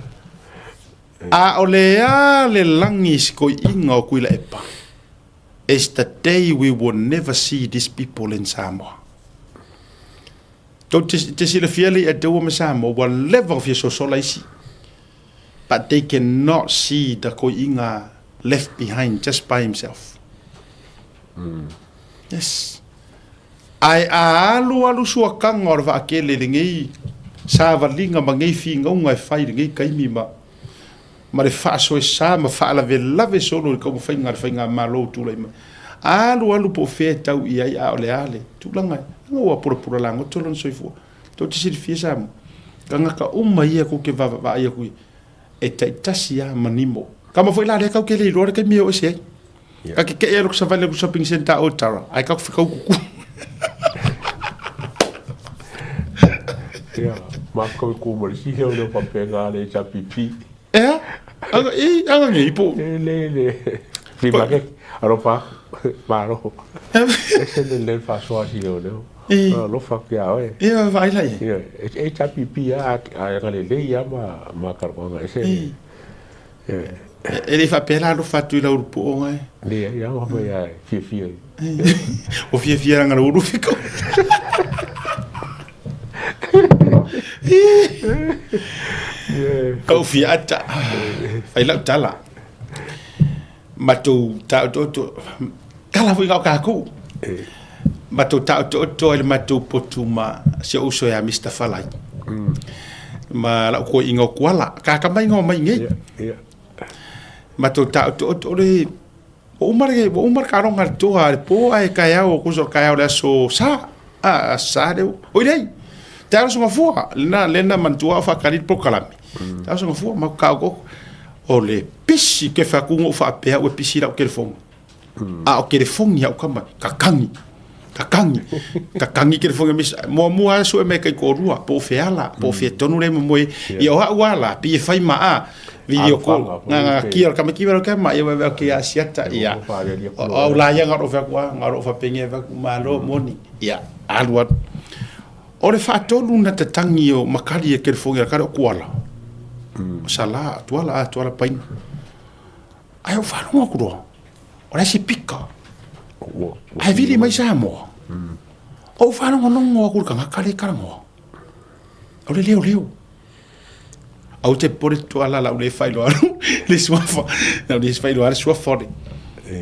a olea le langis ko inga o kuila epa is the day we will never see these people in Samoa. Don't just see the feeling at the woman Samoa, whatever of your social ici. but they cannot see the koinga left behind just by himself. Yes. Ai alu suakanga o va akele ngei sa valinga mangei finga unga fai ngei kaimi ma le fa so sa ma fa la ve solo ko fa nga malo tu le alu po fe tau ia ole ale tu langa ngo pura lango tolon soifo to te sir fiesa kanga ka ia ko ke va ia ku e tasia manimo kama foi la le ka ke le ro ke mi o se ka ke e ro sa vale ku shopping center o tara ai ka ku ku ya ma ko ku mo si he o pa pega le cha pipi anga ngi po le prima ke aropa maro ese le fa so asi lo lo fa que ahora vai lá e cha pipi a le ya ma carbono ese ele fa pela lo fa tu la urpo ngai le ya ma ya fi o fi nga lo fico kau fiata fai la tala matu ta to kala foi ka ku matu ta to ele matu potuma se uso ya Mr. Falai ma la ko ingo kwala ka mai ngo mai ngi matu ta to le umar ka ro ngar to ha po ai ka ya o ku so ka ya le so sa sa de o dei ta so ngafua lena mantua fa kalit po kalami ta so ngafua ma ka go o le pisi ke fa ku fa pe o pisi la o ke fong o ke fong ya o kama kakangi ke fong mis mo so me ke ko rua po fe ala po fe tonu le mo i o wala pi fai ma video call nga kier kama kier ka ma ia ke asiata ia o la ya ngaro fa kwa ngaro fa penge fa ma lo moni ia alwa o le fa tonu na tatangi o makali ke fong ya ka ko ala sala tuala pain ai o fa no ko ora si pika ai vili mai sa mo o fa no ngo ko ka kale ka mo o le leo au te pore tuala la le fai lo le suafa na le fai lo ar suafa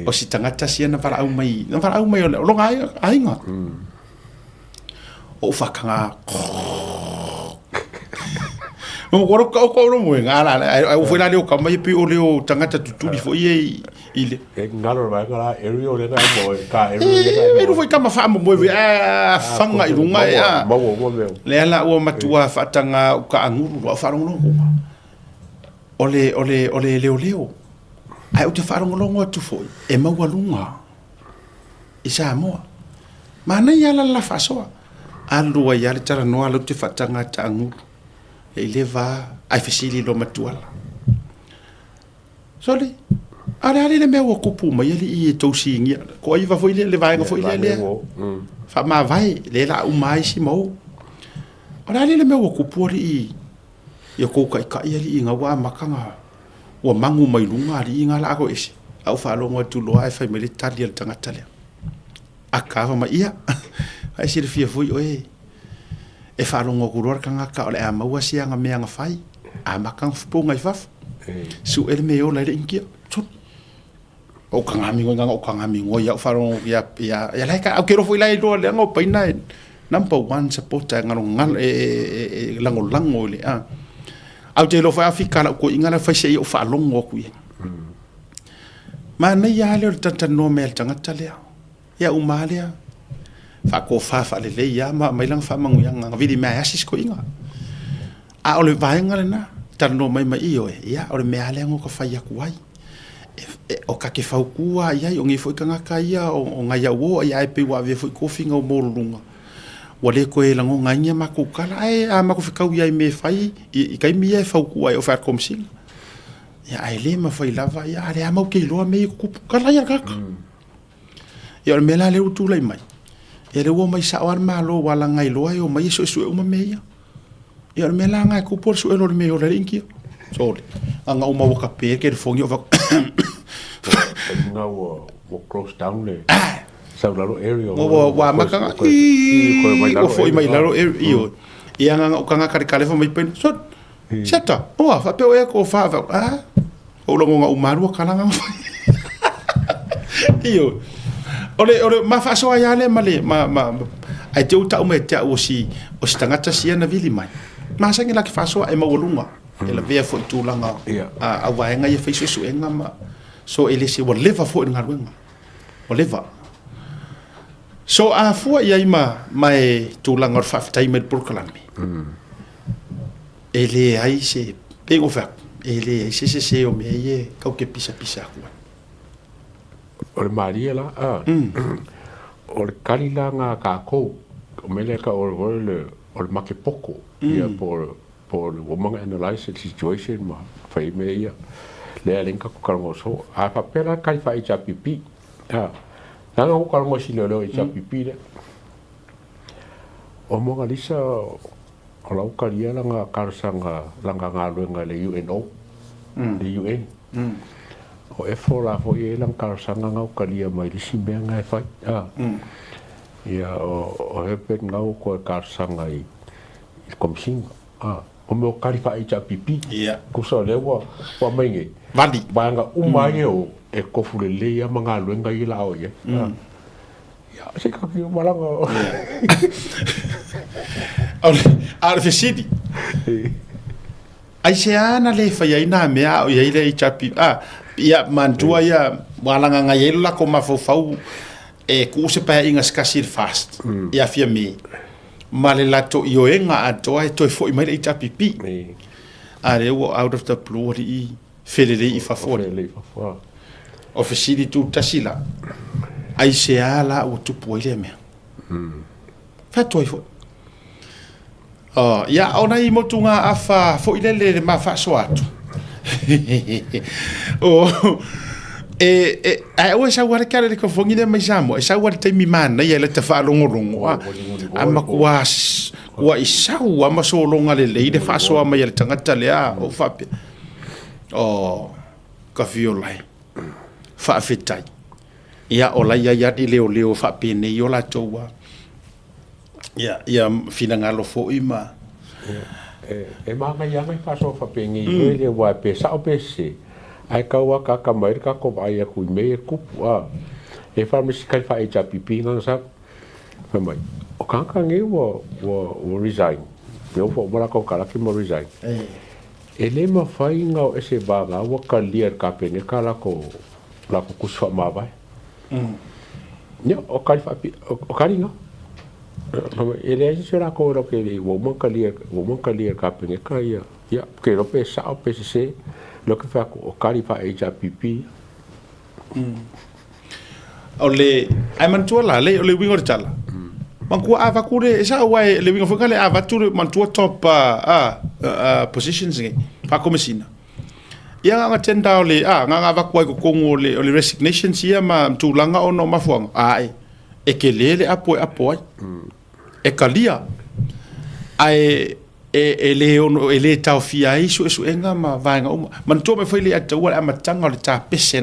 o si tangata si na para au mai o lo ai nga o fa kanga mo ko mo ngala ai foi la leo ka mai pi o leo tangata tutu fo ie ile ngalo ba ka area le ka mo ka e foi kama fa mo fanga i lunga ya le ala o matua fa tanga ka anguru fa rongo ole leo ai o te fa rongo tu foi e mau lunga isa mo mana ya la fa so alu ya le tara no alu te fa tanga ta anguru e leva ai fesili lo matuala soli ale le me wo kupu mai ali e to singia ko ai va foi le vai foi le fa ma vai le la u mai si mo ale le me wo kupu ri e ko ka ali nga wa makanga wa mangu mai lunga ri nga la ko isi au fa lo mo tu lo ai fa militari le tanga tale aka ma ia ai si le fia foi oe e wharongo kuror kanga ka ole a maua sia nga mea nga whai a makang fupo ngai whaf su ele meo leire inkia o kangami ngoi nganga o kangami ngoi ya wharongo ya laika au kero fui lai roa le ngo paina number one supporter ngaro ngal lango le au te lo whai afika la ko ingana whai se i o whalongo kui ma nei ya leo tanta no mea tangata lea ya umalea fa ko fa le ya ma mai lang fa mangu yang vidi mai asis ko inga a ole vai ngana tar no mai io ya ole me ale ngo ko fa ya kuai o ka ke fa ku ya o ngi foi kanga ka ya o nga ya wo ya pe wa ve foi ko finga o molunga wale ko e lango nganya ma ku kala a ma ko fika ya me fai i kai mi e fa ku ai o fa kom sing ya ai le ma foi lava ya ale ma ke lo me ku kala ya ka ya me la le tu lai mai ele wo mai sa war malo wala ngai lo ai o mai so o ma meia e me la ngai ku por so e lo me o le inki so anga o ma ka pe ke fongi o va nga wo close down le sa la area wa ma ka i foi mai la io e anga o kanga ka ka le fo mai pen so Seta, oa, fa peo e ko fa o longo nga umaru kalanga. Iyo. Ole mafaso ayale male ai te uta ume te o si tangata sia na vili mai. Ma sangi la ki faso e mawolunga. Ela vea fo tulanga. A waenga ye feiso su enga ma. So ele se whatever fo nga ruenga. Whatever. So a fua ia ima mai tulanga fa fitai me porkalami. Ele ai se pego fa. Ele se o me ye kau ke pisa kuai. O le Maria la, o le kalila ngā kākou, o mele ka o le makepoko, ia po le womanga analyze the situation ma whai me ia. Lea lenka ko karango so, a whapera kai whai cha pipi, nanga ko karango si leo i cha pipi le. O monga lisa, o lau karia langa karasanga langa ngā luenga le UNO, le UN. O e fora fo e lang karasanga ngau kalia mai lisi mea ngai whai. Ia o hepe ngau ko e karasanga i komisinga. O meo kari whai cha pipi. Kusa lewa wa mainge. Vali. Baanga umai o e kofule lea mga luenga i lao ia. Ia, se kaki o malanga. Ar fesidi. Ai se ana le whai aina mea o iei le i cha pipi. Ia mantua ia walanga nga yelo la ko mafofau e ku se pa inga skasir fast ia fia me male la to ioenga atoa e to fo i mai ita pipi are wo out of the blue i felele i fafore ofisili tu tasila ai se ala o tu poile me fa to fo ia ona i motunga afa fo ile ma fa so atu ai o sa wara kare ko fongi de mai samo sa wara te mi man ia le te fa longo ama kuas wa isau ama so longa le de fa so ama ia tangata le o fa ka violai fa fitai ia o la ia di leo fa pene yo la towa ia fina ngalo fo ima e manga yanga i faso fa pengi le wa pe sa o pese ai ka wa ka mai ka ko ai ku me ku e fa mi kai fa e cha pipi nga sa fa mai o ka nge wo resign yo fo bora ko kala ki mo resign e le ma fa inga o ese ba ga wa ka lier ka pene ka la ko ku so ma ba o ka fa o ka ringa ele é será que o que ele o mancalia capinha caia ya que lo pesa o pese lo que fa o cari fa e já pipi ole ai mantua la le ole wingo tala manku ava kure sa wai le wingo fokale ava tu mantua top positions nge fa komesina ia nga tenda ole nga ava kwai ko kongo ole resignation sia ma tulanga ono mafuanga ai e ke lele apo e kalia ai ele tau fia isu enga ma vainga man to me foi le atua ama tanga le ta pese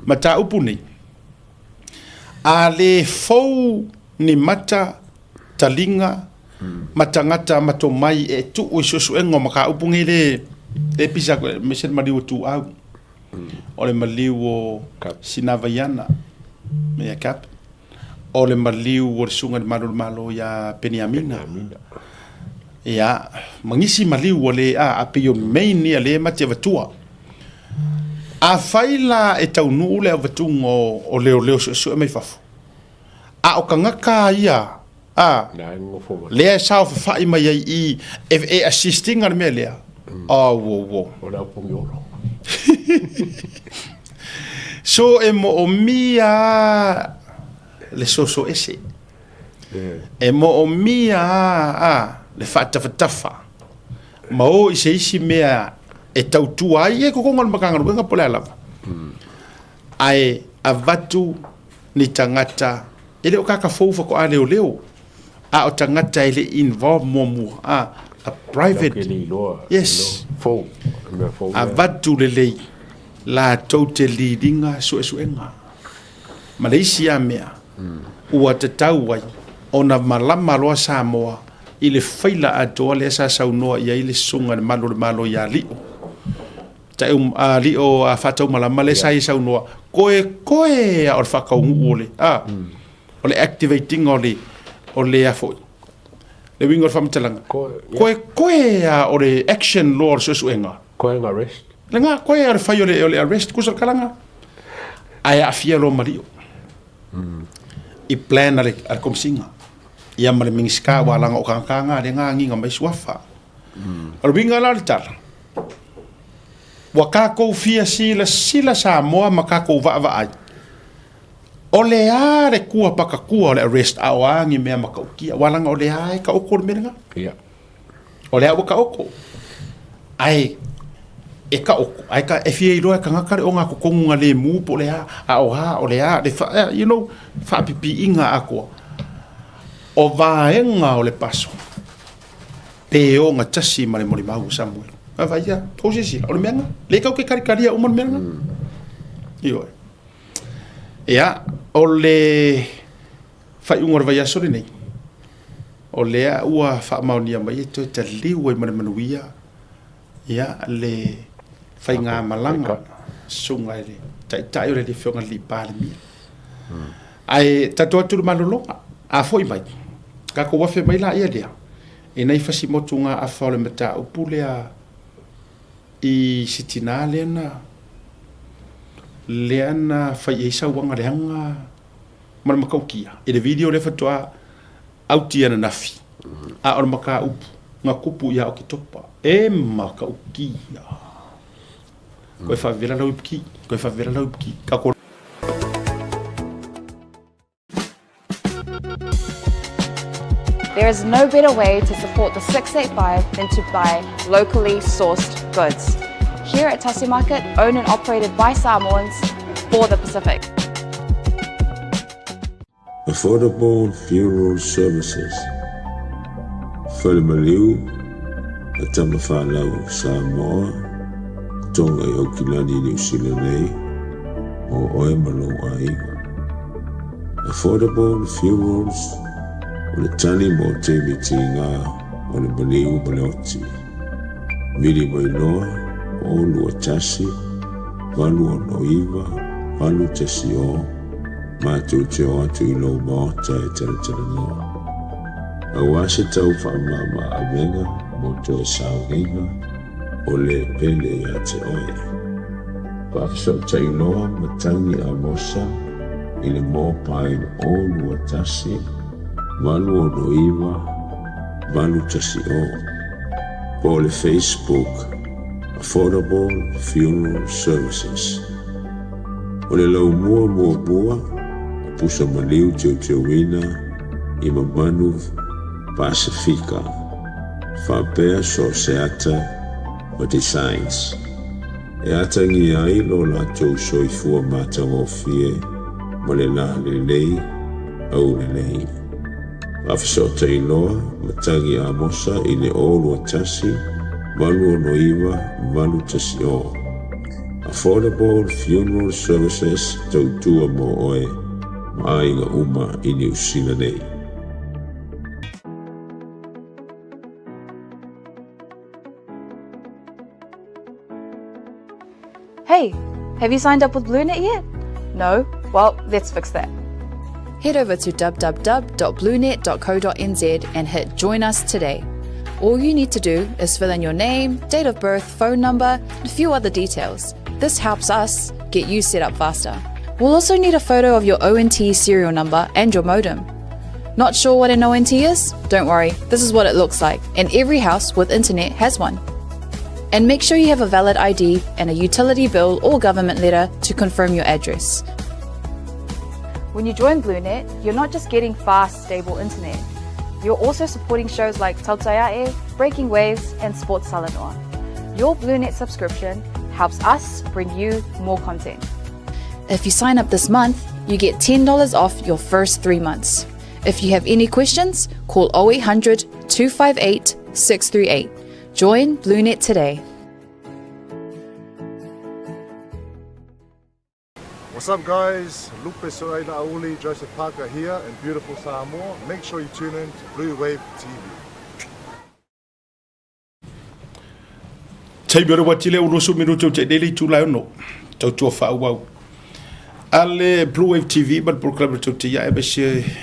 ma ta upuni ale fou ni mata talinga matangata matomai e tu isu enga ma ka upungi le pisa mesen maliu tu au ole maliu sinavaiana me cap ole maliu o sunga de malo ya Peniamina ya mangisi maliu ole a pio main ya le mate vatua a faila e tau nu le vatungo o leo so mai fafu a o kangaka ia le sa fa i mai i e assisting ar melia wo ole o pongiolo so e mo o mia le soso ese e mo o mia le fatafa ma o isi mea e tautu ai e kokonga makanga ruenga pole alava ai avatu ni tangata ele o kaka foufa ko ale o leo o tangata ele involve momu a private yes avatu lelei la tote leadinga so enga Malaysia mea ua te tau ai ona malama loa Samoa i le faila atoa le sa saunoa ia i le sunga le malo ia li'o ta a li'o a fatau malama le sa i saunoa koe a o le whakaungu o le o le activating o le afoi le wingo le whamatalanga koe a o le action law o suenga koe nga arrest le ngā koe a le whai o le arrest kusal kalanga ai a fia lo mario i plan ale komsinga ia male mingiska walanga o kanga de nga nginga mai suafa o winga la tala wa ka ko fia sila sa moa maka ko va ai o le are kua paka kua o le arrest a wangi mea maka ukia walanga o le ai ka oko le menga ia o le ka oko ai e ka oko ai ka e fia ilo ka ngakare o nga ko konga le mu po le a o le a le fa you know fa pipi inga ako o vaenga o le paso pe o nga tasi mare mori mau Samuel a vai ya posisi o le menga le ka ke karikaria o mon menga io ya o le fa un orva ya sori nei o le a ua fa maunia mai to te liu e manuia ya le fai ngā malanga sunga ele tai o le fionga li pale mi ai tato tu malolo a foi mai ka ko wa fe mai la ia dia e nei fasi motunga a fa le meta o pulea i sitinale na leana fai e sa wanga leanga mar makaukia e le video le fatoa autia na nafi a or maka upu nga kupu ya o kitopa e makaukia koe fa vera la upki ka ko There is no better way to support the 685 than to buy locally sourced goods. Here at Tasi Market, owned and operated by Samoans for the Pacific. Affordable funeral services. Whalemaliu, a tamawhanau Samoa, tonga i Okilani New Zealand nei, o oe malo a iwa. Affordable funerals, o le tani mo te miti ngā o le maliu maleoti. Miri mai noa, o lua tasi, walu o noiva, walu tasi o, mātou te o atu i lau maota e tera noa. A wase tau whaamama a venga, mo to e saunginga, o le pele a te oe. Whakisau tai noa, matangi a mosa, i le mō pai o lua tasi, walu o noiva, walu tasi o. Po le Facebook, Affordable Funeral Services. O le lau mua, pusa maliu teo wina, i mamanu Pasifika, whapea so seata o designs. E atangi ai lo la tau soifua mātanga o fie, ma le la le lei, au le lei. Afisota i loa, matangi a mosa i le olu a tasi, malu o noiva, malu tasi o. Affordable Funeral Services tautua mo oe, maainga uma i New Zealand nei. Hey, have you signed up with BlueNet yet? No? Well, let's fix that. Head over to www.bluenet.co.nz and hit Join Us today. All you need to do is fill in your name, date of birth, phone number, and a few other details. This helps us get you set up faster. We'll also need a photo of your ONT serial number and your modem. Not sure what an ONT is? Don't worry, this is what it looks like, and every house with internet has one. And make sure you have a valid ID and a utility bill or government letter to confirm your address. When you join BlueNet, you're not just getting fast, stable internet. You're also supporting shows like Tautaiae, Breaking Waves, and Sports Salanoa. Your BlueNet subscription helps us bring you more content. If you sign up this month, you get $10 off your first 3 months. If you have any questions, call 0800 258 638. Join BlueNet today. What's up guys, Lupe Soraina Auli, Joseph Parker here in beautiful Samoa. Make sure you tune in to Blue Wave TV. tai bere watile uno so minuto te dele tu la no tau tu fa wa ale Blue Wave TV but program tu te ya be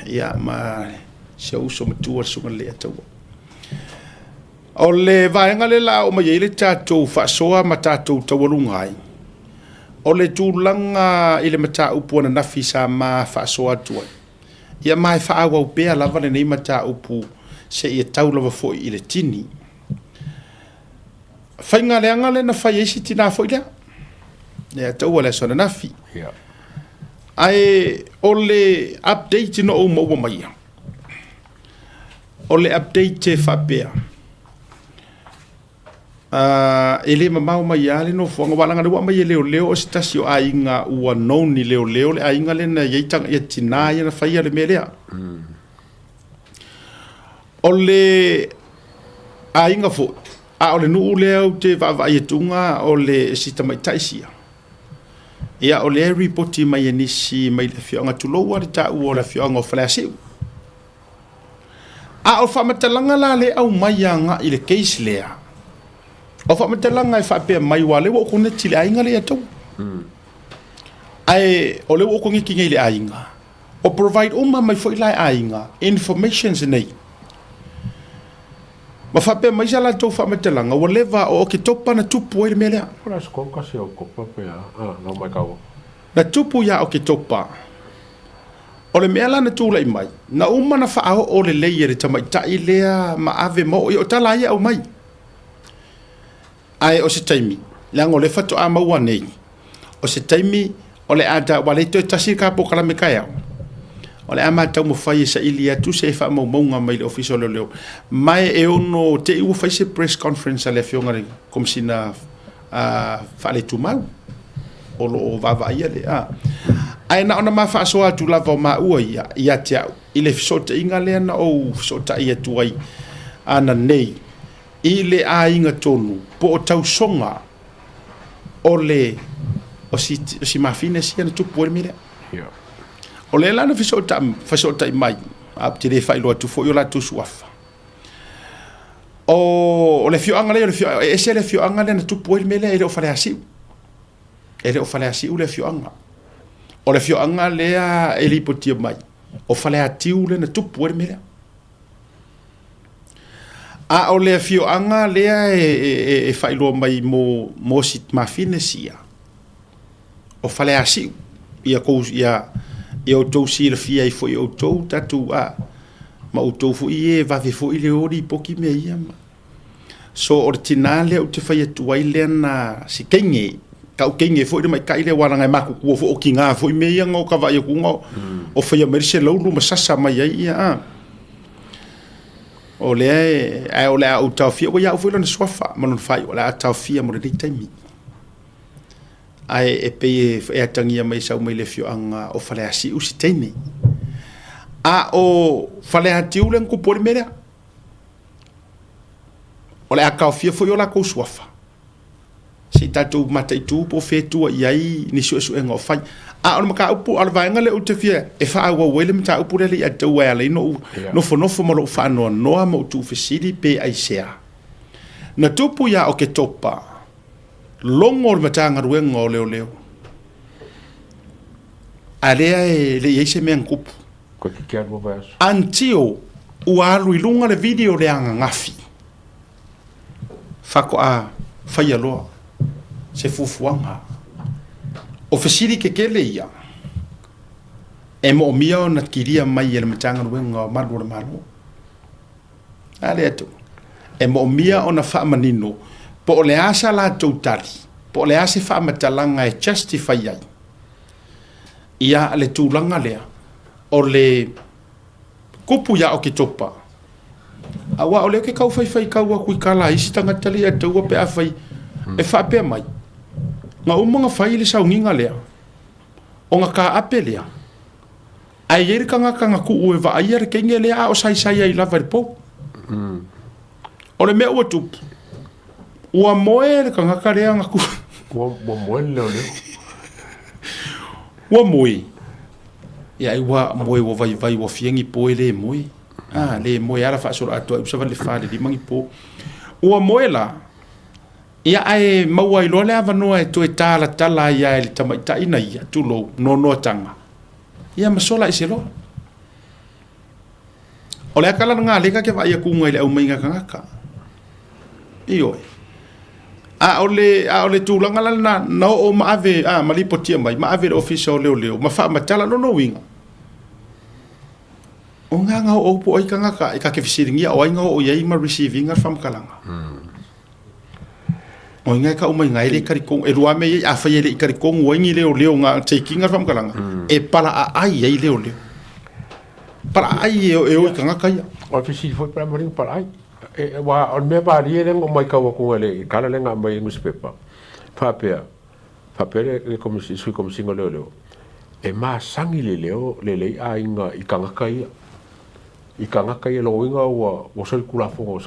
ya ma show so tu so le tau o le vaenga le la o ma yele tatou fa soa ma tatou tawalungai o le tūlanga i le mata upu na nafi sa ma fa soa tua ia mai fa awa upea lava le nei mata upu se ia tau lava foi i le tini fainga le anga le na fai eisi tina foi lea ia tau ale sona nafi ai o le update no o maua mai o le update fa pea ele mamau mai ale no fonga walanga wa mai leo leo stasio ainga ua noni leo leo le ainga le na yeitanga ia tina ia na faia le melea ole ainga fo a ole nu leo te va va yetunga ole sita mai taisia ia ole report mai nisi mai le fionga tu lo wa ta u ole fionga flash a o fa matalanga la le au mai anga ile case lea o fa matalanga e fa pe mai wale wo ko ne tile ainga le ato ai o le wo ko ngi kinga ile ainga o provide o mai foi lai ainga information nei ma fa pe mai jala to fa matalanga o leva o ke topa na tupu e mele ora sko ka se o ko pa pe no mai ka na tupu ya o ke topa o le mela na tula i mai na uma na fa o le leia tamai ta ilea ma ave mo o tala ia o mai ai o se taimi lango le fatu a maua nei o se taimi o le ada wale to tasi ka po kala me kaya o le ama tau mo fai sa ilia tu se fa mo monga mai le official leo mai e ono te u fai se press conference ale fionga kom sina fa le tu mau o lo va va ia le ai na ona ma fa so atu lava ma ua ia te au ile fisota inga le na o fisota ia tu ai ana nei ile a inga tonu po o tau songa o le o si mafine si ana tupu mire o le lana fisota i mai ap te le fai loa tu fo yo la tu suafa o le fio anga le e se le fio anga le na tupu mire ele o fale asi u le fio anga o le fio anga le a ele potia mai o fale atiu le na tupu mire a o le fio anga lea e failo mai mo sit mafine sia o fale asi ia ko ia o tou si le fia i foi o tou tatu ma o tou foi e va ve foi le ori poki me ia so ordinale o te fai tu ai le na si kenge ka o kenge foi mai kai le waranga ma ku o kinga foi me ia ngo ka va ia ku ngo o fai merse lo lu ma sasa mai ia o le o le o tafia o ia o foi na swafa ma non fai o le tafia mo le taimi ai e pe e atangia mai sa mai le fio anga o fale asi u sitene o fale ati u len ku por mera o le akafia foi o la ko swafa si tatu mata itu po fetu ai ni so ngo fai o maka upu al vaenga le o te fia e fa wa wele mata upu le ia te wa le no no fo mo lo fa no mo tu fesidi pe ai sea na tupu ya o ke topa longo matanga ruenga o leo alea le yese men kupu ko ki kia ro vas antio u alu ilunga le video le anga ngafi fako fai aloa se fufuanga o fesiri ke kele ia e mo mia na kiria mai ele matanga ruenga malu ale ato e mo mia ona fa manino po le asa la totali po le asa fa matalanga e justify ai ia le tulanga lea o le kupu ya o ke topa awa o le ke kau fai kau ku kala isi tanga tali atu pe afai e fa pe mai nga umonga fai le saunginga lea o nga ka apelea ai yer kanga ku u va ayer ke ngele a o sai ai la verpo o le me o tupu ua moe ka ngaka rea ngaku ua moe leo ua moe ia ua moe ua vai ua fiangi poe le moe le moe ara whaasora atua usava le whare li mangi po ua moe la ia ai maua i loa le avanoa e toe tala ia e le tamaitaʻina ia tulou nonoataga ia masola i se loa o le akalanagaleka ke vaia kuga i le aumaigakagaka ioe a o le tulaga lana na o maave ma lipotia mai maave le ofisa o leoleo ma faamatala nonouiga o gaga o po ai kagaka e kakefesiligia o aiga o iai ma receivinga le faamakalaga o inga ka umai ngai le karikong e rua me a fa le karikong o ingi leo nga taking fam kalanga e para ai ai leo para ai e o kanga kai o fisi foi para moring para ai e wa on me ba ri le mai ka wa ku le kala le nga mai newspaper fa pe le komisi sui komisi ngo leo e ma sangi le ai nga i kanga kai lo inga o sol kula fo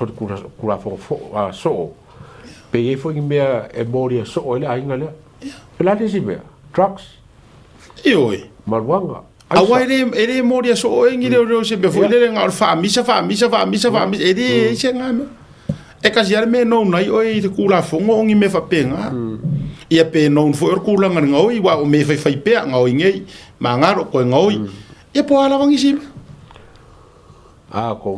so pe e foi mea e moria so ele ainga le pela desi mea trucks ioi marwanga awa ele moria so engi le se be foi le ngar fa misa ele se ngame e kasi ar me no nai oi te kula fongo ongi me fa penga ia pe no fo kula ngar ngoi wa o me fa pe ngoi ngei mangaro ko ngoi e po ala wangi si a ko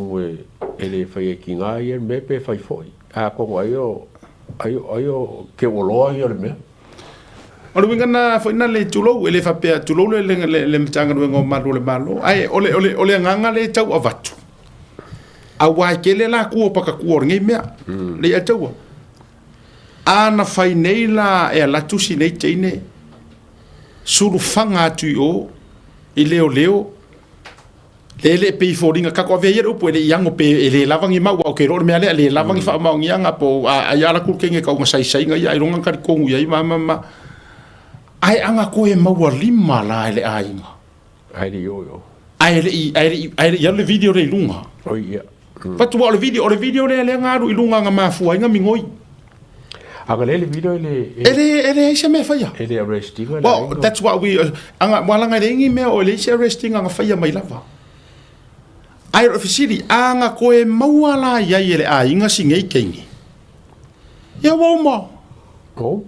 ele fa ki ngai me pe fa foi a ko ayo ke woloa ia le mea o le wingana foi na le tulou ele fa pe tulou le mtanga no malo le malo ai ole nganga le tau avatu a wai ke le la ku pa ka ku ngai mea le a tau ana fai nei la e la tusi nei teine suru fanga tu o i leo le pe foringa ka ko veia o ele yang o pe ele lavangi ma o ke ro me ale lavangi fa ma ngi anga po a ya la ku kenge ka nga sai nga ya i ronga ka ko ngu ya ma ai anga ko e ma wa lima la ele ai nga ai yo ai ya le video re lunga o ia pa tu o le video le nga ru i lunga nga ma fu nga mingoi aga le video ele se me fa ya ele arresting well that's what we anga wala nga ringi me o le se arresting nga fa ya mai lava ai ofisiri anga ko e mauala ia ele a inga singei kengi ia wo mo o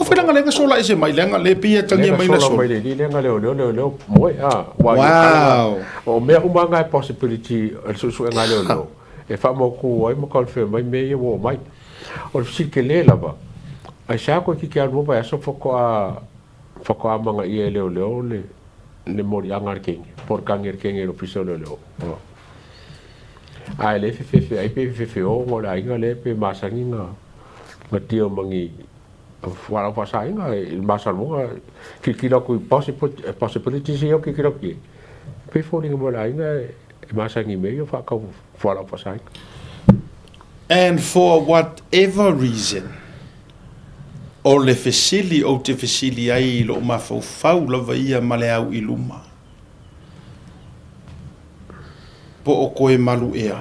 foi nga lenga sola ese mai lenga le pia tangia mai na sola le lenga le moi wow o me umanga possibility so nga le e fa mo ku ai mo confirm mai me wo mai o si ke le lava ai sa ko ki ka ruba so foko a manga ia le mori angar kengi por kanger kengi lo piso le ai le fe o mo la inga le pe masanginga matio mangi wala pa sa inga il masanunga ki la ku possibility se yo ki pe fori mo la inga masangi me yo fa ka wala pa sa and for whatever reason o le fesili o te fesili ai lo mafau la vaia male au iluma po o koe malu ea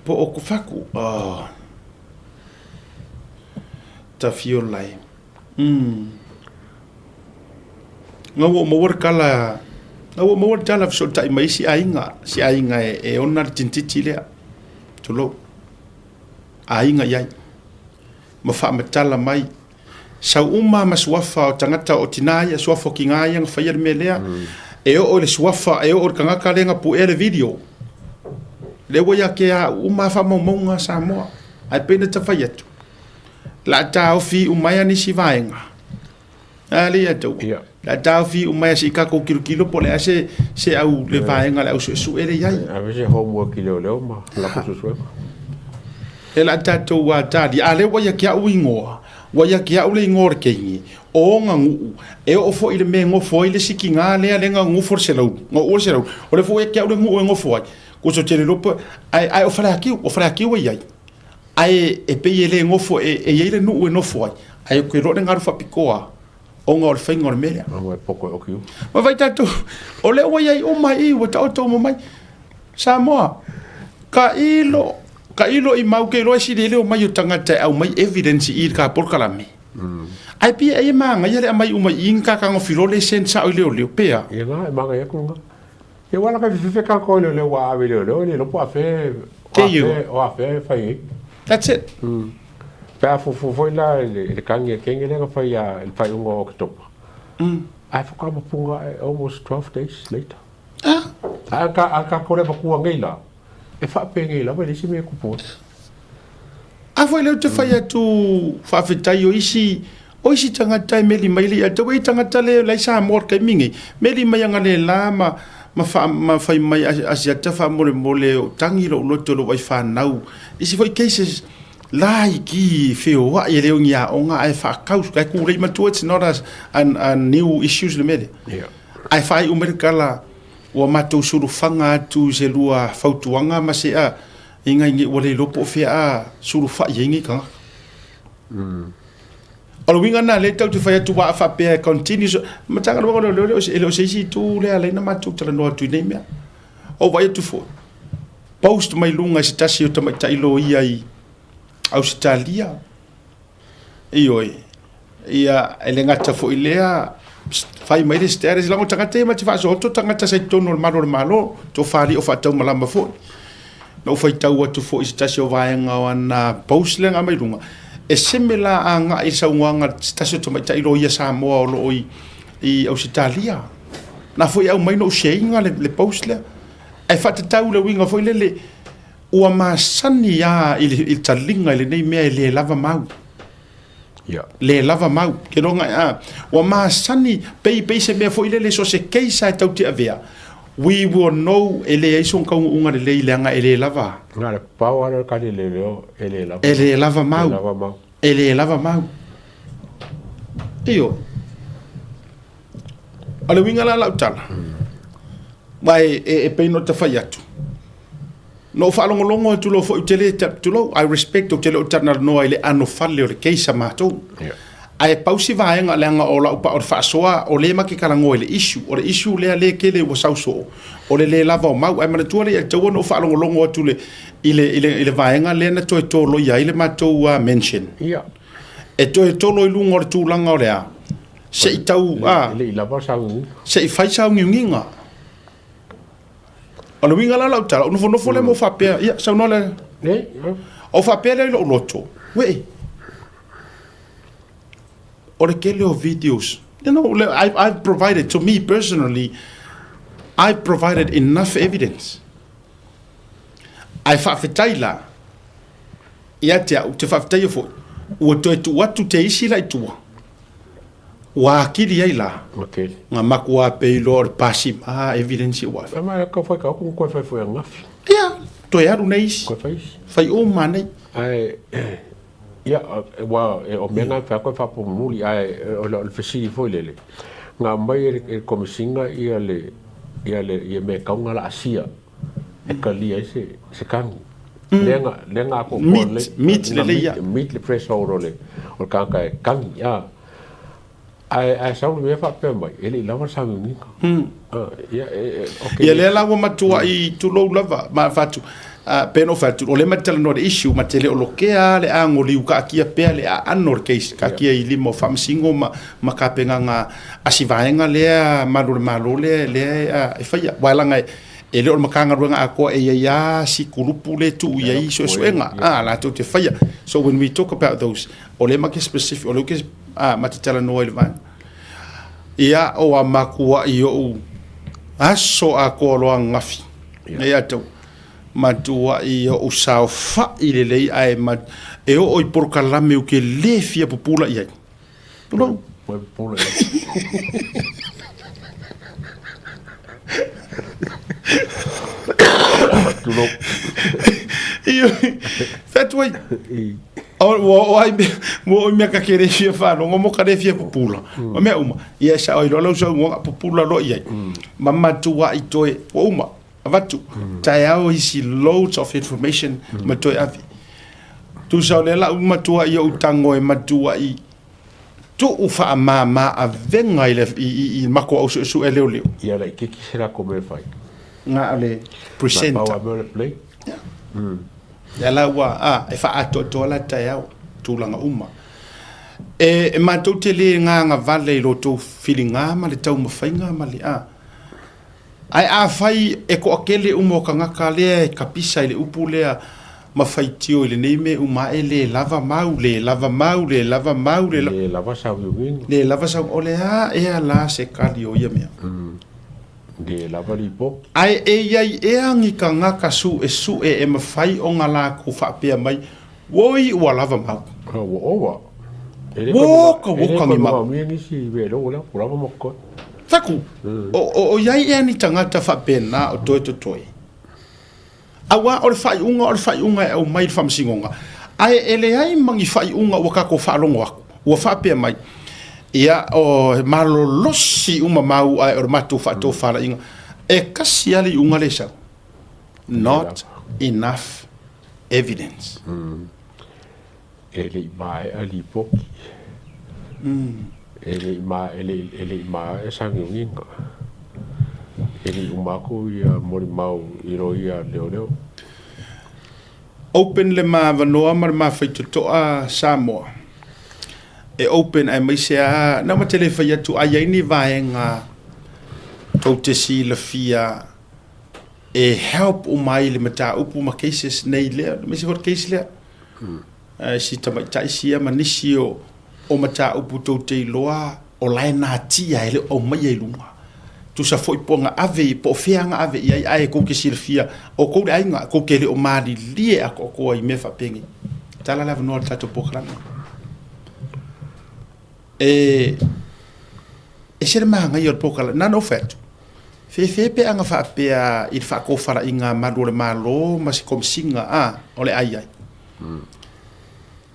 po o kufaku ta fio lai ngawo mawar kala so tai mai si ainga e ona tintiti le tulo ainga yai ma fa metala mai sa uma maswafa o tangata o tinaya swafo kingaya nga fayar melea e o le swafa e o kanga kalenga pu ele video le woya ke a uma fa momonga sa mo ai pena ta fayatu la ta ofi umaya ni sivaenga ali ato la ta ofi umaya si ka ko kilo pole ase se au le vaenga la su ele yai a veces homework le ma la ko su e la tatou wa tali ale waya kia uingoa waya kia ule ngor kengi o nga ngu e o fo ile me ngo fo ile sikinga le ale nga ngu for selau ngo o selau o le fo kia ule ngu ngo fo ko so tele lopo ai o fara ki wa yai ai e pe ile ngo fo e ile nu no fo ai ko ro nga fa pikoa o nga o fe ngor mele ma poko o kiu ma vai tatu o le waya o mai o tau mo mai sa mo ka ilo i mau ke loa si leo mai o tangata au mai evidence i ka por kalami ai pia e manga ia le mai uma inka ka ngofilo le sensa o leo pea ia nga e manga ia kunga e wala ka fife ka ko leo wa ave leo le lo po afe o afe fai That's it. Pe a fo la le kangi kenge le fai a il fai ungo October. I forgot mapunga almost 12 days later. Aka kore pakua ngeila. E fa pe ngeila we lisi me kupo. A foi le te fai atu fa fetai o isi tangata meli mai le atu wei tangata le lai sa mor kai mingi. Meli mai anga le lama ma fai mai asiata fa mole o tangi lo loto lo wai fa nau. Isi foi cases lai ki feo wa ye le ngia onga ai fa kaus kai ku rei matu it's not as a new issues le mele. Yeah. Ai fai umerkala wa matu suru fanga tu se lua fautuanga ma se a inga ngi wale lopo fe a suru fa yengi ka. Alo winga na le tau te fai tu wa fa pe continues matanga lo lo se si tu le ale na matu tala no tu nei mea. O vai tu fo. Post mai lunga se tasi o tama tailo i Australia. Ioi. Ia ele ngata fo ilea fai mai des teres lango tangate ma te fa so to tangata sai tono malo to fali o fa tau malamba fo. No fai tau atu fo istasio vaenga wana pauslenga mai lunga. E semela anga i saunga stasio to mai tailo ia Samoa o lo i Australia. Na foi au mai no sheinga le pausle. Ai fa te tau le winga foi le ua masani ya il talinga le nei mea le lava mau. Yeah. Le lava mau. Ke ronga ua masani pei se mea foi le so se keisa e tau te avea. We will know ele e son kaunga unga le leanga ele lava. Nga le pau ana ka le leo ele lava. Ele lava mau. Ele lava mau. Iyo. Ale winga la lautala. Mai e pei no te fai atu. No whaalongolongo tu lo fo utele tu lo I respect utele utana no ile ano fale o le keisa matou. Ai pausi vaenga lenga o la upa o fasoa o le maki kalango ile issue le kele o sauso o le lava o mau ai mana tu le tu no whaalongolongo tu le ile vaenga le na to lo ia ile matou mention. Yeah. E to lo ilungo o tu langa o le a. Se tau ile lava sau. Se fai sau nginga. Alo winga la lautala, no fo le mo fa pe, ia sa no le. O fa pe le lo loto. We. O le kele o videos. You know, I've provided to me personally, I've provided enough evidence. I fa fetaila. Ia te fa fetaila fo. O to watu te isi la tua. Wa kiri ai la. Okay. Nga makua pe lor pasi evidence wa. Ma ka foi ka ku ko foi ngafi. Ya, to ya ru nei. Ko fai. Fai o manai. Ai ya wa o mena fa ko fa po muli ai o fesi foi lele. Nga mai e komisinga ia le me ka nga la asia. E ka li ai se kan. Lenga ko meat le fresh orole. O ka kan ya. Ai sau me fa pe mai ele lava sa ni okay le la wa matua I tu lo lava ma fatu peno fatu o le matel no issue matele o lokea le angoli u ka kia pe le anor case ka kia I limo fam singo ma ka penga nga asivaenga le malo le e fa wala ngai ele o makanga ruanga ako e ya si kulupu le tu ya I so enga la to te fa so when we talk about those o le make specific o le ke matitala no ele van ia o amakua I o aso a ko lo ngafi ia to matua I o sao fa I le lei ai mat e o I por kalame o ke le fia popula ia no popula tu lo io fatway o ai mo me ka kere fia fa no mo ka fia popula o me uma ia sa o lo so mo popula lo ia mama tua I toe o uma avatu taiao isi loads of information ma toe avi tu sa le la uma tua ia utango e matua I tu ufa mama a venga I mako o su eleo ia la ke kisera ko me fai nga ale present power play ya la wa e fa ato to la taiao tu langa uma e ma to te le nga vale lo to feelinga ma le tau mafainga ma le ai a fai e ko akele umo ka ngaka le kapisa le upulea ma faitio le nei me uma le lava mau le lava mau le lava mau le lava sa uinga le lava sa ole a e ala se kali o ia me de lava lipo ai e angi ka ngaka su e mafai o ngala ku fa pe mai woi ua lava mau wa woka mi mau mi ni si ve lo la pura mo ko taku o iai e ni tangata fa pena o toi awa o fai unga e o mai famsingonga ai ele ai mangi fai unga o ka ko fa longo o fa pe mai ia o malolosi uma mau ai o matu fa to fa inga e kasi ali unga le sa not enough evidence ele mai ali po ele mai e sangi unga ele umako ia mori mau iro ia leo open le ma vanoa ma faitu to a Samoa e open ai mai se a na ma telefa ia tu ai ni vaenga to te si la fia e help o mai le mata upu ma cases nei le me se for case le si tama tai sia manisi o mata upu to te loa o lai na tia ele o mai e lunga tu sa foi ponga ave po fianga ave ai ko ke silfia o ko ai nga ko ke le o mali lie a ko i me fa pengi tala la no tato pokran e ser manga yo pokala na no fet fe pe anga fa pe il fa ko fara inga malore malo mas kom singa ole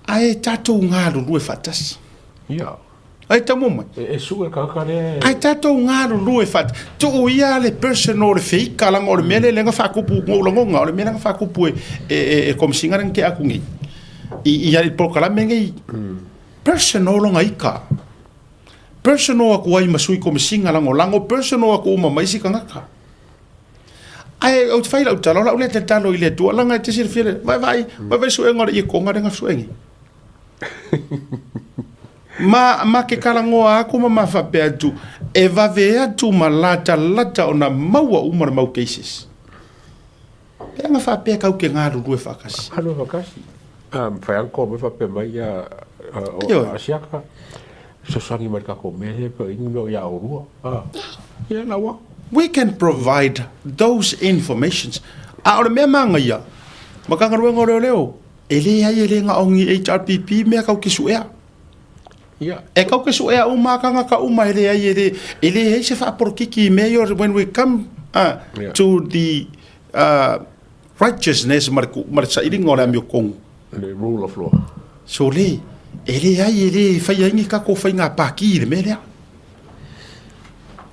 ai tato nga lu fatas ai tamo mai e suga kakare ai tato ngaro lu fat tu ia le personal fe kala ngor mele lenga fa ku pu ngolo ngonga ole mele fa ku pu e kom singaran ke akungi i ia il pokala mengi personal ngai ka personal aku ai masui kom singala ngolango personal aku uma mai sikanga ai o faila o talo la o le talo ile tu langa te sir fele vai su ngor i ko ngara nga suengi ma ke kalangoa aku ma fa pe atu e va ve atu malata lata ona maua umar mau cases pe ma fa pe ka ke ngaru due fakasi fa anko me fa pe mai ya asiaka so sangi marka ko me pe ingo ya orua ya na wa we can provide those informations ora me manga ya makanga ngoro leo ele ai nga ongi HRPP me ka ke suea e kau ke so e uma kanga ka uma ele ai se fa por kiki mayor when we come to the righteousness marsa iring ora mi kong the rule of law so ele ai fa yangi ka ko fa nga pa ki me le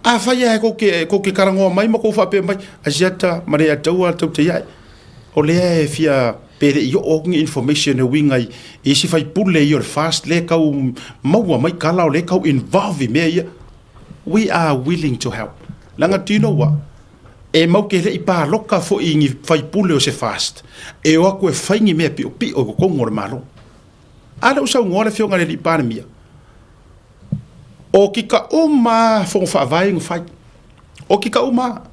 fa ya ko ke karango mai ma ko fa pe mai ajata maria tawa tu te ai ole fia pere yo ong information e wingai e si fai pulle your fast le kau maua mai kala le kau involve me we are willing to help langa tino wa e mau ke le ipa loka fo ingi fai pulle o se fast e o ko e faingi me pi o ko ngor malo ala usa ngora fio ngale li pa mia o ki ka uma fo fa vai ngfai o ki ka uma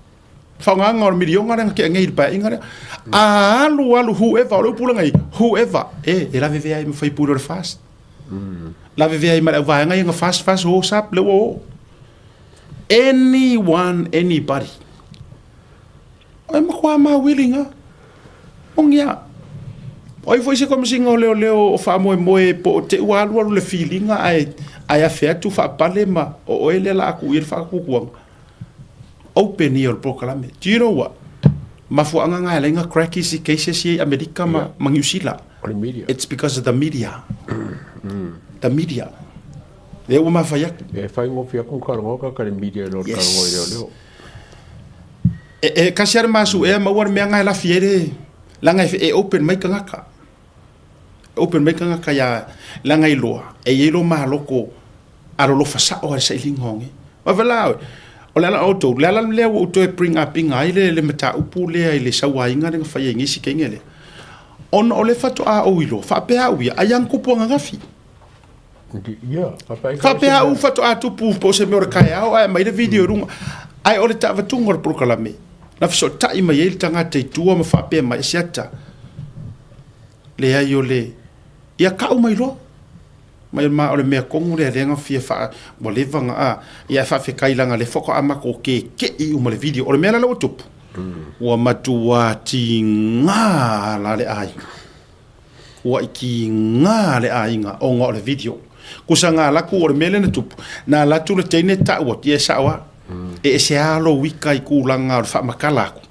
fanga ngor milionga nga ke ngai pa ingara alu whoever lo pula ngai whoever la veve ai me fai puro fast la veve ai ma vai ngai nga fast ho sap le wo anyone anybody ai ma kwa ma willing ongia oi foi se como singa leo o fa mo po te walu le feelinga ai afetu fa palema o ele la ku ir fa ku open your program. Do you know what? Mafuanga nga lenga cracky si cases ye America mangiusila. It's because of the media. The media. They were mafayak. E fai mo fia con cargo ka media no cargo leo. Kasiar masu mawar me nga la fiere. Langa open mai kanga. Open mai kanga ya langa iloa. Yelo ma loko arolo fasa o sa ilingonge. Mavala o le auto le auto bring up ngai le mata upu le le sawa inga nga fa yengi si kengele on ole fatu a o ilo fa pe a wi ayang kupo nga gafi fa pe a u fatu a tupu po se mer kai a mai le video rung ai ole ta va tungor proklame na fso ta i mai el tanga te tua ma fa pe mai siata le ai o le ia ka o mai lo mai ma o le mea kongu le renga fia fa mo le vanga a ia fa fe kailanga le foko ama ko ke I o le video o le mea la o tupu ua matua ti ngā la le ai ua iki ngā le ai ngā o ngā o le video kusa ngā laku o le mele na tupu na latu le teine ta ua tia sawa e se alo wika I kulanga o le whamakala aku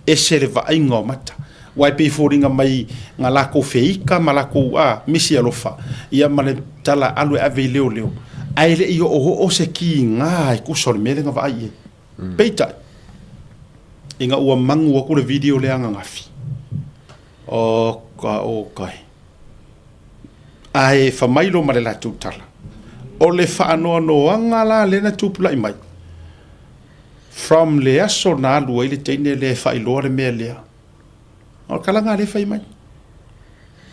e se le vainga o mata wai pe fōringa mai ngā lako feika ma lako misi alofa ia ma le tala alu e ave leo leo ai le I o se ki ngā I kusa o le mele ngā vai e peita inga ua mangu aku le video le anga ngafi o kai ai whamailo ma le la tūtala o le whaanoa noanga la le na tūpula I mai from le aso na lua I le teine le whailoa le mea lea o kalanga le whai mai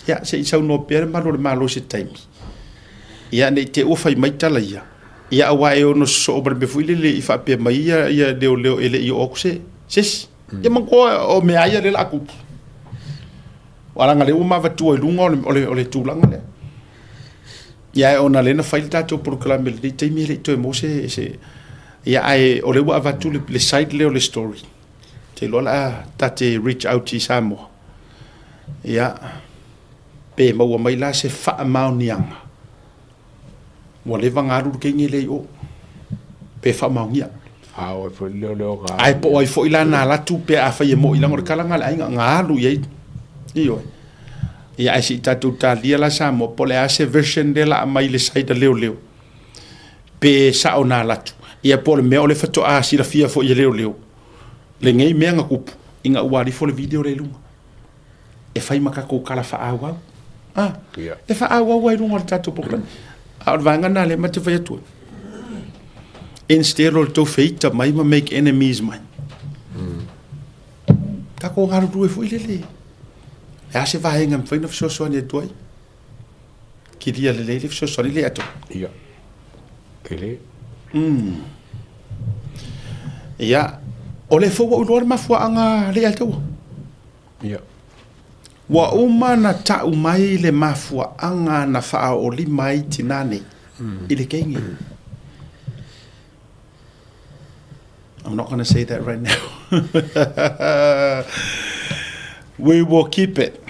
ia se isau no pere malo le malo se taimi ia ne te o whai mai tala ia awa e ono so obre befuile le I whapea mai ia leo ele I o kuse Sis, ia mangko o me aia le la kupu. Waranga le uma vatua I lunga o le tūlanga le. Ia ona le na whaile tātou proklame le teimi le toi mo se ia ai o le ua vatu le side leo le story. Te lola tate reach out I Samoa. Ia pe maua mai la se wha mau nianga. Wa le vangaru kengi le o. Pe wha mau nianga. Ai foi leo ga. Ai po ai foi la na la tu pe a fai mo ila ngor kala ngala ai nga lu ye. Io. Ia ai si tatu talia la sa mo pole a se version de la mai le sai de leo. Pe sa ona la tu. Ia pole me ole fato a si la fia fo ye leo. Le ngai me nga kupu inga wari fo le video le lunga. E fai maka ko kala fa awa. E fa awa wa lunga tatu program. A vanga na le mate fa tu. Instead of to feita mai ma make enemies mai. Ka ko ngaru tu e foi lele. Ya se vai ngam foi no so so ne toi. Ki dia lele so so le ato. Ia. Ele. Ia. Ole fo wa ulor ma fo anga le ato. Ia. Wa uma na ta umai le mafua anga na fa o li mai tinane. Ile kengi. I'm not going to say that right now. We will keep it.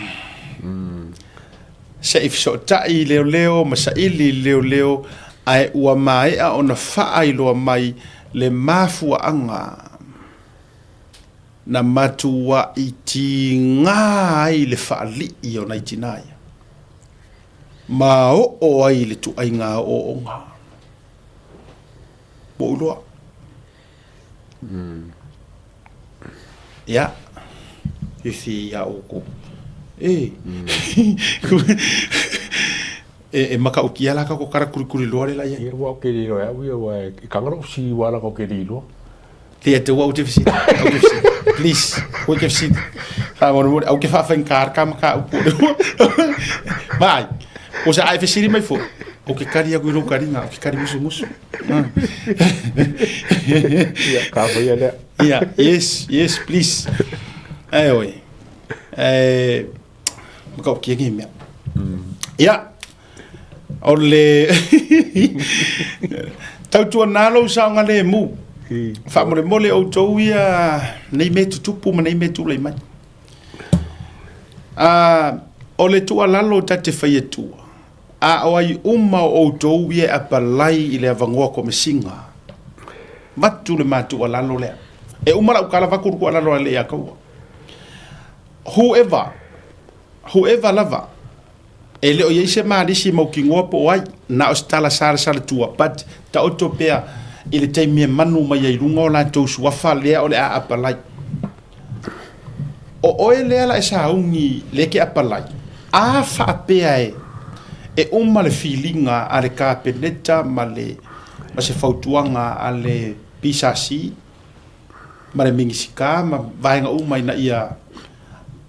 Safe so tai leo masaili leo ai ua mai a ona fai loa mai le mafua anga na matua iti ngai le faali I ona itinai. Ma o ai le tu ai ngā o ngā. Bo uloa. Ya. Isi ya oko. Maka ukia la ka ko kara kuri lo la ya. Ia wa ke lo ya wa ka ngaro si wala ko ke lo. Te te wa uti fisi. Please, ko ke fisi. Ha mo au ke fa fa kar ka maka upo. Mai. O sa ai fisi mai fo. O ke kari aku ro kari nga, ke kari musu. Ia ka fa ya le. Yeah, yes, please. Oi. Maka ukia ngi me. Ya. Ole tau tua nalo sa ngale mu fa mole o tou ia nei me tupu ma nei me tu le mai ole tua lalo tate fai tua o ai uma o tou ia apalai ile avangoa ko mesinga matu le matu lalo le e uma la kala va ku lalo le ya ko whoever lava ele o yese ma disi mo kingo po ai na ostala sala tua but ta otopea ile taimi manu mai ai lunga la to suafa le o le apalai o ele ala esa ungi leke apalai a fa pea e uma le feelinga ale ka peneta male ma se fautuanga ale pisasi mare mingisika ma vainga uma ina ia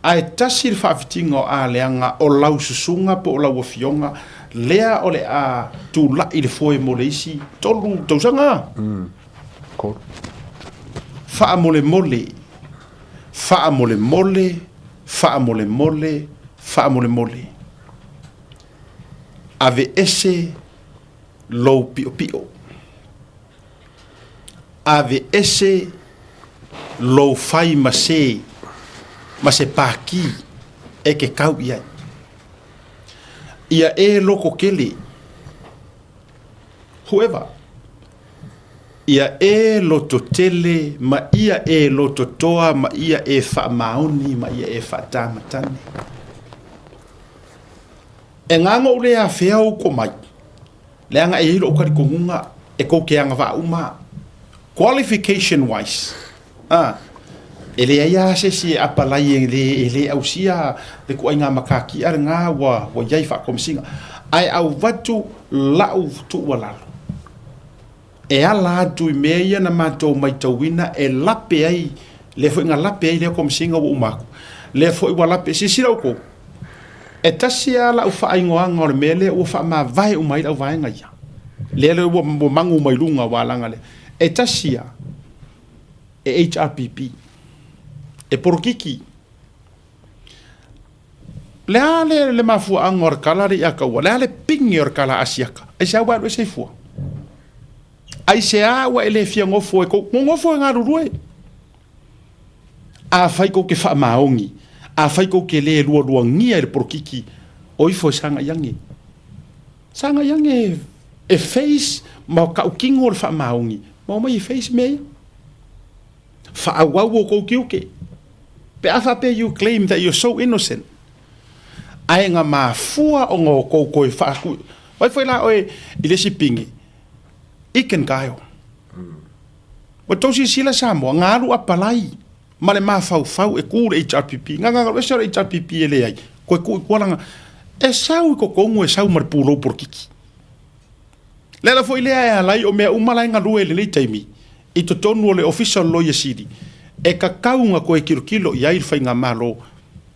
ai tasir fafitingo a leanga o lau susunga po o lau fionga lea o le a tu la i le foi mo leisi tolu tausanga ko fa mole whaamole ave ese lou pio pio ave ese lou fai ma se paki e ke kau ia e loko kele whoever ia e loto tele ma ia e loto toa ma ia e whaamaoni ma ia e whaatamatane e nganga o lea whea o ko mai leanga e hilo o kari kongunga e kou ke anga wa uma qualification wise e lea ia se si apalai e le au sia le ko inga makaki ar ngā wa iai whakomsinga ai au watu lau tu walalo e ala atu I mea ia na mātou mai tauina e lape ai le fo inga lape ai le komsinga wa umaku le fo iwa lape sisira uko e tasi ala u whaingoanga o le mea le ua wha vai umai lau vaenga ia le ua mangu mai lunga walanga le e tasi e HRPP e porokiki le mafua anga o kala ri aka ua le pingi o kala asiaka e sa wa e se fua ai se awa ele fia ngofo e ko ngofo nga rurue a fai ko ke fa maongi a fai ko ke le lua ngia le porkiki oi fo sanga yangi e face ma ka kingo le fa maongi ma mai face me fa awa wo ko kiuke pe afa pe you claim that you're so innocent ai nga mafua o ngo ko fa ku vai foi la oi ile si pingi iken kaio. Wa tosi sila samo ngaru apalai. Male ma fau e kule HRPP. Nganga wese HRPP ele ai. Ko langa e sau ko kongu e sau mar pulo por kiki. Lela foi le ai alai o me umala nga rue le taimi. I to tonu le official lawyer city. E ka kaunga ko e kilo i ai fai nga malo.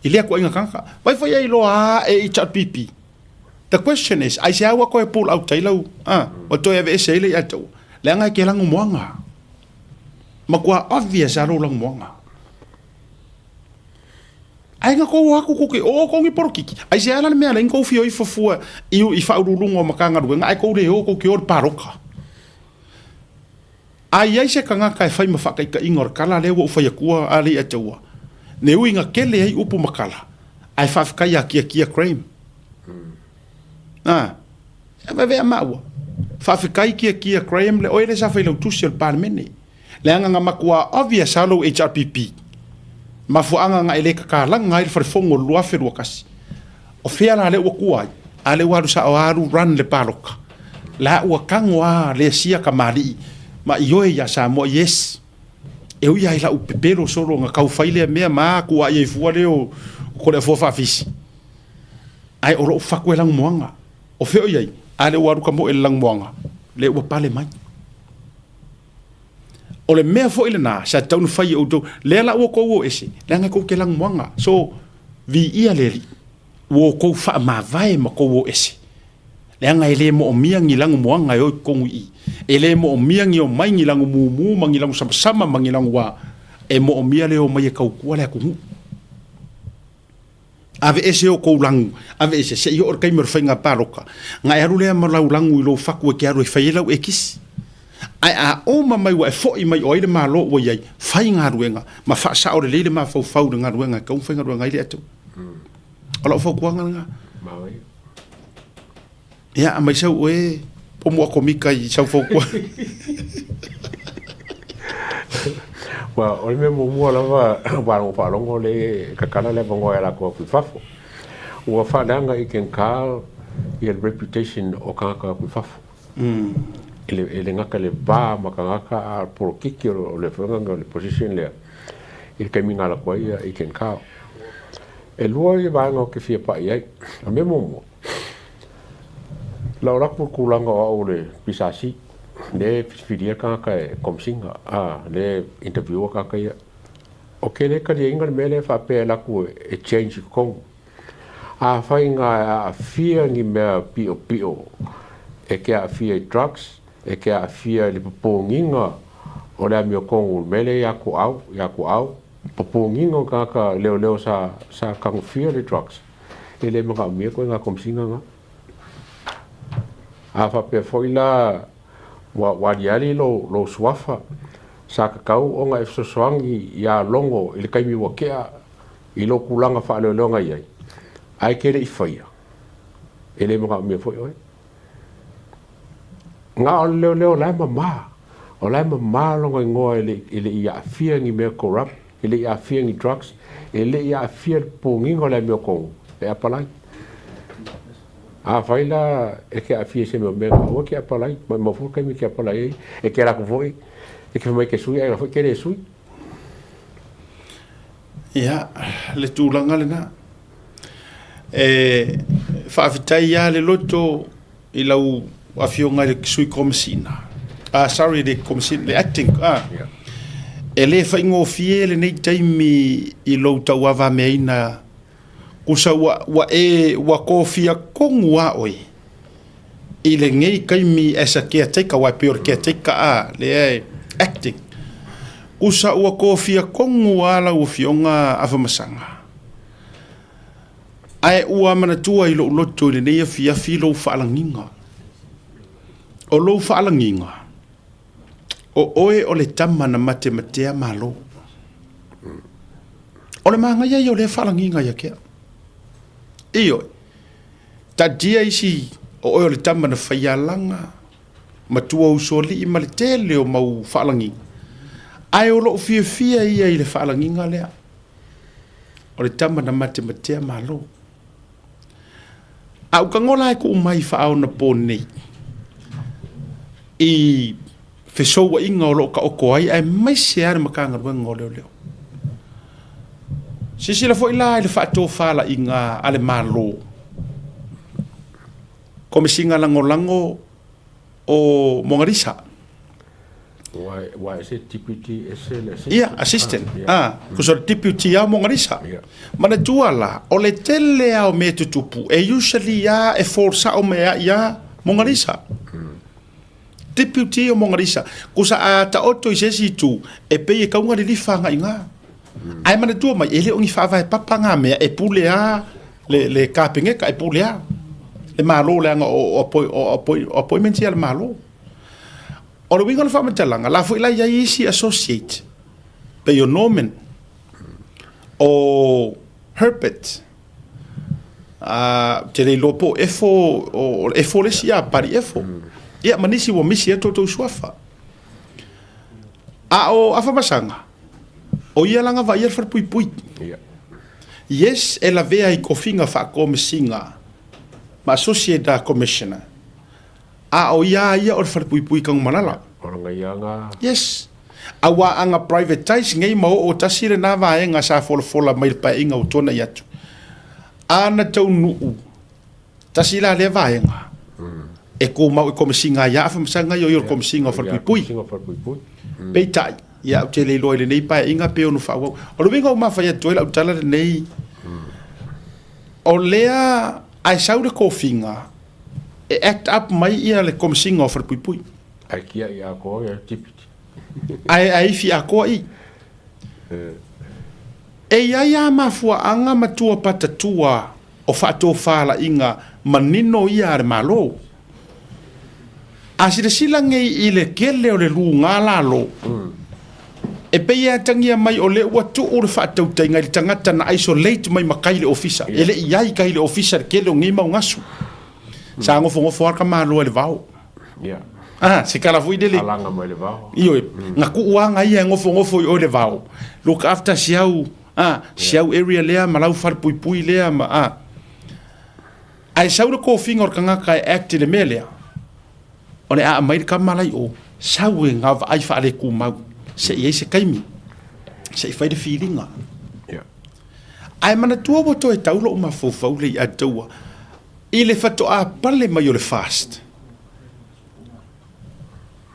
Ile ko inga kanka. Vai foi ai lo a e HRPP. The question is, I say awa ko e pull out tailau. O to e se ile ato. Le anga ke langu moanga. Ma kwa obvious aro langu moanga. Ai nga ko aku ko ke o ko ngi porkiki. Ai se ala me ala ngo fio I fofua I fa urulungo makanga ruenga ai ko le o ko ke or paroka. Ai se kanga kai fai mafaka ka ingor kala le wo fa yakua ali atua. Ne uinga kele ai upu makala. Ai fa kai kia crime. E vai ver maua. Fa fikai kia crime le oile sa fai lo tusi al parmene. Le anga makua obvious alo HRPP. Mafu anga nga ele ka lang ngai fa fongo lua fe wakasi. O fea la le wakua. Ale waru sa waru run le paloka. La wakangwa le sia kamali. Ma ioe ya sa mo yes. E uia ila upepero solo nga kau faile mea ma kua ye fua leo ko le fofa fisi. Ai oro fakwe lang moanga. O feo iai, ale waru ka mo e lang moanga. Le ua pale mai. O le mea fo ile na, sa taunu fai o do, le la ua kou o ese, le anga kou ke lang moanga. So, vi ia le li, ua kou faa ma vai ma kou o ese. Le anga ele mo o miangi langu moanga e oi kongu I. Ele mo o miangi o mai ngi langu mumu, mangi langu sama mangi langu wa, e mo o mia le o mai e kau kua le akungu. Ave ese o kou langu, ave ese se I o orkai merwhainga paroka. Ngai aru lea malau langu I lo whaku e ke aru e whailau e kisi. Ai a o mamai wa e fo I mai o aile maa lo wa iai, whai ngā ruenga, ma wha sa ore leile maa fau de ngā ruenga, kau whainga ruenga ile atu. Ola o whau kuanga nga. Maui. Ia, a mai sau oe, po mua komika I sau whau kua. Wa ole me mo lava wa palongo le kakana le bongo era ko fafo. Wa fa danga I ken ka I reputation o ka fafo. Ele ngaka le ba makanga por kiki o le fanga le position le. Il caminga la ko I ken ka. E lua I va ngo ke fia pa ai. A me mo. La ora por kulanga o le pisasi. Le fidia ka komsinga le interview ka ia o ke le ka inga mele fa pe la ku e change kong a fa inga a fia ni me pio e ke a fia drugs e ke a fia le poponginga o le mi kong mele ya ku au poponginga ka leo sa ka fia le drugs ele maka mia ko nga komsinga nga a fa pe foila wa diali lo swafa sa kakau o nga efsosoangi ya longo ile kaimi wakea ilo kulanga fa le longa yai ai kere ifaia ele maka mia foi oi nga leo la mama o la mama longa ngo ile ia fia ngi me corrupt ile ia fia ngi drugs ile ia fia pungingo la me ko e apalai a faila e ke a fia se me mega o ke apalai mo fu ke mi ke apalai e ke la ko foi e ke mai ke sui e foi ke le sui ya le tulanga le na fa vitai ya le loto i lau afionga le sui komsina sorry le komsina le acting ele fa ingo fiele nei taimi i lo tawa va meina kusa wa kofia kongua oi ile ngei kaimi esa ke take wa pior ke take le acting kusa wa kofia kongua la ufionga afamasanga ai ua mana tua i lo loto le nei fia filo faalanginga o lo faalanginga o oe o le tama na matematea malo o le manga ia o le faalanginga ia kea iyo ta dia isi o oe o le tama na faialanga matua usoli i male tele o mau faalanginga ai o lo fia ia i le faalanginga lea o le tama na matematea malo au kangola ko mai fa au na pone i feso wa inga o lo ka o ko ai mai se ar makanga ngo leo si la foi la le fa to fala inga ale malo come singa lango o mongarisa why is it deputy assistant assistant ko so deputy ya mongarisa mana tuala o le tele ao me tutupu e usually ya e forsa o me ya mongarisa deputy o mongarisa ko sa ta oto isesi tu e pe e kaunga le lifanga inga ai mana tu mai ele ongi fa vai papanga me e pulea le kapinge ka e pulea le malo le o appointment ya le malo o le winga le whamatalanga, la fo ila ia isi associate pe o Norman o Herbert te le lopo efo le si a pari efo ia manisi wa misi e toto suafa o afamasanga o ia langa va ia farpui pui yes e la vea i kofinga fa komisinga ma associate commissioner o ia o farpui kang manala oranga yanga yes awa anga privatize ngai mo o tasire na va nga sa fola mai pa inga o tona yatu ana tau nu tasila le va nga e ko mau ko singa ya fa msanga yo ko singa farpui peitai ya te le loile nei pa inga pe onu fa o lo vinga o ma fa ya toila utala nei o lea ai saure ko finga act up mai ia le komsinga offer pui ai kia ia ko ia tipiti ai fi ako i ia mafua anga matua patatua o fato fala inga manino ia re malo asile silange ile kele o le lunga lalo e pe ia tangia mai o le watu o le fato tainga le tangata na isolate mai makai le officer ele ia i kai le officer kele o ngima ngasu sa ngofo arka malo le vau se kala fui dele alanga mai le vau io ngaku uanga ia ngofo o le vau look after siau area lea malau far pui lea ai sau ko finger kanga kai act le melea ole mai ka malai o sau nga ai fa le ku mau se ye se kaimi se fa de feeling ai mana tua boto e taulo ma fofau le atua ile fato a pale mai o le fast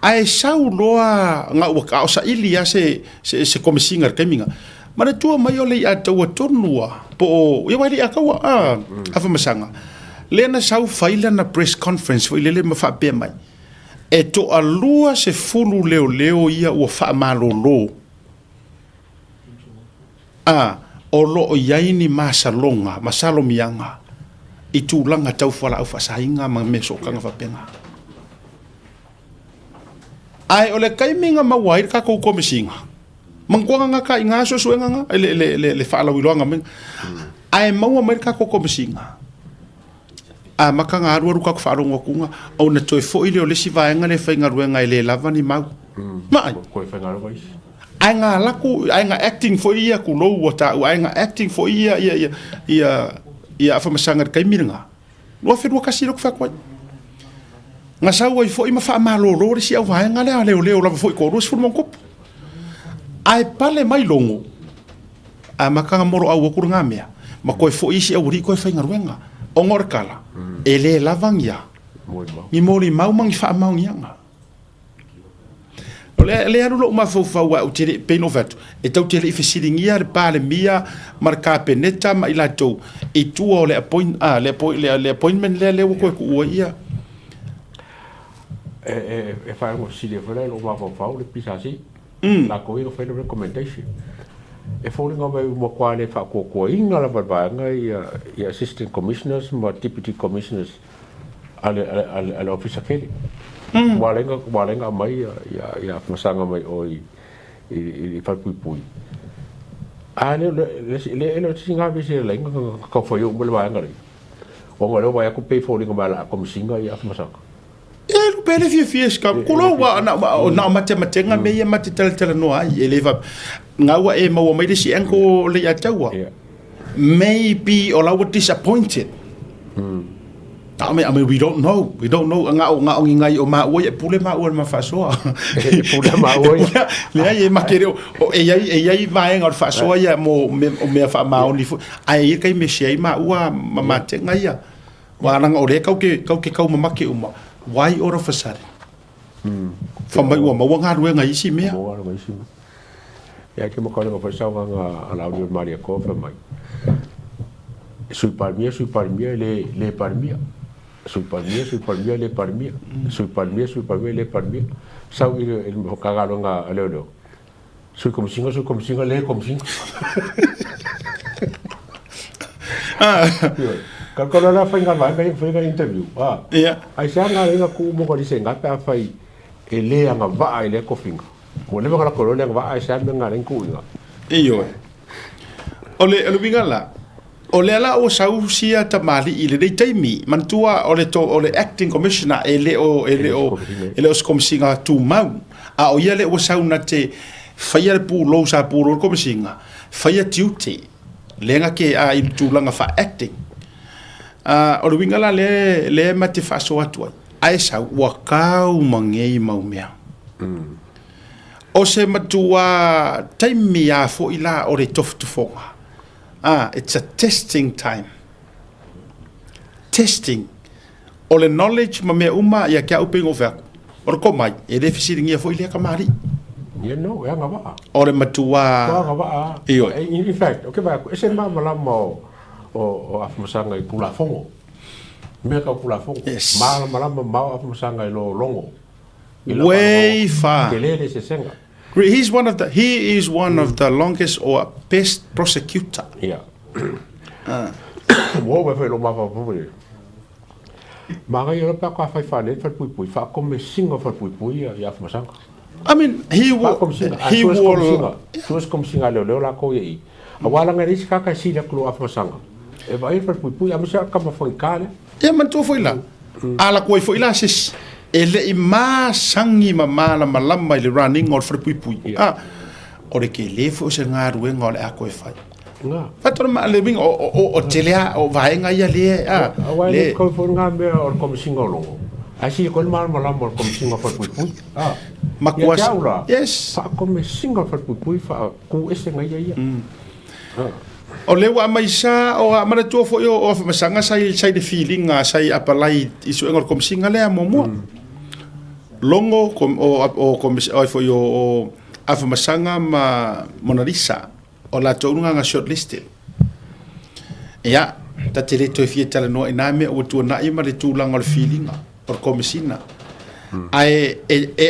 ai sau loa nga waka o sa ilia se komisinga keminga mana tua mai o le atua tonua po ia wali akawa afa masanga lena sau faila na press conference foi lele mafa pe mai e to alua se fulu leo ia o fa malolo o lo yaini masalonga masalomianga i tūlanga tau whala au whasainga ma me sokanga whapenga. Ai ole kaiminga mawai ka kou komisinga. Mangkuanga nga ka inga so suenga nga le whaalawiloanga menga. Ai maua mai ka kou komisinga. A maka ngā arua ruka ku whaarongo kunga au na toi fo ile o lesi vaenga le whainga ruenga i le lava ni mau. Mai. Koe whainga rua isi. Ai ngā laku, ai ngā acting fo ia ku lou o tau, ai ngā acting fo ia awhamasanga kai miringa. Noa wherua kasi roku whakwai. Ngā sau ai fo ima wha malolo resi au vaenga leo lava fo i korua si furu mongkopu. Ai pale mai longo. A maka ngā moro au okuru ngā mea. Ma koe fo isi au ri koe whainga ruenga. O ngorkala. E le lavangia. Ni mori mau mangi wha maungi anga. Le anu lo ma fau wa utile peno vet e tau tele ifesiringia le pale mia marka peneta ma ila to e tua le appointment le ko ku ia e fa mo si le fora lo ma fau le pisasi la ko i fa le recommendation e fo le ngome mo kwa le fa ko inga la barbanga i assistant commissioners ma deputy commissioners ale officer kele walenga mai ya masanga mai o i falpui le singa bise lenga ka foi o bele wanga o ngalo vai ku pe fo linga mala kom singa ya masanga lu pele fie ska kulo wa na matetenga me ya matetel no ai eleva ngawa e mawa mai si enko le ya tawa maybe or I was disappointed. I mean, we don't know. We don't know. Nga ngai o ma o e pule ma o ma fasoa. Pule ma o. Le ai ma kere o e vai ngor fasoa ya mo me fa ma oni fu. Ai kai me sei ma ua ma te ngai ya. Wa nang o le kau ke ma ke uma. Why ora fasare? Fa mai ua ma nga rue ngai si me. Mo ngai si. Ya ke mo ko le fa sa nga ala o Maria ko fa mai. Sui palmia le palmia. Sui palmia le palmia. Sui palmia le palmia. Sau il mo kagalo nga leo. Sui como singa le como singa. Kalau la fa nga interview. Yeah. Ai sa nga ku mo ko dise nga pa fai ele nga va ele ko finga. Mo le nga ko le nga va ai sa nga len ku nga. Iyo. Ole bingala. Ole ala o sausia tamali ile dei taimi mantua ole acting commissioner ele o komisinga tu mau a o ile o sauna te faya pu lo sa pu ro komisinga faya duty lenga ke a il tulanga fa acting ole wingala le mate fa so atu ai sa wakau mangei mau mea o se matua taimi a fo ila ole toftufonga. It's a testing time. Testing. Ole knowledge ma me uma ya kia uping over. Or ko mai e le fisiringia fo ile kamari. Ya no, ya nga ba. Ole matua. Nga ba. Iyo. In fact, okay ba, ese ma malamo o afmasanga i pula fongo. Me ka pula fongo. Yes. Malamo ma afmasanga i lo longo. Way far. Kelele se senga. He is one of the longest or best prosecutor. Yeah. Wo ba fe lo ma fa pu. Ma ga yo pa ka fa fa le fa pu fa comme singa fa pu ya fa sang. I mean, he will suas comme singa le la ko yi. Awala nga ris ka si la klo fa sang. E va ir fa pu ya ma sa ka ma fa kale. Ya man to foi la. Ala ko foi la sis. Ele i ma sangi ma mala malama le running or for pui. Ore ke le fo se nga ruwe ngol a ko fai. Nga. Fator ma le bing o telea o vai nga ya le le ko fo nga me or kom singolo. Asi ko mal malama kom singo for pui. Makwas. Yes. Fa kom singo for pui fa ku ese nga ya. O le wa mai sa o amana tu fo yo o masanga sai the feeling sai apalai isu engor kom singa le mo. Longo kom o kom fo yo o afamasanga ma Mona Lisa o la tonga nga shortlisted. Ya, ta tele to fie tala no ina me o tu na ima le tu langa feeling por komisina. Ai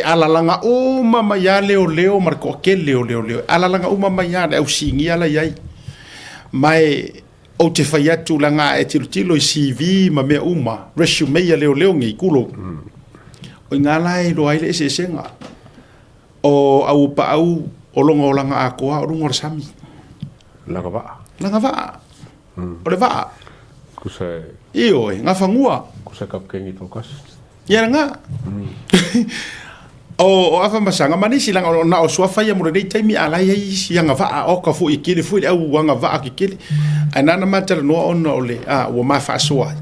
ala langa o mama ya leo marco ke leo ala langa o mama ya au singi ala yai. Mai o te whai atu langa e tilo i CV ma mea uma, resume ia leo ngi kulo. O i ngā lai lo aile e senga. O au pa au o longa o langa a koa o runga o sami. Langa vaa. Langa vaa. O le vaa. Kusai. Iyo e, ngā whangua. Kusai kapkengi tokas. Ia ngā. O afa masanga mani silang o na o swafa ia mo nei taimi ala ia isi nga va o ka fu ikile fu au nga va ki kile ana na matala no ona ole o ma fa soa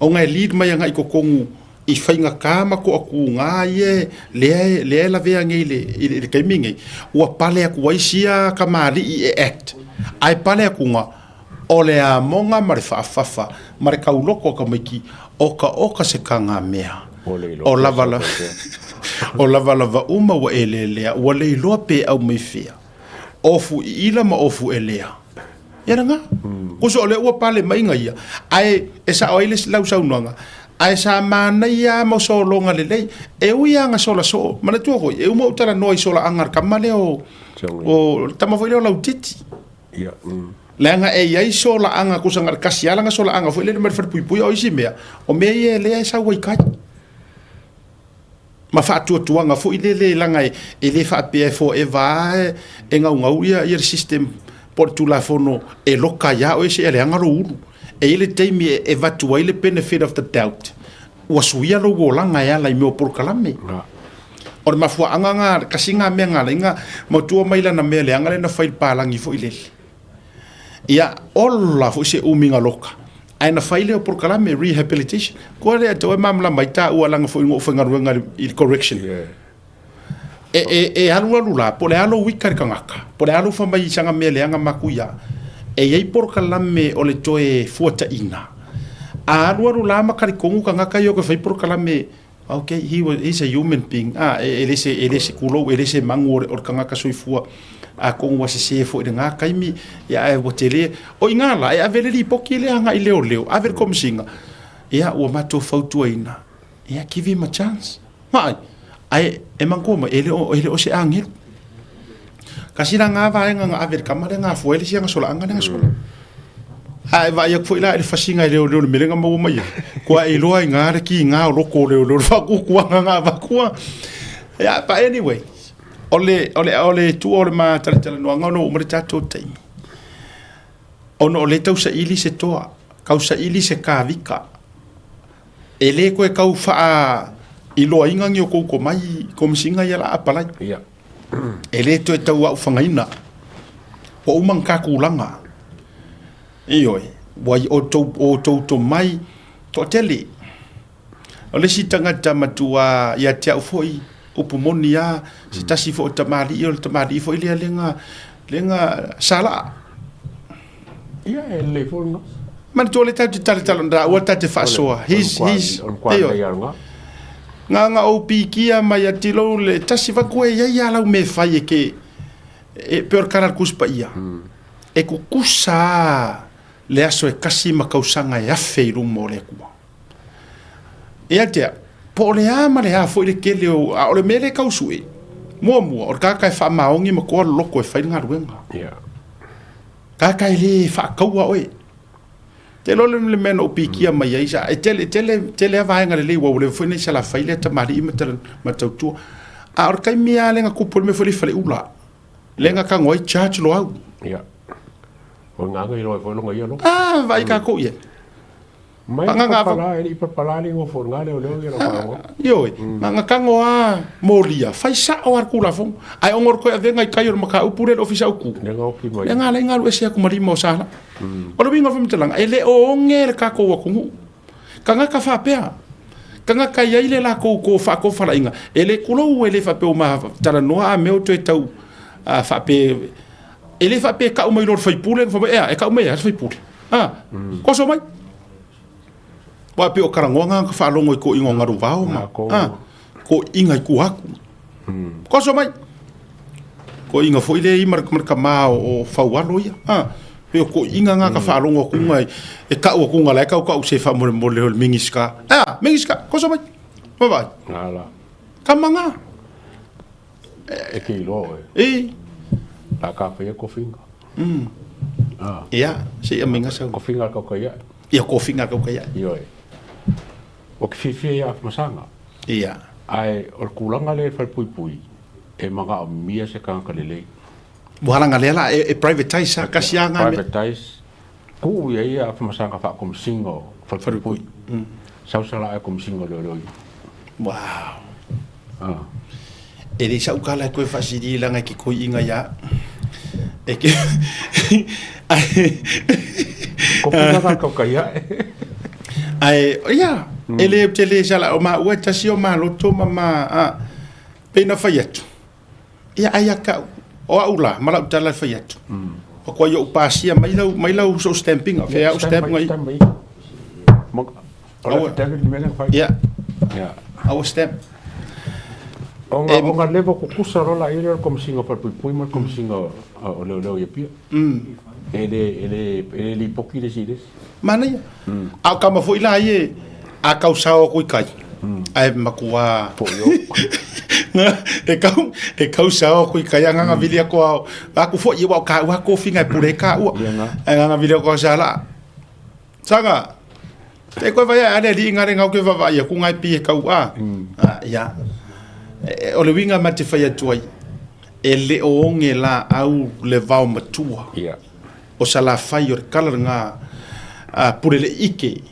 o nga lead mai nga iko kongu i fainga kama ko aku nga ye le la vea ngile i kaimingi o pale aku waisia ka mali i act ai pale aku nga ole a monga mare fa mare ka uloko ka miki o ka se kanga mea o lavala o lava uma wa elelea wa leilo pe au mai fea ofu ila ma ofu elea ia nga ko so le wa pale mai nga ia ai esa oile lau sau nanga ai sa mana ia mo so longa le e uia nga so la so mana tu ho e mo tara noi so la angar kamale o tama foi lau titi ia langa e ia so la anga ku sangar kasiala nga so la anga foi le mer fer pui o isi mea o me ia le sa wai kai ma fa tuanga fo ile langa e le fa PFO e va e ngau ia system por tu la fono e loka ya o se ele anga lo uru e ile teimi e va tu ile benefit of the doubt was we lo langa ya la me por kalame or ma fo anga kasinga me nga lenga mo tu mai la na me le anga le na fail palangi fo ile ia olla fo se uminga loka ai na faile por kalame rehabilitation ko le to mamla mai ta u langa fo ngo fanga ruanga i correction e alu la po le alu wikar kangaka po le alu fa mai sanga mele anga makuya e ei por kalame o le toe fuata ina alu la makari kongu kangaka yo ko fai por kalame okay he's a human being ele se kulo ele se mangu or kangaka soifua a kong wa se fo de nga kaimi ya e botele o ingala e avele li pokile anga i leo aver kom singa ya o mato fautu ina ya give him a chance mai ai e mangoma ele o se angel kasina nga va nga aver kamare nga fo ele singa sola anga nga sola ai va ya fo ila e fasinga leo melenga mo mai ko ai loa nga ki nga loko leo fa ku nga va ku ya but anyway ole tu ole ma tala no ngono umre tato tai ono ole tau sa ili se toa kau sa ili se ka vika ele ko e kau fa i lo inga ngi ko mai ko msinga ya la apala ia ele to tau au fangaina o umang ka kulanga iyo wai o to mai to tele ole si tanga tamatua ya tia foi upumonia si tasi fo tamali fo ile lenga sala ia ele fo no man to le tatu nda o tatu fasoa his nga opikia mai atilo le tasi va ko ia la me fai ke e per canal kuspa ia e kukusa le aso e kasi makausanga ya feiru mole ku e atia po le ama le a foi le kele o le mele kausui mo o ka fa maongi ma ko loko e fai nga ruenga ia ka le fa kaua oi te lo le meno pikia mai isa e tele va nga le wo le foi ne sala fai le tamari ma tautu a or kai mia le nga ku por me foi fale ula le nga ka ngoi charge lo au ia o nga ga ilo foi lo nga ia lo vai ka ko ye mai pala e pala ngo for nga le ia lo yo nga kango a molia fai sa o ar kula fo ai ongor ko venga kai or maka upure ofisa uku nga opi mai nga le nga lu ese ku mari mo sala o lo bingo fo mtelang ele o ngel ka ko ku kanga ka fa pea kanga ka ia ile la ko fa la inga ele kulo ele fa pe o ma tala no a me o to tau a fa pe ele fa pe ka o mai lor fai pule fo e ka o mai fai pule ko so mai wa pe o karangonga ka fa longo ko ingo ngaru vao ma ko inga ku aku ko so mai ko inga foi le mar ka ma o fa walo ia pe ko inga nga ka fa longo ku ngai e ka o ku nga la ka o se fa mo le mingiska mingiska ko so mai ba ala kamanga e ki lo la ka fe ko finga ia se ia minga sa ko finga ko ka ia ia ko finga ko ka ia yo o ke fifi ia masanga ia ai o kulanga le fal pui pui e manga mia se kan ka lele buhalanga lela e privatize sa kasianga privatize ku ia masanga fa kom singo fal pui sau sala kom singo lo wow e le sa ukala ko fasidi langa ki ko inga ya e ke ko pinga ka ka ia ai ia ele tele sala o ma ua tasi o ma loto ma pena faiatu ia ai aka o aula mala utala faiatu o ko yo pasia mai lau so stamping o ke au stamp ngai ia au stamp Onga levo ko kusa rola ile kom singa par pui mar kom singa o le ia pia. Ele li poki de sides. Mana ia. A kama foi la ie a causao ko kai. Ai makua po yo. E causao ko kai nga vilia ko a ku foi wa ka wa ko finga pure ka u. Nga vilia ko sala. Sanga. Te ko vai ale di ngare ngau ke va ia ku ngai pi ka u a. Ya. O le winga mate fai atuai e le o onge la au le vau matua o sa la fai o kala nga pure le ike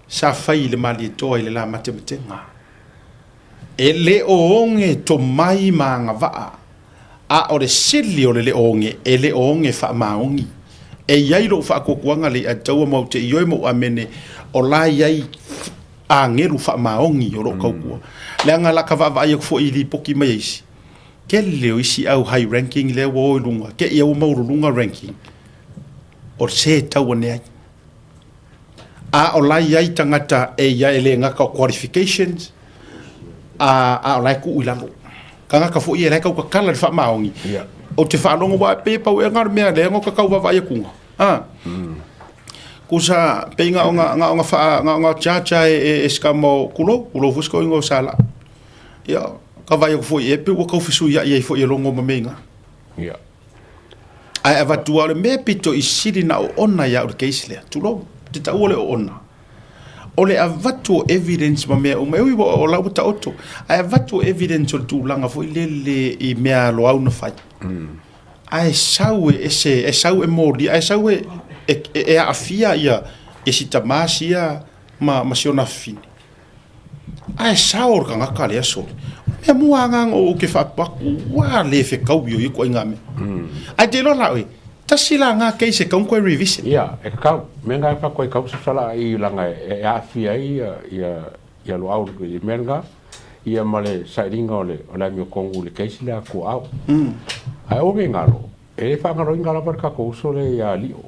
sa fai le mali toa le la mate mate nga e le o onge to mai manga vaa a o le sili o le onge e le onge fa maongi e iai lo fa kokuanga le ataua mau te ioi mo amene o la iai a ngeru fa maongi o lo kaukua le anga la kava va yo fo ili poki mai isi ke le isi au high ranking le wo lunga ke ia mo lunga ranking o se tau ne a o lai ai tangata e ia ele nga ka qualifications a lai ku ilalo kanga ka fo ia lai ka kala fa maongi o te fa longo wa pe pa we ngar me le ngo ka ka va ia kunga kusa penga nga fa nga chacha e skamo kulo fusco ngo sala ya ka vai fo e pe ko fisu ya e fo e longo mamenga ya ai ava tuale me pito i siri na ona ya o keisle tulo te ta ole ona ole avatu evidence ma me o me o la buta oto ai avatu evidence o tu langa fo lele i me lo au na fa ai saue e saue modi ai saue e afia ia e sita masia ma siona fini ai saur kanga kale aso me muanga o ke fa pa wa le fe kau yo i ko ngame ai te lo la oi tasila nga ke se kon ko revision ia e kau me nga fa ko kau sala i langa e afia ia lo au ko i menga ia male sairinga ole ola mi kongu le ke sila ko au ai o ngalo e fa ngalo ngala par ka ko so le ia lio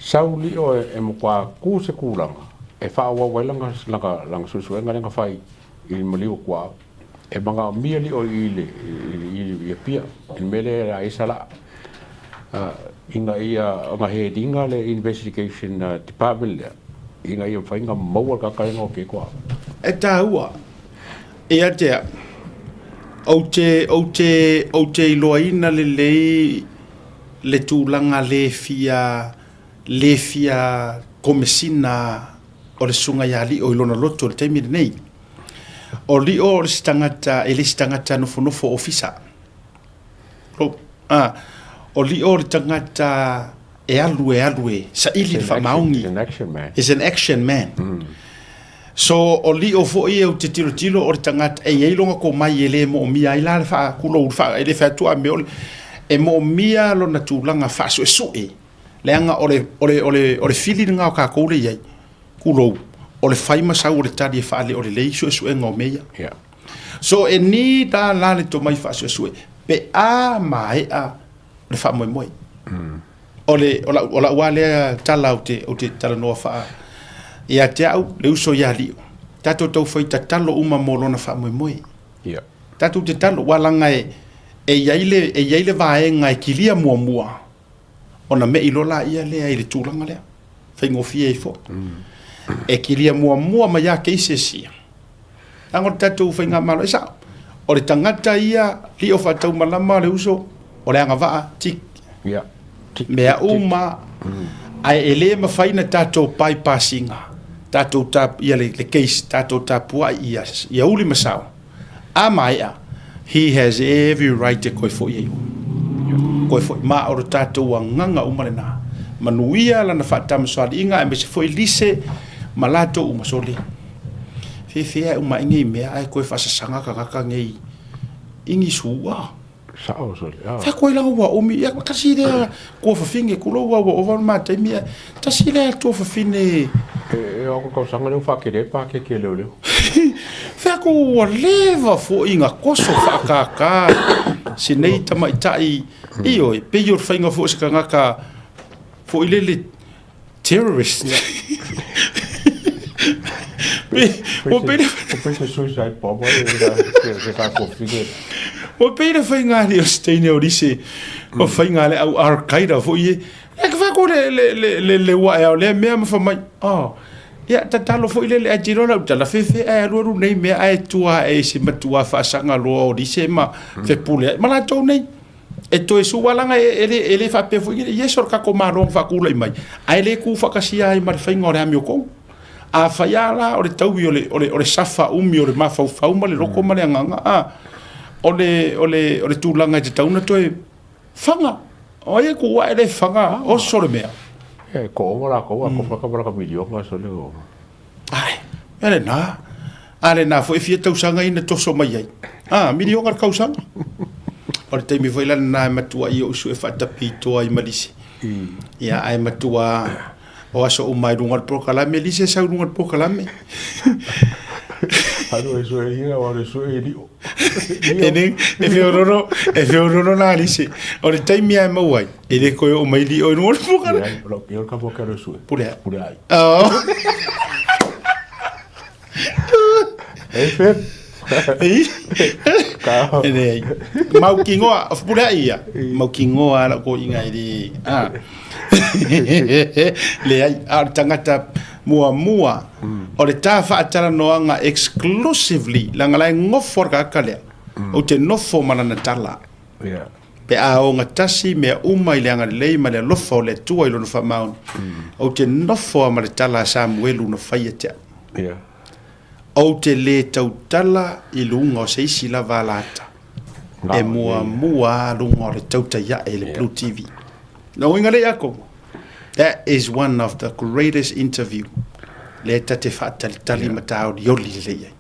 sauli o e mo kwa ku se kulanga e fa wa langa susu nga fai i mo liu kwa e manga mia li o ile i pia il mele la isala inga ia nga he dinga le investigation department inga ia fa inga mo ka ka ngo ke kwa e taua e atea o te loina le tūlanga le fia komesina o le sunga ya li o ilona loto le taimi nei o li o le stangata nofo ofisa o li o le tangata e alue sa ili fa maungi is an action man so o li o fo e o te tilo o le tangata e ilonga ko mai ele mo mia ila fa kulo fa ele fa tu a me e mo mia lo na tūlanga fa so e le anga ole feeling nga ka ko le ye kulo o le fai ma sa o le tadi fa le o le leiso so e ngo meia so e ni da la le to mai fa so pe a mai a le fa moi ola wale tala o te tala no fa ia te au le uso ya li tato to foi tatalo uma molona fa moi tato te talo wala ngai e yaile vae ngai kilia mua ona me ilola ia le ai le tulanga le fa ngofie i fo e kilia mua ma ya ke isi ango tato fa nga malo isa o le tangata ia li o fa tau malama le uso o le anga va tik mea uma ai ele ma faina tato pai passinga tato tap ia le case tato tapua ia uli masao amaia he has every right to koi fo ye koi fo ma o tato nganga umalena manuia la na fatam swali inga me se fo lise malato umasoli fe uma ingi me ai koi fa sanga ka ngai ingi suwa sao so fa ko la wa o mi ya kasi de ko fa finge ko lo wa o ma te mi ta si le to fa fine o ko sanga no fa ke de pa ke le fa ko wa leva fo inga ko so fa ka si nei ta mai tai io pe yo fa inga fo se ka fo ile terrorist o pe suicide bomber ke ka ko fige o peira foi ngari o steine orise o foi ngale au Al-Qaeda foi e que fa ko le wa le me ma fa mai ya tatalo foi le ajiro la tala fe e ru nei me ai tua e se matua fa sanga lo orise ma fe pule mala to nei e to e suwalanga ele fa pe foi ye sor ka ko marong fa kula mai ai le ku fa kasia ai mar fa ngore ami ko a fa ya la o le tau o le safa umi o le mafa fa uma le loko ma le nganga ole tūlanga te tauna toi whanga. O e kua ele whanga o sore mea. E ko ora ko whakamaraka milionga so leo. Ai, ele nā. Ale nā fo e fia tausanga ina toso mai ai. Milionga kausanga. O le teimi foi lana nā matua i o usu e whatapi toa i malisi. Ia ai matua o aso umai rungar pokalame, lise sau rungar pokalame. Ano eso era o eso era. E feororo na lise. O le taimi ai mauai. E le koe o mai li o rungar pokalame. Lo pior ka poka ro su. Pure ai. Fe. Ei. Mau kingoa, pure ia. Mau kingoa la ko inga i le ai tangata mua o le tā whaatara noanga exclusively langa lai ngofo ka kalea o te nofo manana tala pe a o ngatasi mea uma i leanga lei ma le lofa o le tua i lono whamaun o te nofo ma le tala Samuelu no whaiatea o te le tautala i lunga o se isi la valata e mua lunga o le tautaya e le Blue TV no inga le ako. That is one of the greatest interview. Le tate whaatalitali matao di yoli le.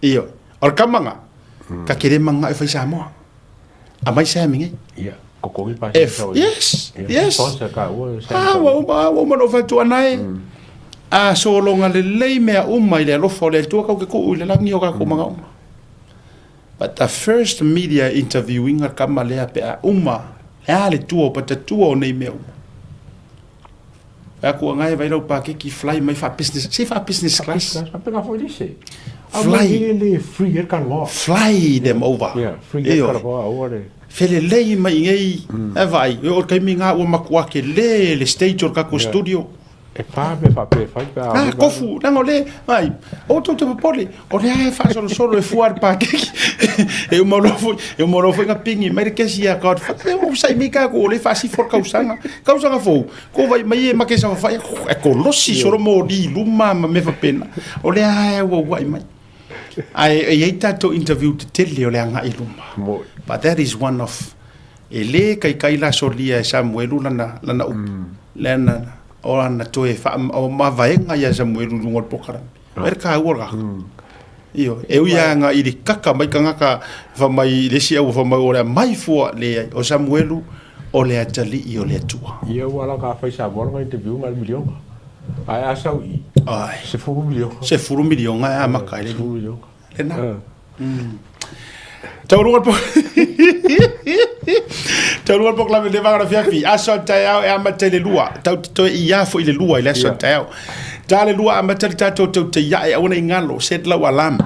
Iyo. Or kamanga. Ka kere manga e whai Samoa. A mai Saminge. Yeah. Kokongi pa. Yes. Yes. Wa mano whatu anai. So longa le lei mea i le alofo le tua kau ke ko le langi o ka kumanga uma. But the first media interviewing kama lea pe a le tua pa te tua o nei mea Aku ngai vai lau pake ki fly mai fa business class. Pega foi disse. Fly ele free er kan lo. Fly them over. Yeah, free er kan lo over. Fele lei mai ngai. E vai, o kai minga o makua ke le stage or ka ko studio. E fa pe fai pa. Kofu, nango le, ai. O to te pole. O le ai fa solo e fuar pake. E o moro foi nga pingi, mai ke sia ka fa. O sai mika ko le fa si for kausanga. Kausanga fo. Ko vai mai e make sa fa. E ko losi solo mo di luma ma me fa pena. O le ai o wai mai. Ai e tato interview te tele o le anga i luma. But that is one of ele kai la solia Samuelu lana lana ora na toe fa o mavaenga ya Samuelu ngol pokara merka ora io e uia nga i kaka mai kanga fa mai lesi au fa mai ora mai fo le o Samuelu o le atali i o le tua ia wala ka fa sa bor ngai interview mal milion ai asa i ai se fu milion ai makai le milion na Taurungal po. Taurungal po klame leva na fiafi. Aso tayao e amate le lua. Tau to ia fo ile lua ile aso tayao. Ta le lua amate tato to te ia e ona ingalo set la walam.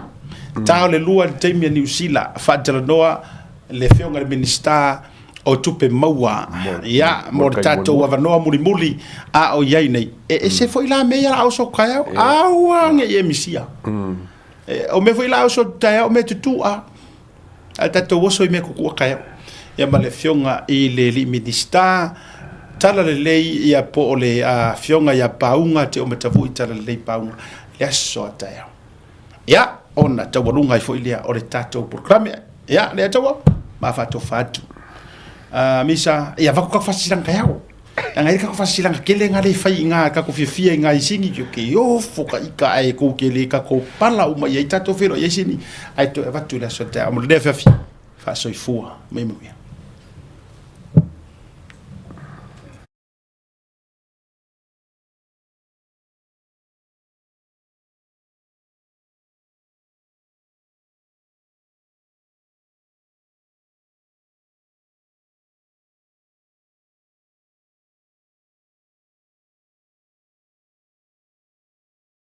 Ta le lua te mi New Zealand fa tele noa le fionga le minister o tupe maua. Ya mo tato wa noa muli a o yai nei. E se fo ila me ya aso kayao. Awa nge ye misia. O me fo ila aso tayao me tutu a. Al tato woso i me kukua kaya. ia ma le fionga I le li minista tala le lei ia po o le fionga ia paunga te o matavu I tala le lei paunga le aso atai au ia ona tawalunga I fo ilia o le tatou programe ia le atawa ma fato fatu misa ia vako ka fasilanga yao anga ika ka fasilanga kele nga le fai nga ka ko fia nga isingi ke yo foka ika ai ko kele ka ko pala uma ia tatou fero ia sini ai to vatu la sota am le fa so ifua mai mai